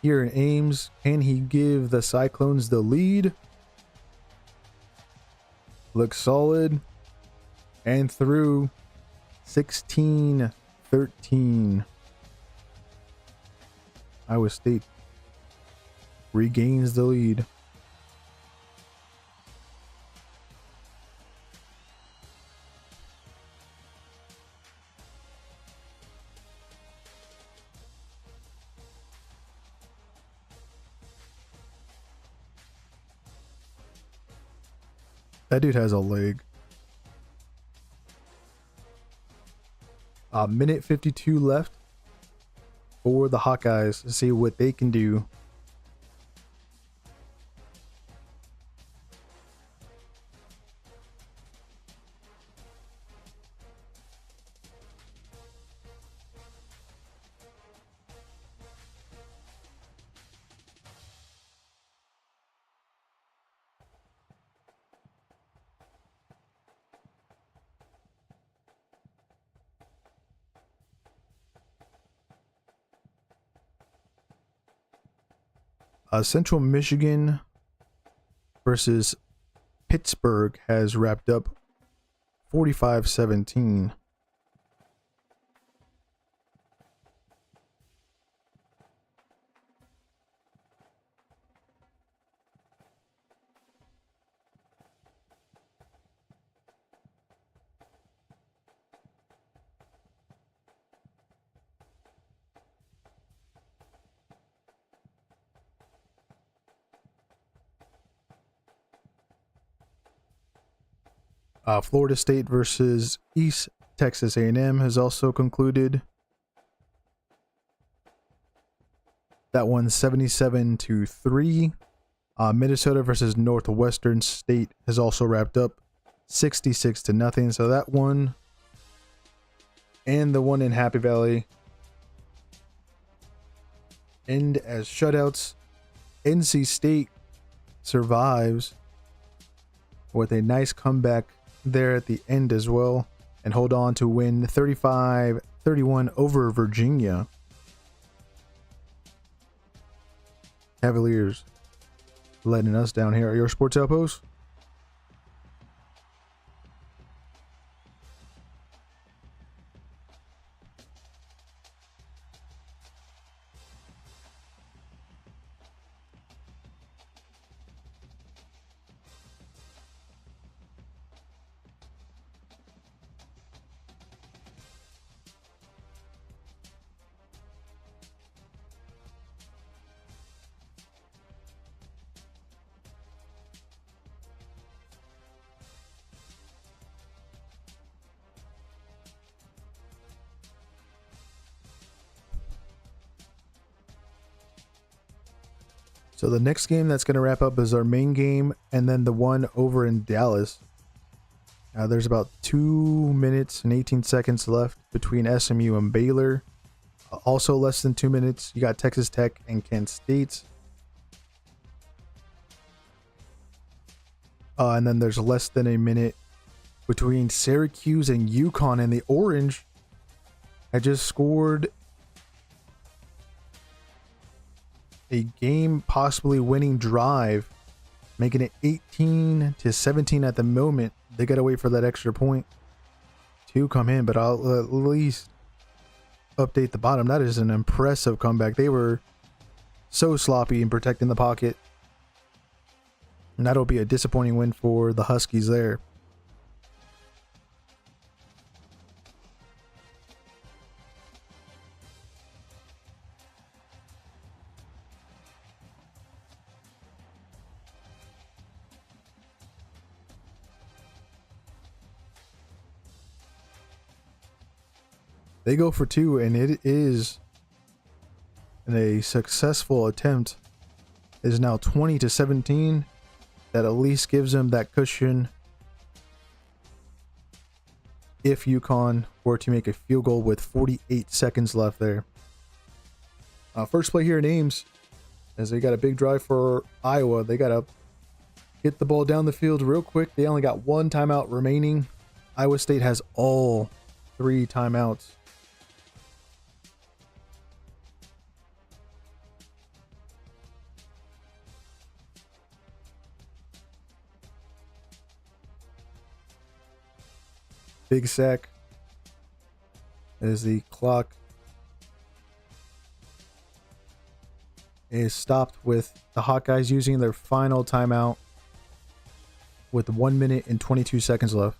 Speaker 2: here in Ames. Can he give the Cyclones the lead? Looks solid. And through 16-13. Iowa State regains the lead. That dude has a leg. Minute 52 left for the Hawkeyes to see what they can do. Central Michigan versus Pittsburgh has wrapped up 45-17. Florida State versus East Texas A&M has also concluded. That one's 77-3. Minnesota versus Northwestern State has also wrapped up 66-0. So that one and the one in Happy Valley end as shutouts. NC State survives with a nice comeback there at the end as well, and hold on to win 35-31 over Virginia. Cavaliers letting us down here. Are your Sports Outpost? So the next game that's going to wrap up is our main game, and then the one over in Dallas. There's about 2 minutes and 18 seconds left between SMU and Baylor. Also less than 2 minutes, you got Texas Tech and Kent State. And then there's less than a minute between Syracuse and UConn, and the Orange had just scored a game possibly winning drive, making it 18-17 at the moment. They gotta wait for that extra point to come in, but I'll at least update the bottom. That is an impressive comeback. They were so sloppy in protecting the pocket, and that'll be a disappointing win for the Huskies there. They go for 2, and it is a successful attempt. It is now 20-17. That at least gives them that cushion if UConn were to make a field goal with 48 seconds left there. First play here in Ames, as they got a big drive for Iowa. They got to get the ball down the field real quick. They only got 1 timeout remaining. Iowa State has all 3 timeouts. Big sack as the clock is stopped with the Hawkeyes using their final timeout with 1 minute and 22 seconds left.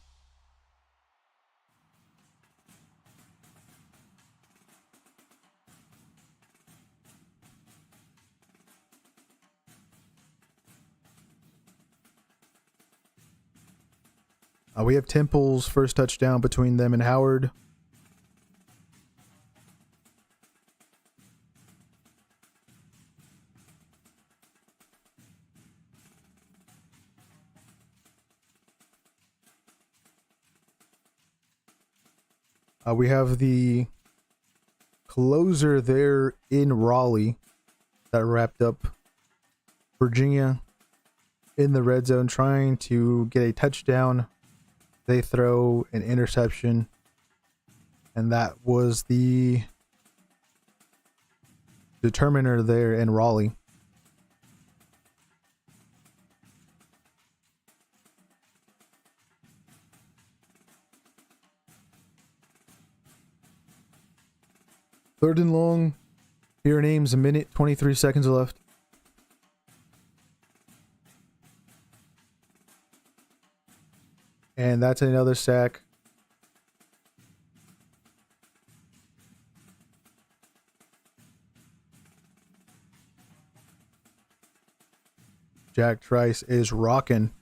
Speaker 2: We have Temple's first touchdown between them and Howard. We have the closer there in Raleigh that wrapped up Virginia in the red zone, trying to get a touchdown. They throw an interception, and that was the determiner there in Raleigh. Third and long. Here in Ames, a minute, 23 seconds left. And that's another sack. Jack Trice is rocking.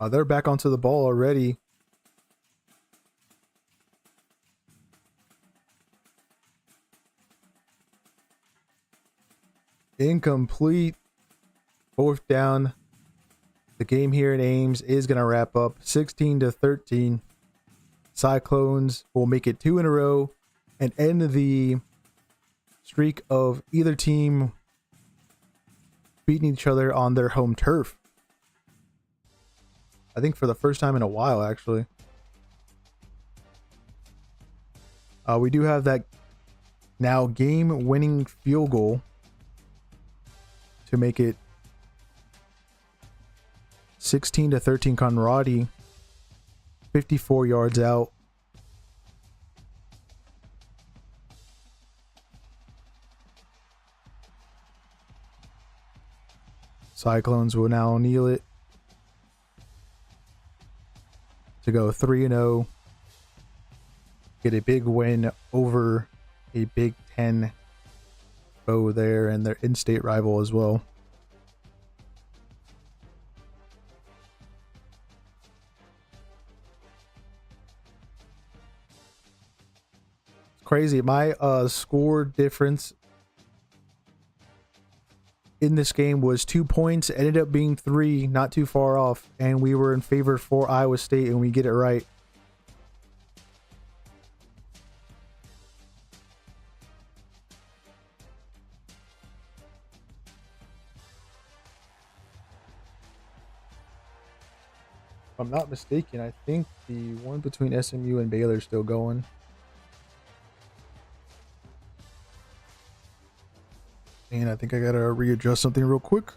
Speaker 2: They're back onto the ball already. Incomplete. Fourth down. The game here in Ames is going to wrap up 16-13. Cyclones will make it 2 in a row and end the streak of either team beating each other on their home turf. I think for the first time in a while, actually. We do have that now game-winning field goal to make it 16-13 Conradi, 54 yards out. Cyclones will now kneel it to go 3-0. Get a big win over a Big Ten foe there and their in-state rival as well. It's crazy. My score difference in this game was 2 points, ended up being 3, not too far off, and we were in favor for Iowa State, and we get it right. If I'm not mistaken, I think the one between SMU and Baylor is still going. And I think I gotta readjust something real quick.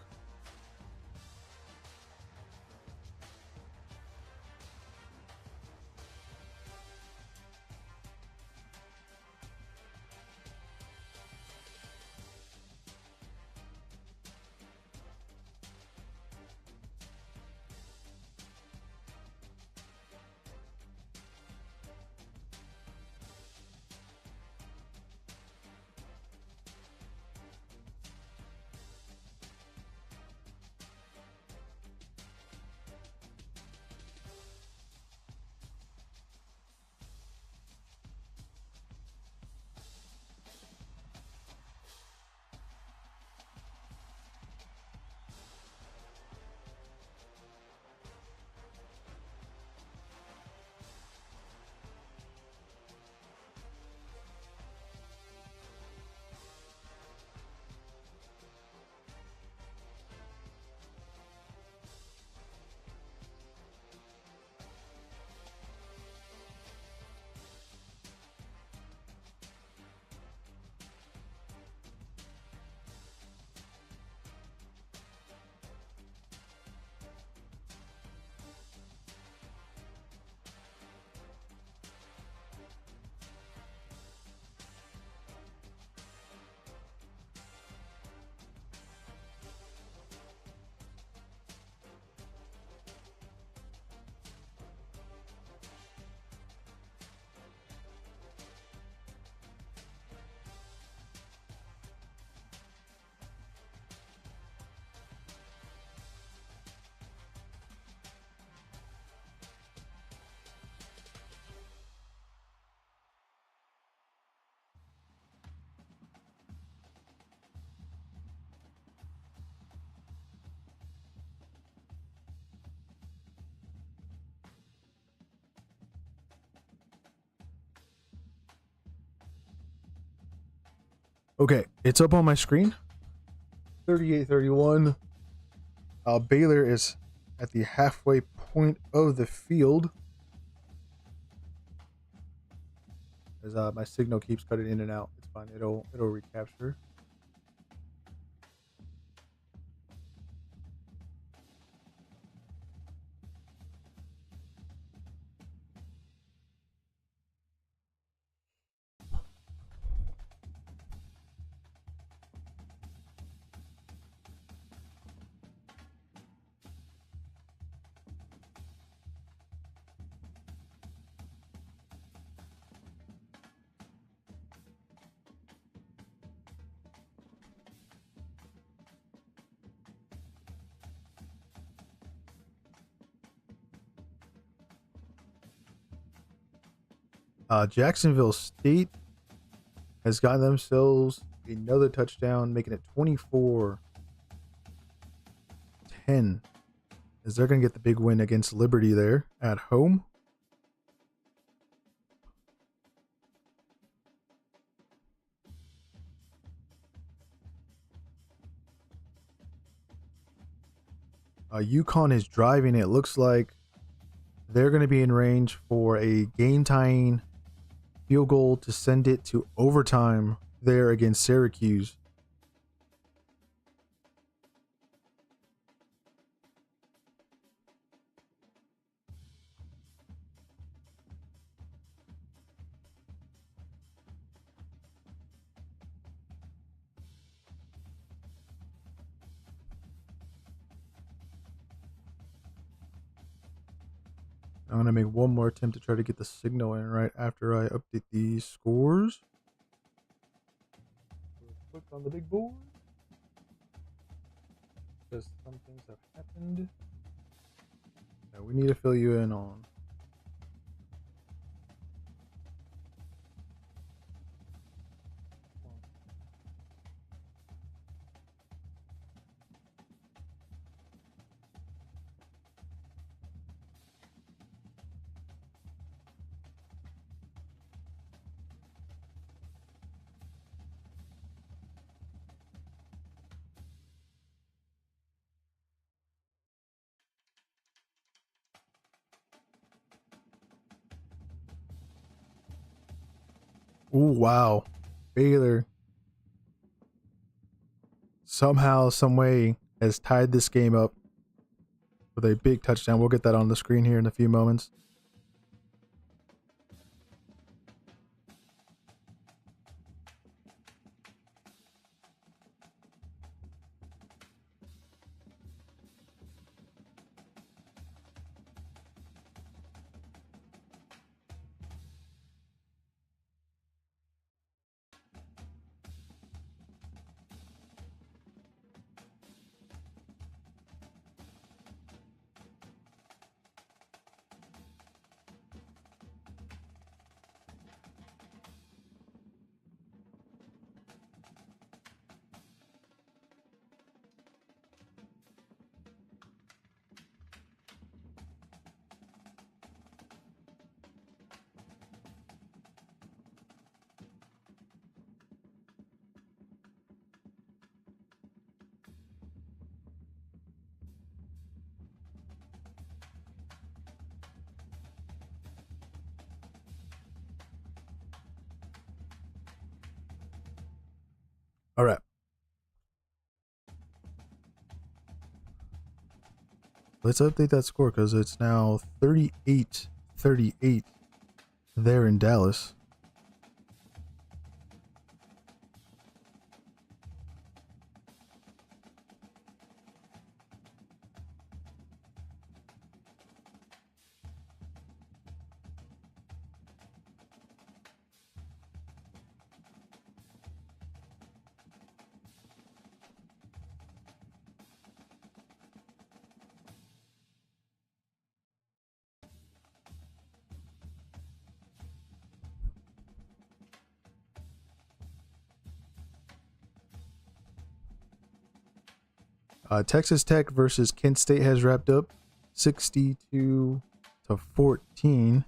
Speaker 2: Okay, it's up on my screen. 38-31. Baylor is at the halfway point of the field. As my signal keeps cutting in and out. It's fine. It'll recapture. Jacksonville State has gotten themselves another touchdown, making it 24-10. As they're going to get the big win against Liberty there at home. UConn is driving. It looks like they're going to be in range for a game-tying field goal to send it to overtime there against Syracuse. I'm going to make one more attempt to try to get the signal in right after I update these scores. Click on the big board. Because some things have happened that we need to fill you in on. Ooh, wow. Baylor somehow, some way has tied this game up with a big touchdown. We'll get that on the screen here in a few moments. All right. Let's update that score because it's now 38-38 there in Dallas. Texas Tech versus Kent State has wrapped up. 62-14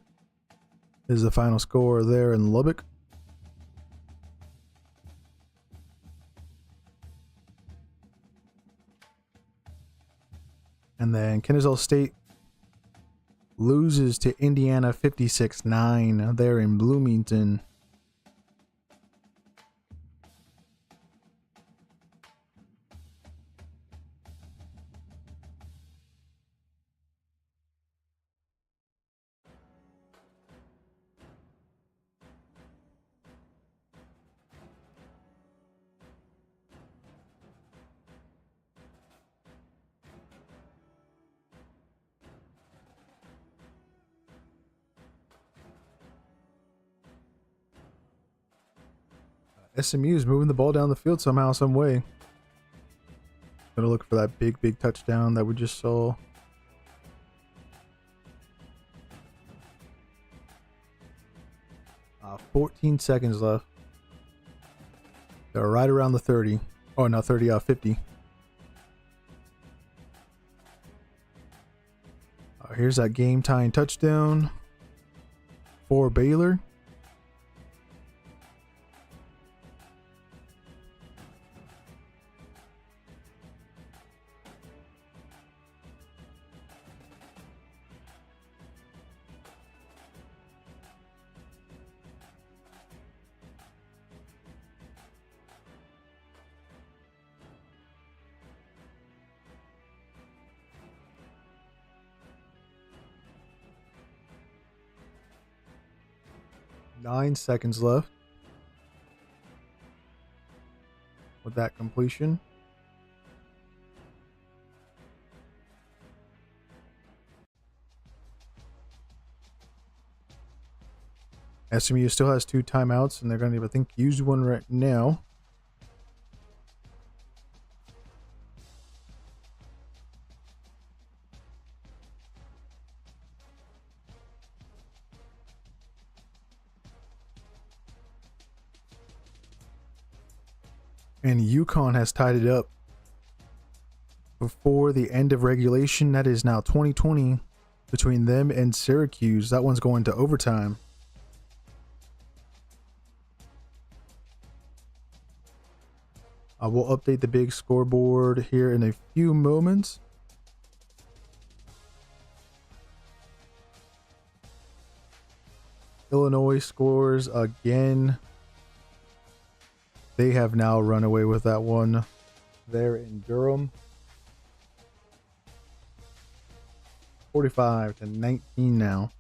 Speaker 2: is the final score there in Lubbock. And then Kennesaw State loses to Indiana 56-9 there in Bloomington. SMU is moving the ball down the field somehow, some way. Gonna look for that big touchdown that we just saw. 14 seconds left. They're right around the 30. Oh, no, 30, 50. Here's that game tying touchdown for Baylor. Nine seconds left with that completion. SMU still has 2 timeouts, and they're going to, I think, use one right now. And UConn has tied it up before the end of regulation. That is now 2020 between them and Syracuse. That one's going to overtime. I will update the big scoreboard here in a few moments. Illinois scores again. They have now run away with that one there in Durham. 45-19 now.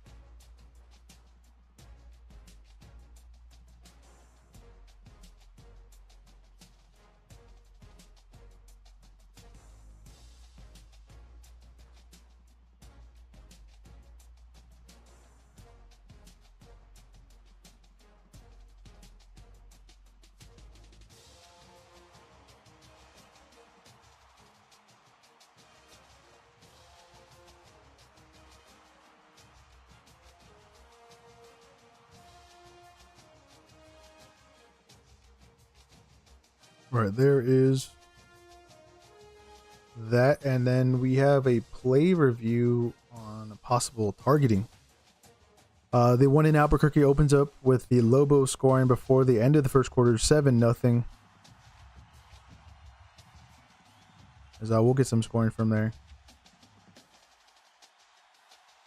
Speaker 2: All right, there is that, and then we have a play review on possible targeting. The one in Albuquerque opens up with the Lobos scoring before the end of the first quarter, 7-0. As we'll get some scoring from there.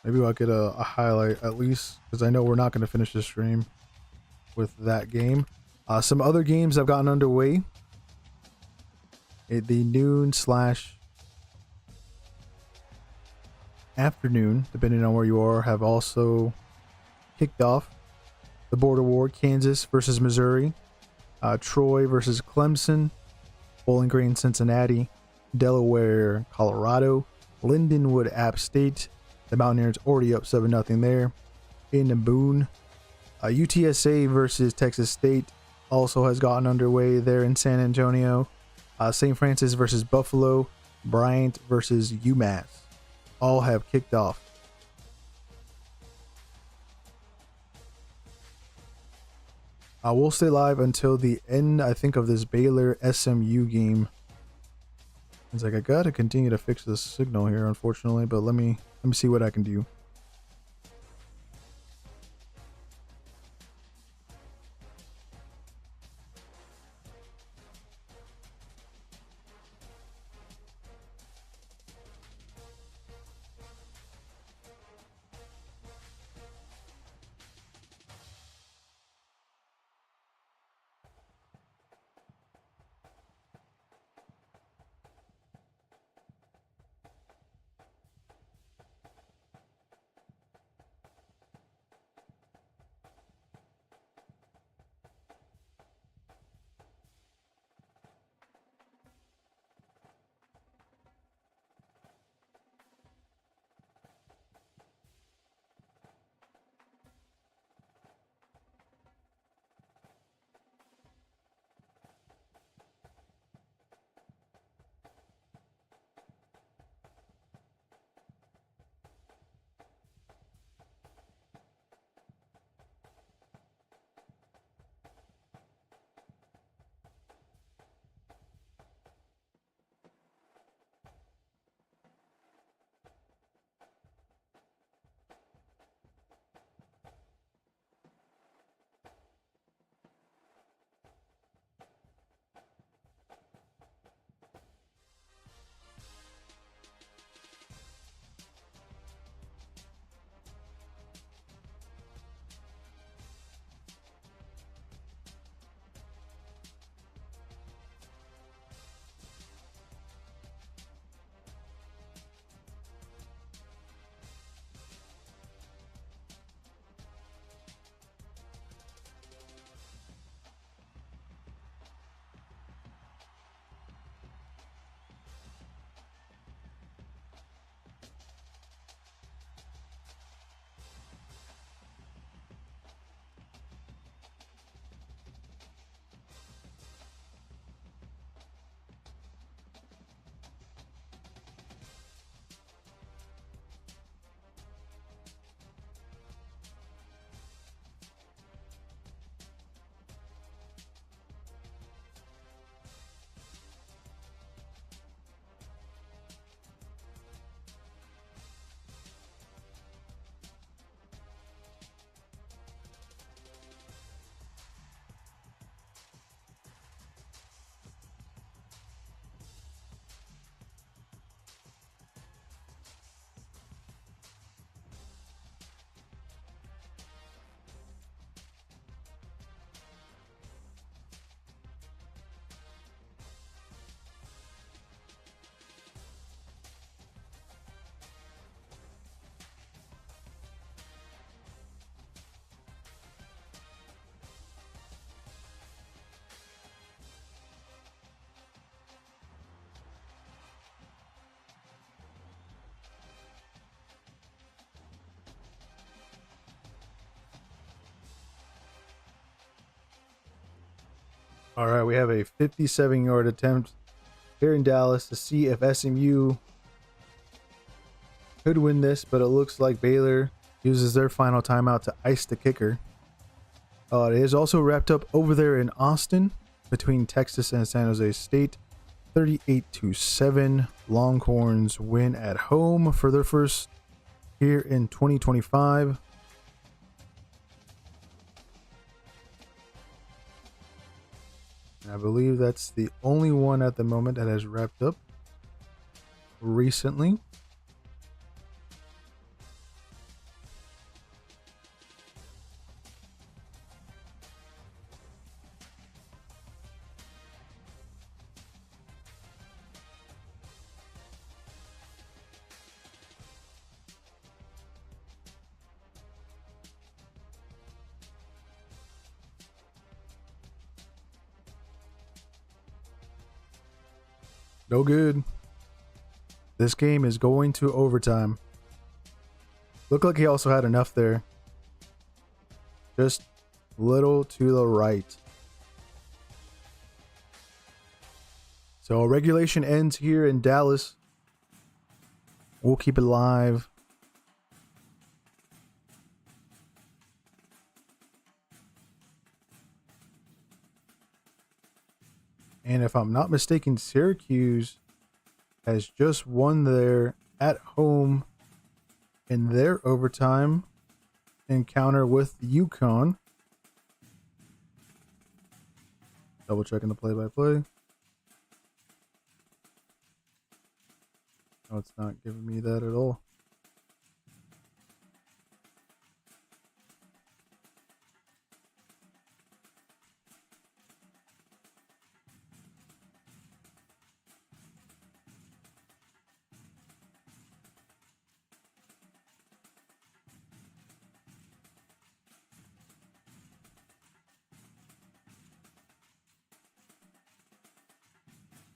Speaker 2: Maybe I'll get a highlight at least, because I know we're not going to finish the stream with that game. Some other games have gotten underway. The noon/afternoon, depending on where you are, have also kicked off. The Border War: Kansas versus Missouri, Troy versus Clemson, Bowling Green Cincinnati, Delaware Colorado, Lindenwood App State. The Mountaineers already up 7-0 there. In Boone, UTSA versus Texas State also has gotten underway there in San Antonio. St. Francis versus Buffalo, Bryant versus UMass, all have kicked off. We'll stay live until the end, I think, of this Baylor SMU game. It's like I gotta continue to fix this signal here, unfortunately, but let me see what I can do. All right, we have a 57-yard attempt here in Dallas to see if SMU could win this, but it looks like Baylor uses their final timeout to ice the kicker. It is also wrapped up over there in Austin between Texas and San Jose State. 38-7. Longhorns win at home for their first here in 2025. I believe that's the only one at the moment that has wrapped up recently. No good. This game is going to overtime. Looked like he also had enough there. Just little to the right. So regulation ends here in Dallas. We'll keep it live. And if I'm not mistaken, Syracuse has just won there at home in their overtime encounter with UConn. Double checking the play-by-play. No, it's not giving me that at all.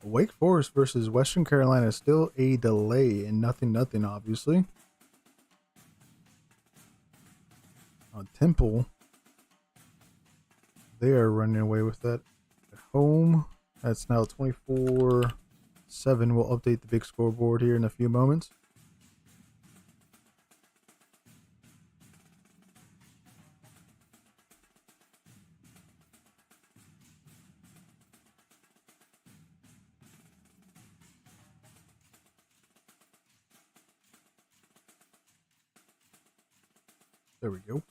Speaker 2: Wake Forest versus Western Carolina is still a delay and nothing, obviously. Temple, they are running away with that at home. That's now 24-7. We'll update the big scoreboard here in a few moments. There we go.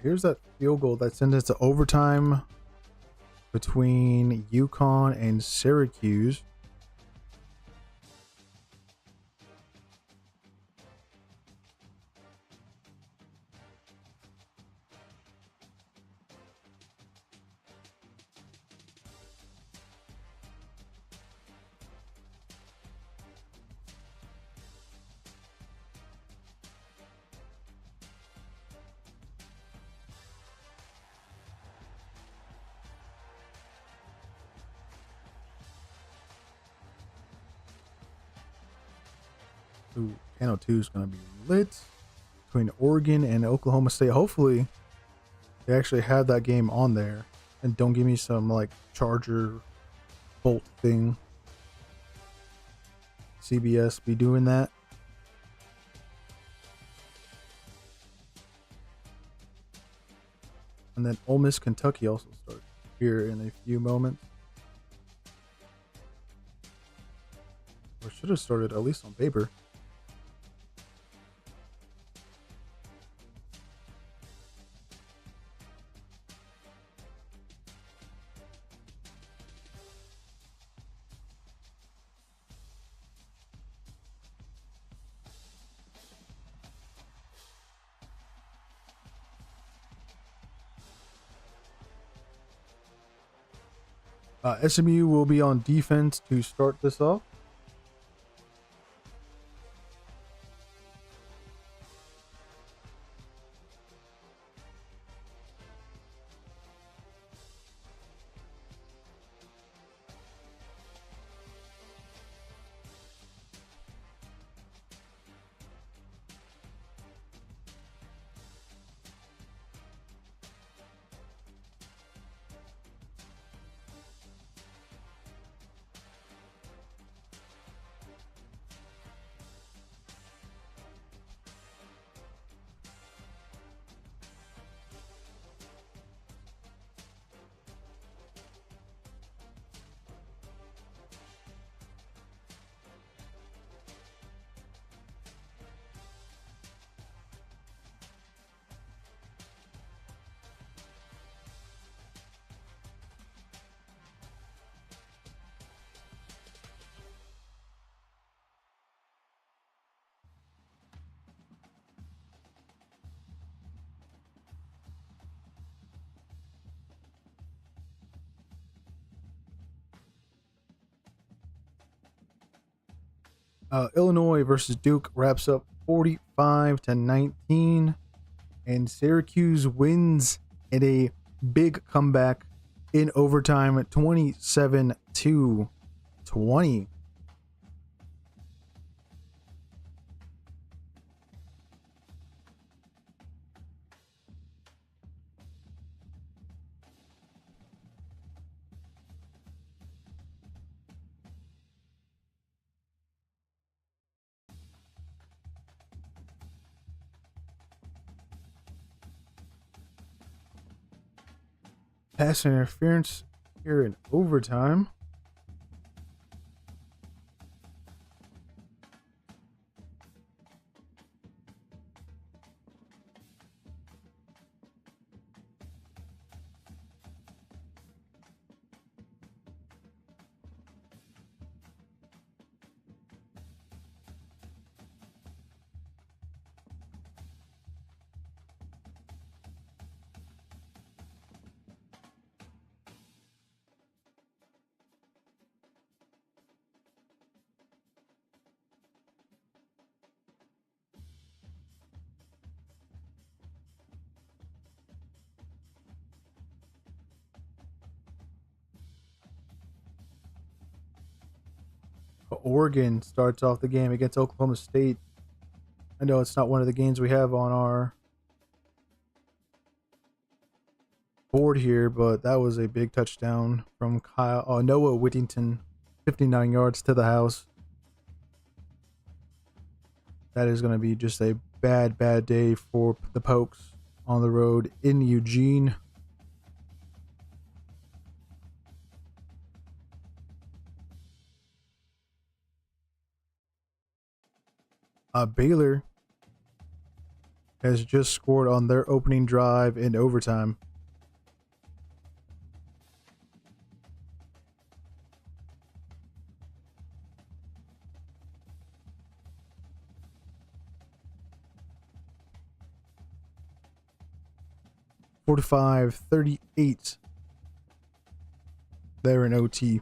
Speaker 2: Here's that field goal that sends it to overtime between UConn and Syracuse. Ooh, Channel 2 is going to be lit between Oregon and Oklahoma State. Hopefully, they actually have that game on there and don't give me some like Charger Bolt thing. CBS be doing that. And then Ole Miss, Kentucky also starts here in a few moments. Or should have started at least on paper. SMU will be on defense to start this off. Illinois versus Duke wraps up 45-19, and Syracuse wins in a big comeback in overtime, 27-20. Pass interference here in overtime. Oregon starts off the game against Oklahoma State. I know it's not one of the games we have on our board here, but that was a big touchdown from Noah Whittington, 59 yards to the house. That is going to be just a bad day for the Pokes on the road in Eugene. Baylor has just scored on their opening drive in overtime. (45-38) there in OT.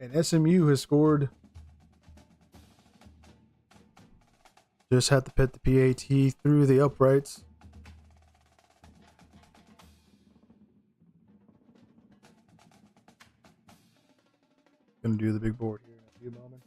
Speaker 2: And SMU has scored. Just had to pet the PAT through the uprights. Gonna do the big board here in a few moments.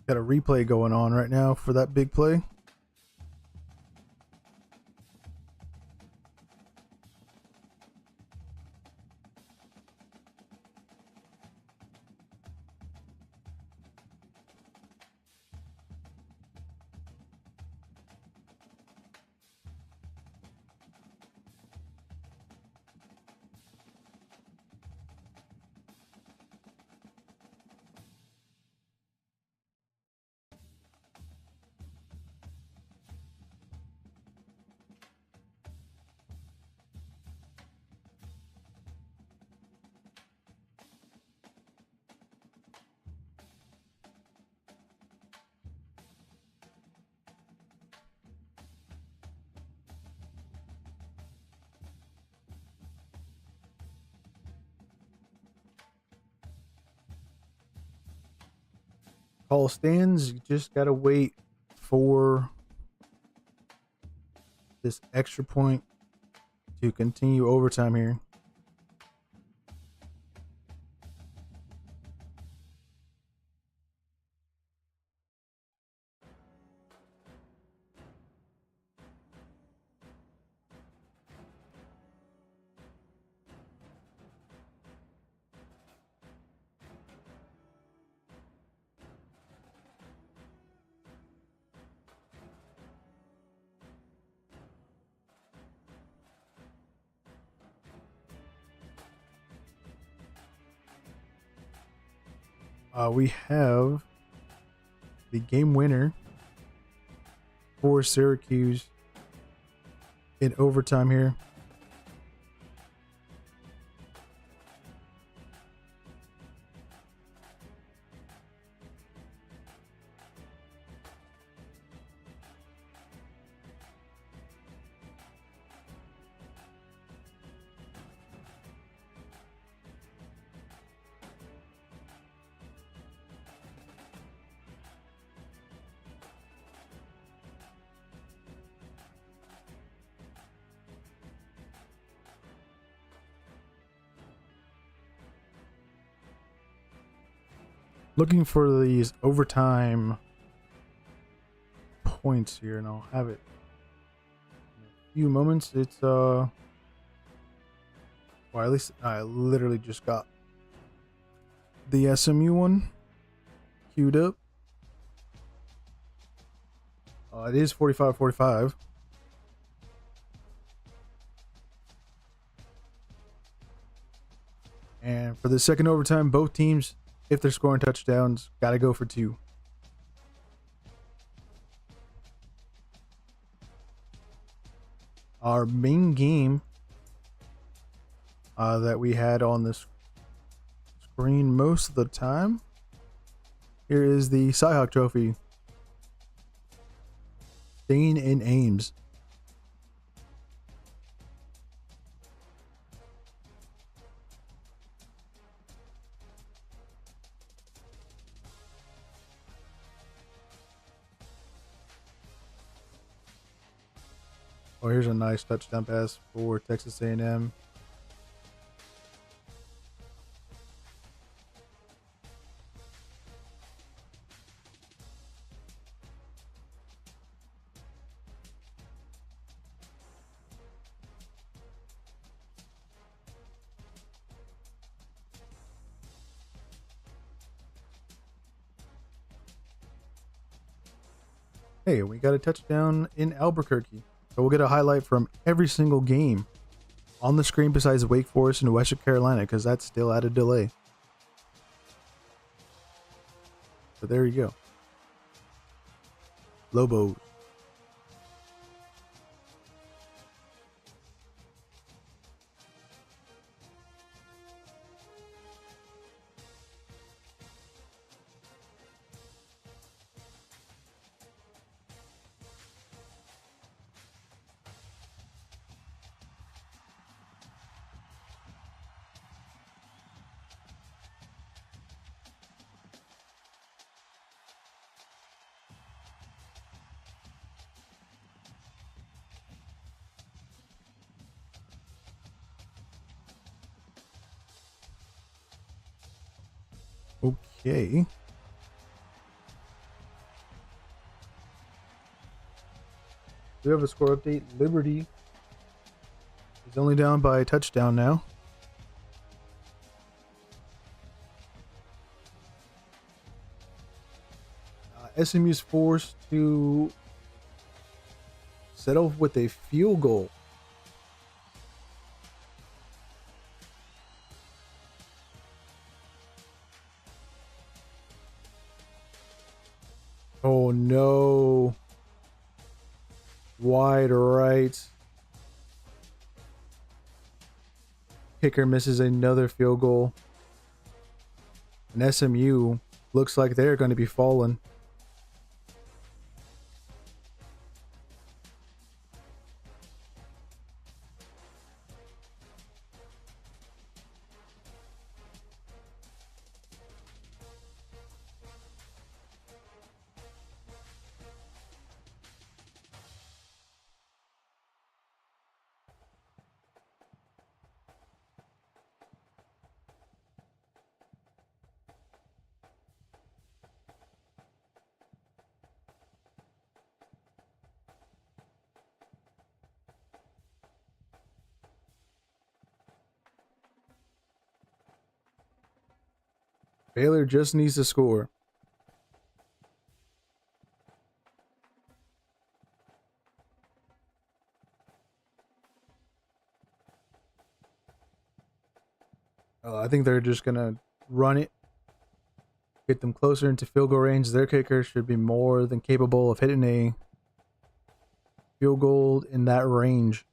Speaker 2: Got a replay going on right now for that big play. Call stands. You just gotta wait for this extra point to continue overtime here. We have the game winner for Syracuse in overtime here. Looking for these overtime points here, and I'll have it in a few moments. It's well, at least I literally just got the SMU one queued up. It is 45-45. And for the second overtime, both teams, if they're scoring touchdowns, gotta go for 2. Our main game that we had on this screen most of the time. Here is the Cyhawk Trophy. Staying in Ames. Oh, here's a nice touchdown pass for Texas A&M. Hey, we got a touchdown in Albuquerque. So we'll get a highlight from every single game on the screen besides Wake Forest and Western Carolina, because that's still at a delay. So there you go. Lobo. Okay. We have a score update. Liberty is only down by a touchdown now. SMU's forced to settle with a field goal. Oh no. Wide right. Kicker misses another field goal. And SMU looks like they're going to be falling. Baylor just needs to score. I think they're just going to run it, get them closer into field goal range. Their kicker should be more than capable of hitting a field goal in that range.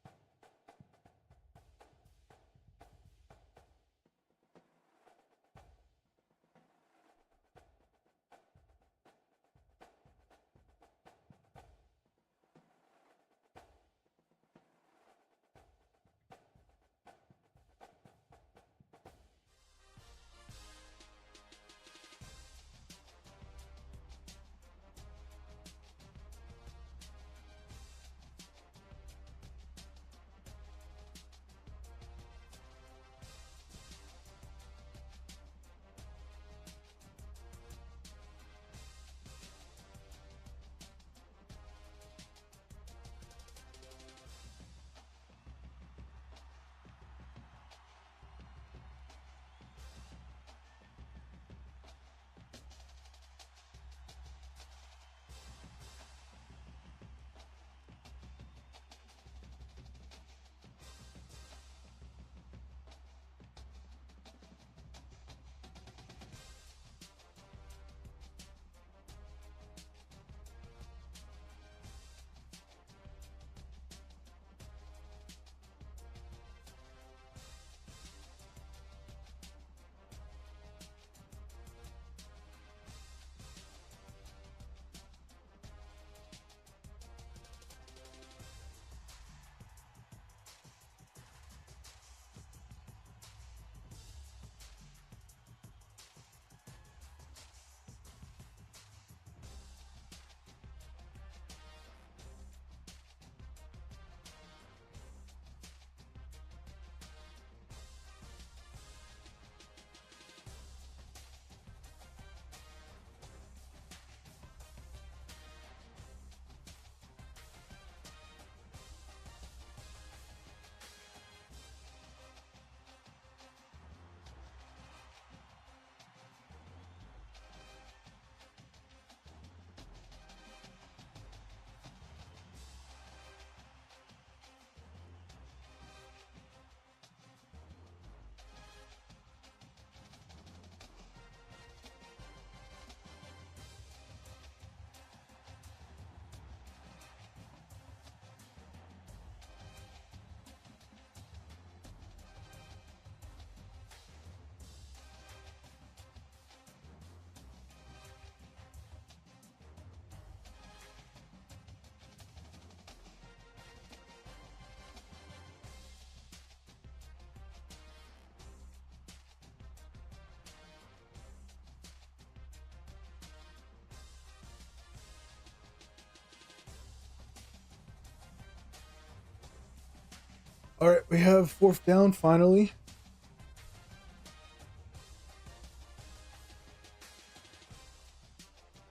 Speaker 2: All right, we have fourth down finally.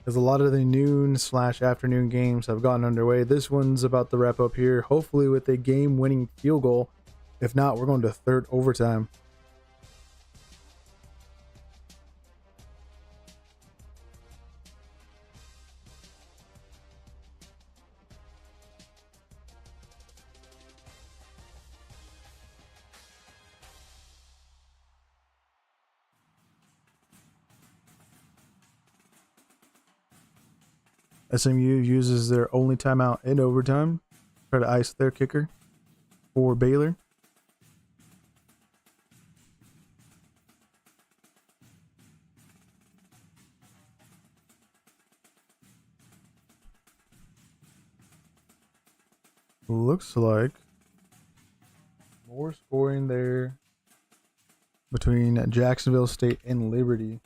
Speaker 2: As a lot of the noon/afternoon games have gotten underway, this one's about to wrap up here, hopefully with a game-winning field goal. If not, we're going to third overtime. SMU uses their only timeout in overtime, try to ice their kicker for Baylor. Looks like more scoring there between Jacksonville State and Liberty.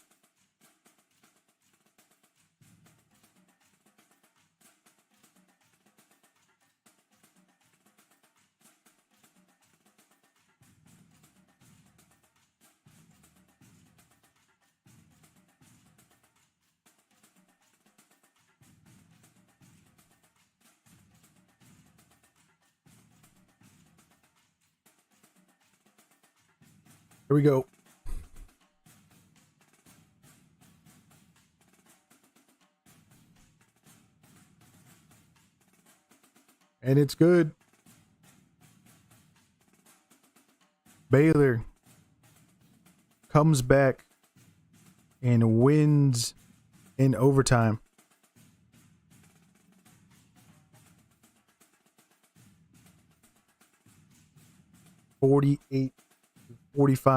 Speaker 2: Here we go. And it's good. Baylor comes back and wins in overtime. (48-45).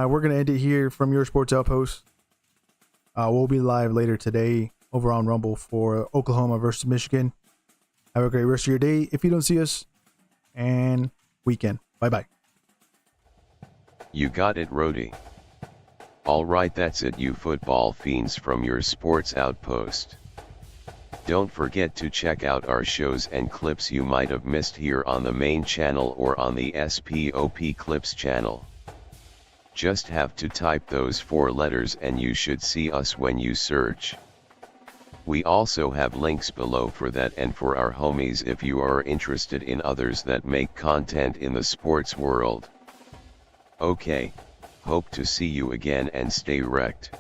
Speaker 2: We're going to end it here from your Sports Outpost. We'll be live later today over on Rumble for Oklahoma versus Michigan. Have a great rest of your day if you don't see us, and weekend. Bye-bye.
Speaker 1: You got it, Roadie. Alright, that's it, you football fiends from your Sports Outpost. Don't forget to check out our shows and clips you might have missed here on the main channel or on the SPOP Clips channel. Just have to type those 4 letters and you should see us when you search. We also have links below for that and for our homies if you are interested in others that make content in the sports world. Okay, hope to see you again and stay wrecked.